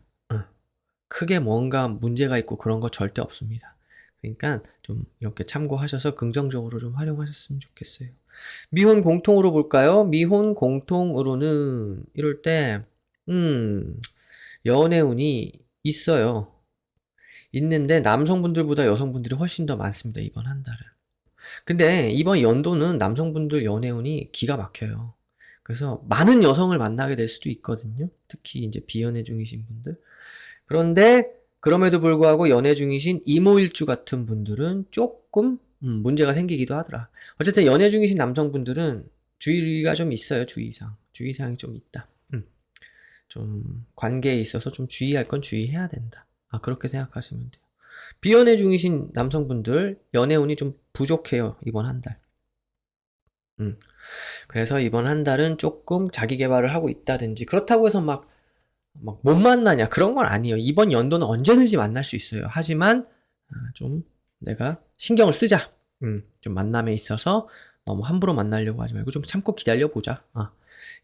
크게 뭔가 문제가 있고 그런 거 절대 없습니다. 그러니까 좀 이렇게 참고하셔서 긍정적으로 좀 활용하셨으면 좋겠어요. 미혼 공통으로 볼까요? 미혼 공통으로는 이럴 때 연애운이 있어요. 있는데 남성분들보다 여성분들이 훨씬 더 많습니다. 이번 한 달은. 근데 이번 연도는 남성분들 연애운이 기가 막혀요. 그래서 많은 여성을 만나게 될 수도 있거든요. 특히 이제 비연애 중이신 분들. 그런데 그럼에도 불구하고 연애 중이신 이모일주 같은 분들은 조금 문제가 생기기도 하더라. 어쨌든 연애 중이신 남성분들은 주의가 좀 있어요. 주의사항. 주의사항이 좀 있다. 좀 관계에 있어서 좀 주의할 건 주의해야 된다. 그렇게 생각하시면 돼요. 비연애 중이신 남성분들 연애운이 좀 부족해요. 이번 한 달. 그래서 이번 한 달은 조금 자기 개발을 하고 있다든지 그렇다고 해서 막 못 만나냐 그런 건 아니에요. 이번 연도는 언제든지 만날 수 있어요. 하지만 좀 내가 신경을 쓰자. 좀 만남에 있어서 너무 함부로 만나려고 하지 말고 좀 참고 기다려보자.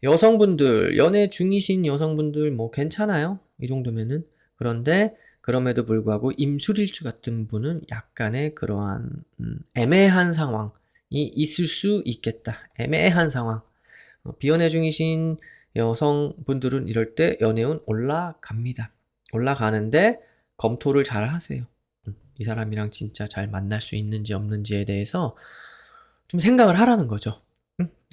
여성분들, 연애 중이신 여성분들 뭐 괜찮아요. 이 정도면은. 그런데 그럼에도 불구하고 임술일주 같은 분은 약간의 그러한 애매한 상황이 있을 수 있겠다. 애매한 상황. 비연애 중이신 여성분들은 이럴 때 연애운 올라갑니다. 올라가는데 검토를 잘 하세요. 이 사람이랑 진짜 잘 만날 수 있는지 없는지에 대해서 좀 생각을 하라는 거죠.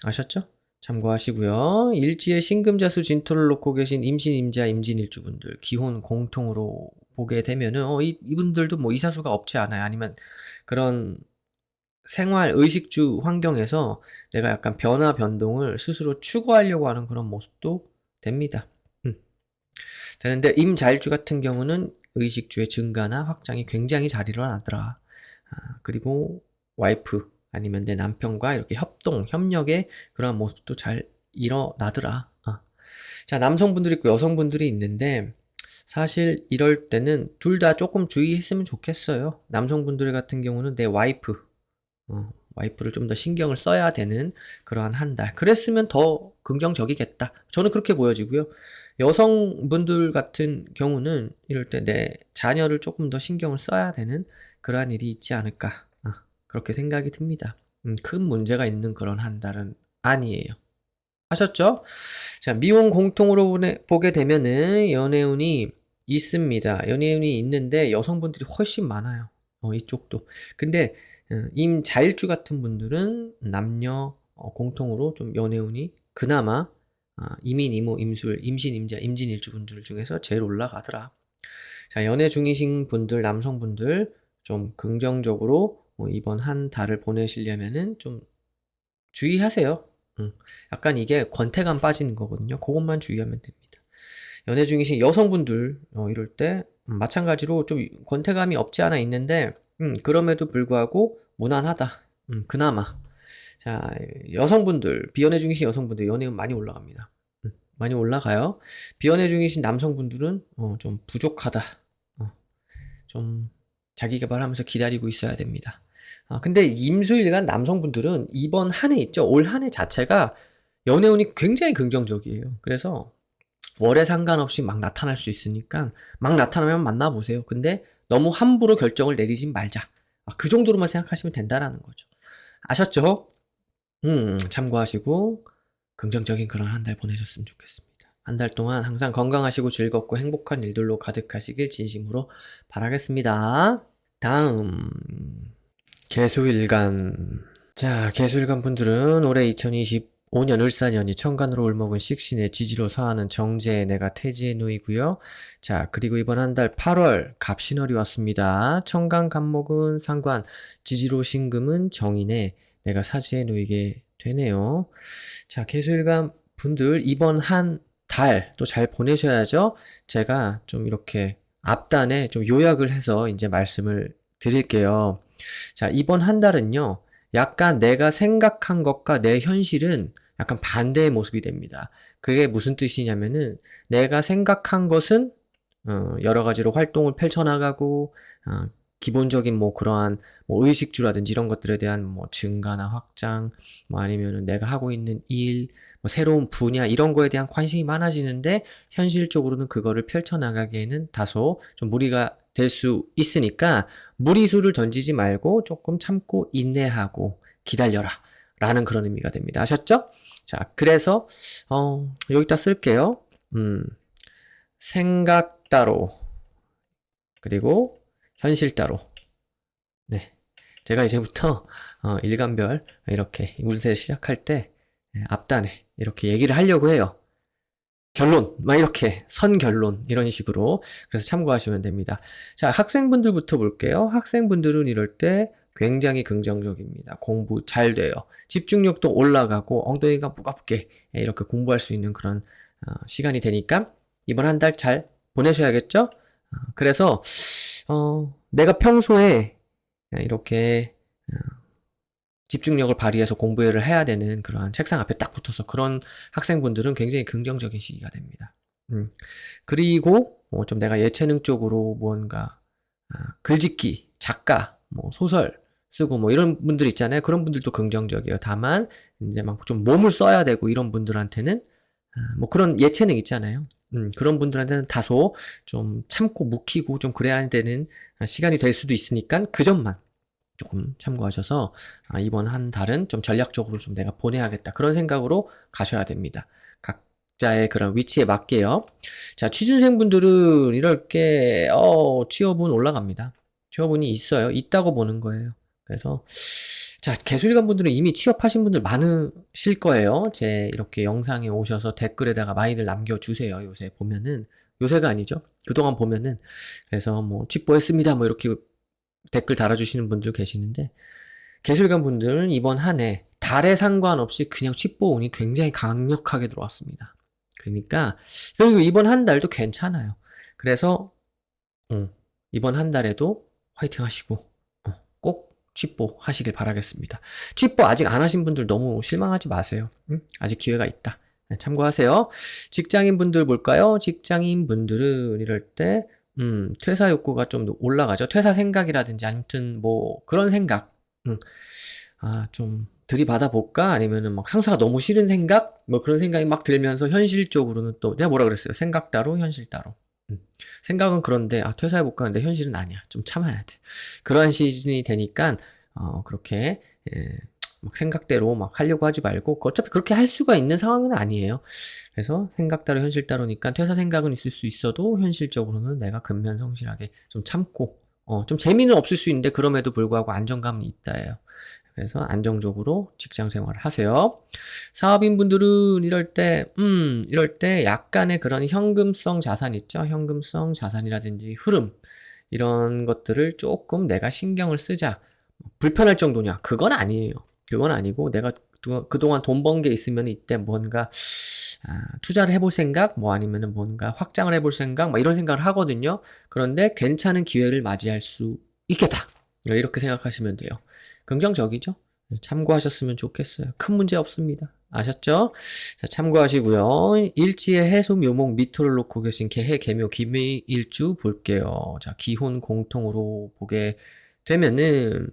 아셨죠? 참고하시고요. 일지에 신금자수 진토를 놓고 계신 임신, 임자, 임진일주분들 기혼 공통으로 보게 되면은 이분들도 뭐 이사수가 없지 않아요. 아니면 그런 생활 의식주 환경에서 내가 약간 변화 변동을 스스로 추구하려고 하는 그런 모습도 됩니다. 되는데 임자일주 같은 경우는 의식주의 증가나 확장이 굉장히 잘 일어나더라. 그리고 와이프 아니면 내 남편과 이렇게 협력의 그런 모습도 잘 일어나더라. 자, 남성분들이 있고 여성분들이 있는데 사실 이럴 때는 둘 다 조금 주의했으면 좋겠어요. 남성분들 같은 경우는 내 와이프를 좀 더 신경을 써야 되는 그러한 한 달. 그랬으면 더 긍정적이겠다. 저는 그렇게 보여지고요. 여성분들 같은 경우는 이럴 때 내 자녀를 조금 더 신경을 써야 되는 그러한 일이 있지 않을까. 그렇게 생각이 듭니다. 큰 문제가 있는 그런 한 달은 아니에요. 하셨죠? 자, 미혼 공통으로 보게 되면은 연애운이 있습니다. 연애운이 있는데 여성분들이 훨씬 많아요. 이쪽도. 근데 임자일주 같은 분들은 남녀 공통으로 좀 연애운이 그나마 이민, 이모, 임술, 임신, 임자, 임진일주 분들 중에서 제일 올라가더라. 자, 연애 중이신 분들, 남성분들 좀 긍정적으로 이번 한 달을 보내시려면은 좀 주의하세요. 약간 이게 권태감 빠지는 거거든요. 그것만 주의하면 됩니다. 연애 중이신 여성분들 이럴 때 마찬가지로 좀 권태감이 없지 않아 있는데 그럼에도 불구하고 무난하다. 그나마. 자, 여성분들, 비연애 중이신 여성분들 연애운 많이 올라갑니다. 많이 올라가요. 비연애 중이신 남성분들은 좀 부족하다. 좀 자기 개발하면서 기다리고 있어야 됩니다. 근데 임수일간 남성분들은 이번 한 해 있죠. 올 한 해 자체가 연애운이 굉장히 긍정적이에요. 그래서 월에 상관없이 막 나타날 수 있으니까 막 나타나면 만나보세요. 근데 너무 함부로 결정을 내리진 말자. 그 정도로만 생각하시면 된다라는 거죠. 아셨죠? 참고하시고 긍정적인 그런 한 달 보내셨으면 좋겠습니다. 한 달 동안 항상 건강하시고 즐겁고 행복한 일들로 가득하시길 진심으로 바라겠습니다. 다음 개수일간. 자, 개수일간 분들은 올해 2025년 을사년이 천간으로 을목은 식신의 지지로 사하는 정제의 내가 태지의 노이고요. 자, 그리고 이번 한 달 8월 갑신월이 왔습니다. 천간 간목은 상관, 지지로 신금은 정인의 내가 사지에 놓이게 되네요. 자, 개수일간 분들 이번 한 달 또 잘 보내셔야죠. 제가 좀 이렇게 앞단에 좀 요약을 해서 이제 말씀을 드릴게요. 자, 이번 한 달은요, 약간 내가 생각한 것과 내 현실은 약간 반대의 모습이 됩니다. 그게 무슨 뜻이냐면은, 내가 생각한 것은, 여러 가지로 활동을 펼쳐나가고, 기본적인 뭐 그러한 뭐 의식주라든지 이런 것들에 대한 뭐 증가나 확장, 뭐 아니면은 내가 하고 있는 일, 뭐 새로운 분야 이런 거에 대한 관심이 많아지는데 현실적으로는 그거를 펼쳐나가기에는 다소 좀 무리가 될 수 있으니까 무리수를 던지지 말고 조금 참고 인내하고 기다려라 라는 그런 의미가 됩니다. 아셨죠? 자, 그래서 여기다 쓸게요. 생각 따로 그리고 현실 따로. 네. 제가 이제부터 일간별 이렇게 운세 시작할 때 앞단에 이렇게 얘기를 하려고 해요. 결론, 막 이렇게 선결론 이런 식으로. 그래서 참고하시면 됩니다. 자, 학생분들부터 볼게요. 학생분들은 이럴 때 굉장히 긍정적입니다. 공부 잘 돼요. 집중력도 올라가고 엉덩이가 무겁게 이렇게 공부할 수 있는 그런 시간이 되니까 이번 한 달 잘 보내셔야겠죠? 그래서 내가 평소에 이렇게 집중력을 발휘해서 공부를 해야 되는 그런 책상 앞에 딱 붙어서 그런 학생분들은 굉장히 긍정적인 시기가 됩니다. 그리고 좀 내가 예체능 쪽으로 무언가 글짓기, 작가, 뭐 소설 쓰고 뭐 이런 분들 있잖아요. 그런 분들도 긍정적이에요. 다만 이제 막 좀 몸을 써야 되고 이런 분들한테는 뭐 그런 예체능 있잖아요. 그런 분들한테는 다소 좀 참고 묵히고 좀 그래야 되는 시간이 될 수도 있으니까 그 점만 조금 참고하셔서 이번 한 달은 좀 전략적으로 좀 내가 보내야겠다 그런 생각으로 가셔야 됩니다. 각자의 그런 위치에 맞게요. 자, 취준생분들은 이럴 게 취업은 올라갑니다. 취업운이 있어요. 있다고 보는 거예요. 그래서 자, 개수일관 분들은 이미 취업하신 분들 많으실 거예요. 제 이렇게 영상에 오셔서 댓글에다가 많이들 남겨주세요. 요새 보면은 요새가 아니죠. 그동안 보면은 그래서 뭐 취뽀했습니다. 뭐 이렇게 댓글 달아주시는 분들 계시는데 개술관 분들은 이번 한 해 달에 상관없이 그냥 취뽀운이 굉장히 강력하게 들어왔습니다. 그러니까 그리고 이번 한 달도 괜찮아요. 그래서 이번 한 달에도 화이팅 하시고 꼭 취뽀 하시길 바라겠습니다. 취뽀 아직 안 하신 분들 너무 실망하지 마세요. 아직 기회가 있다. 네, 참고하세요. 직장인 분들 볼까요? 직장인 분들은 이럴 때 퇴사 욕구가 좀 올라가죠. 퇴사 생각이라든지 아무튼 뭐 그런 생각. 좀 들이받아 볼까? 아니면은 막 상사가 너무 싫은 생각? 뭐 그런 생각이 막 들면서 현실적으로는 또 내가 뭐라 그랬어요? 생각 따로, 현실 따로. 생각은 그런데 퇴사해 볼까 하는데 현실은 아니야. 좀 참아야 돼. 그러한 시즌이 되니까 그렇게 막 생각대로 막 하려고 하지 말고 어차피 그렇게 할 수가 있는 상황은 아니에요. 그래서 생각 따로 현실 따로니까 퇴사 생각은 있을 수 있어도 현실적으로는 내가 근면성실하게 좀 참고 좀 재미는 없을 수 있는데 그럼에도 불구하고 안정감은 있다예요. 그래서 안정적으로 직장 생활을 하세요. 사업인분들은 이럴 때 약간의 그런 현금성 자산 있죠? 현금성 자산이라든지 흐름, 이런 것들을 조금 내가 신경을 쓰자. 불편할 정도냐? 그건 아니에요. 그건 아니고 내가 그동안 돈 번 게 있으면 이때 뭔가 투자를 해볼 생각, 뭐 아니면은 뭔가 확장을 해볼 생각, 뭐 이런 생각을 하거든요. 그런데 괜찮은 기회를 맞이할 수 있겠다. 이렇게 생각하시면 돼요. 긍정적이죠? 참고하셨으면 좋겠어요. 큰 문제 없습니다. 아셨죠? 자, 참고하시고요. 일지의 해소 묘목 미토를 놓고 계신 개해 개묘 기미일주 볼게요. 자, 기혼 공통으로 보게 되면은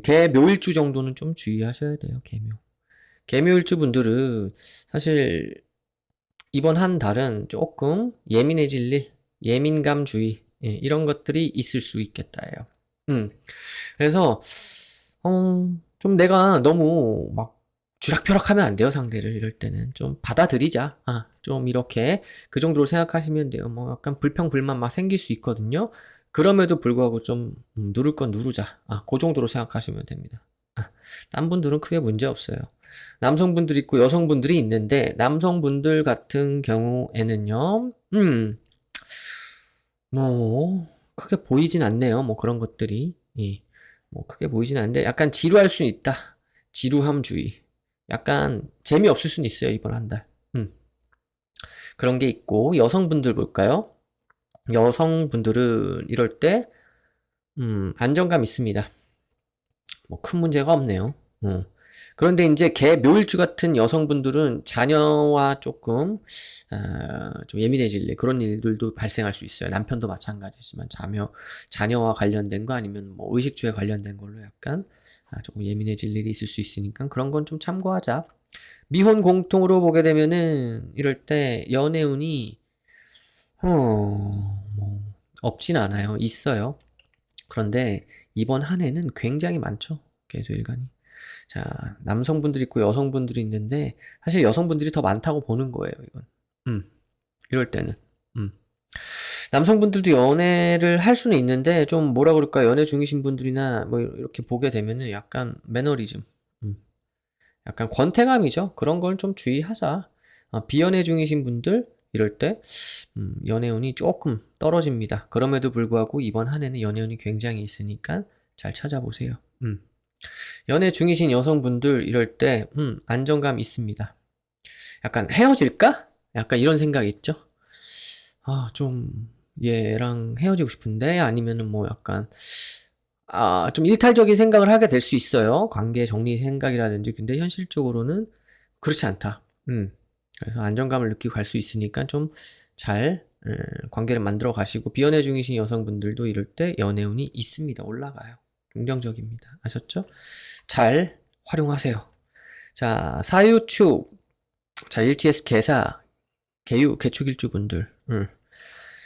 개묘일주 정도는 좀 주의하셔야 돼요. 개묘일주 분들은 사실 이번 한 달은 조금 예민해질 일, 예민감 주의, 이런 것들이 있을 수 있겠다예요. 그래서 좀 내가 너무 막 쥐락펴락하면 안 돼요. 상대를 이럴 때는 좀 받아들이자. 좀 이렇게 그 정도로 생각하시면 돼요. 뭐 약간 불평불만 막 생길 수 있거든요. 그럼에도 불구하고 좀 누를 건 누르자. 그 정도로 생각하시면 됩니다. 딴 분들은 크게 문제 없어요. 남성분들이 있고 여성분들이 있는데 남성분들 같은 경우에는요. 뭐 크게 보이진 않네요. 뭐 그런 것들이. 예. 뭐 크게 보이진 않는데 약간 지루할 수는 있다. 지루함주의. 약간 재미없을 수는 있어요. 이번 한 달. 그런 게 있고 여성분들 볼까요? 여성분들은 이럴 때 안정감 있습니다. 뭐 큰 문제가 없네요. 그런데 이제 개묘일주 같은 여성분들은 자녀와 조금 좀 예민해질 일, 그런 일들도 발생할 수 있어요. 남편도 마찬가지지만 자녀와 관련된 거 아니면 뭐 의식주에 관련된 걸로 약간 조금 예민해질 일이 있을 수 있으니까 그런 건 좀 참고하자. 미혼 공통으로 보게 되면은 이럴 때 연애운이 뭐 없진 않아요. 있어요. 그런데 이번 한 해는 굉장히 많죠. 계수일간이. 자, 남성분들이 있고 여성분들이 있는데 사실 여성분들이 더 많다고 보는 거예요, 이건. 이럴 때는. 남성분들도 연애를 할 수는 있는데 좀 뭐라 그럴까 연애 중이신 분들이나 뭐 이렇게 보게 되면은 약간 매너리즘, 약간 권태감이죠. 그런 걸 좀 주의하자. 비연애 중이신 분들 이럴 때 연애운이 조금 떨어집니다. 그럼에도 불구하고 이번 한 해는 연애운이 굉장히 있으니까 잘 찾아보세요. 연애 중이신 여성분들 이럴 때 안정감 있습니다. 약간 헤어질까? 약간 이런 생각 있죠? 좀 얘랑 헤어지고 싶은데 아니면은 뭐 약간 좀 일탈적인 생각을 하게 될 수 있어요. 관계 정리 생각이라든지. 근데 현실적으로는 그렇지 않다. 그래서 안정감을 느끼고 갈 수 있으니까 좀 잘 관계를 만들어 가시고 비연애 중이신 여성분들도 이럴 때 연애운이 있습니다. 올라가요. 긍정적입니다. 아셨죠? 잘 활용하세요. 자, 사유축. 자, 일지에서 개사, 개유, 개축일주분들.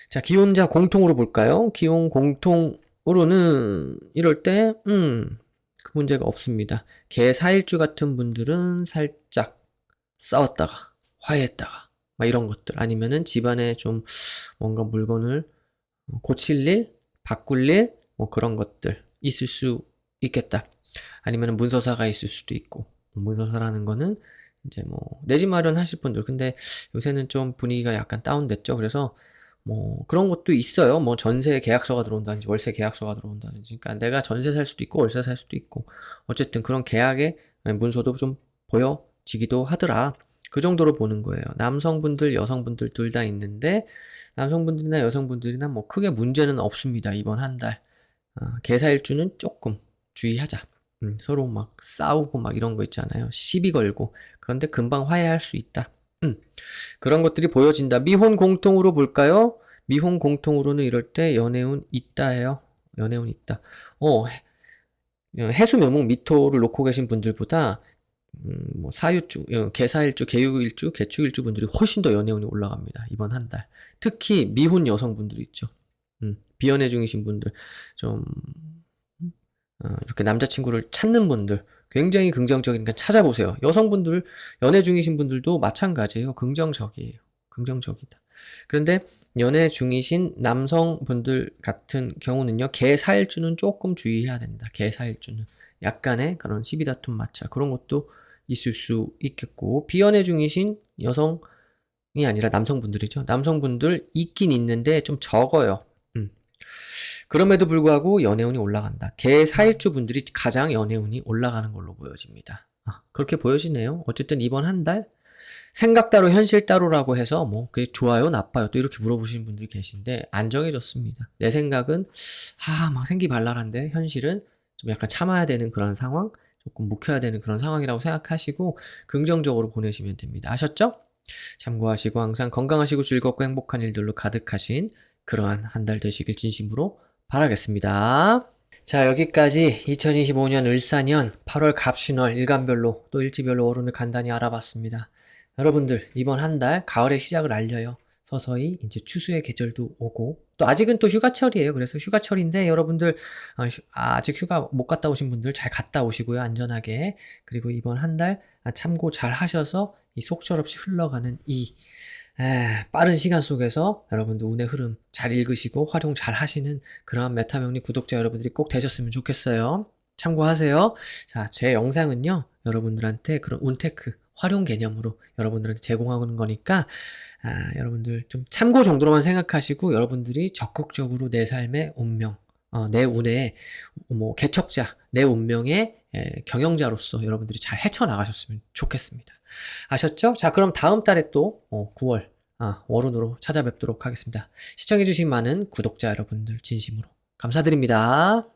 자, 기혼자 공통으로 볼까요? 기혼 공통으로는 이럴 때, 그 문제가 없습니다. 개사일주 같은 분들은 살짝 싸웠다가, 화해했다가, 막 이런 것들. 아니면은 집안에 좀 뭔가 물건을 고칠 일, 바꿀 일, 뭐 그런 것들 있을 수 있겠다. 아니면 문서사가 있을 수도 있고. 문서사라는 거는 이제 뭐 내 집 마련하실 분들. 근데 요새는 좀 분위기가 약간 다운됐죠. 그래서 뭐 그런 것도 있어요. 뭐 전세 계약서가 들어온다든지 월세 계약서가 들어온다든지. 그러니까 내가 전세 살 수도 있고 월세 살 수도 있고 어쨌든 그런 계약의 문서도 좀 보여지기도 하더라. 그 정도로 보는 거예요. 남성분들, 여성분들 둘 다 있는데 남성분들이나 여성분들이나 뭐 크게 문제는 없습니다. 이번 한 달. 개사일주는 조금 주의하자. 서로 막 싸우고 막 이런 거 있잖아요. 시비 걸고. 그런데 금방 화해할 수 있다. 그런 것들이 보여진다. 미혼 공통으로 볼까요? 미혼 공통으로는 이럴 때 연애운 있다예요. 연애운 있다. 해수 묘목 미토를 놓고 계신 분들보다 뭐 사유주, 개사일주, 개유일주, 개축일주 분들이 훨씬 더 연애운이 올라갑니다. 이번 한 달. 특히 미혼 여성분들 있죠. 비연애 중이신 분들 좀 이렇게 남자친구를 찾는 분들 굉장히 긍정적이니까 찾아보세요. 여성분들 연애 중이신 분들도 마찬가지예요. 긍정적이에요. 긍정적이다. 그런데 연애 중이신 남성분들 같은 경우는요. 개사일주는 조금 주의해야 된다. 개사일주는 약간의 그런 시비다툼 마찰 그런 것도 있을 수 있겠고 비연애 중이신 여성이 아니라 남성분들이죠. 남성분들 있긴 있는데 좀 적어요. 그럼에도 불구하고 연애운이 올라간다. 개사일주 분들이 가장 연애운이 올라가는 걸로 보여집니다. 그렇게 보여지네요. 어쨌든 이번 한 달 생각 따로 현실 따로라고 해서 뭐 그게 좋아요, 나빠요 또 이렇게 물어보시는 분들이 계신데 안 정해졌습니다. 내 생각은 막 생기발랄한데 현실은 좀 약간 참아야 되는 그런 상황, 조금 묵혀야 되는 그런 상황이라고 생각하시고 긍정적으로 보내시면 됩니다. 아셨죠? 참고하시고 항상 건강하시고 즐겁고 행복한 일들로 가득하신 그러한 한 달 되시길 진심으로 바라겠습니다. 자, 여기까지 2025년 을사년 8월 갑신월 일간별로 또 일지별로 월운을 간단히 알아봤습니다. 여러분들 이번 한 달 가을의 시작을 알려요. 서서히 이제 추수의 계절도 오고 또 아직은 또 휴가철이에요. 그래서 휴가철인데 여러분들 아직 휴가 못 갔다 오신 분들 잘 갔다 오시고요. 안전하게. 그리고 이번 한 달 참고 잘 하셔서 이 속절없이 흘러가는 이 빠른 시간 속에서 여러분들 운의 흐름 잘 읽으시고 활용 잘 하시는 그러한 메타명리 구독자 여러분들이 꼭 되셨으면 좋겠어요. 참고하세요. 자, 제 영상은요, 여러분들한테 그런 운테크 활용 개념으로 여러분들한테 제공하는 거니까, 여러분들 좀 참고 정도로만 생각하시고, 여러분들이 적극적으로 내 삶의 운명, 내 운의 개척자, 내 운명의 경영자로서 여러분들이 잘 헤쳐나가셨으면 좋겠습니다. 아셨죠? 자, 그럼 다음 달에 또 9월 월운으로 찾아뵙도록 하겠습니다. 시청해주신 많은 구독자 여러분들 진심으로 감사드립니다.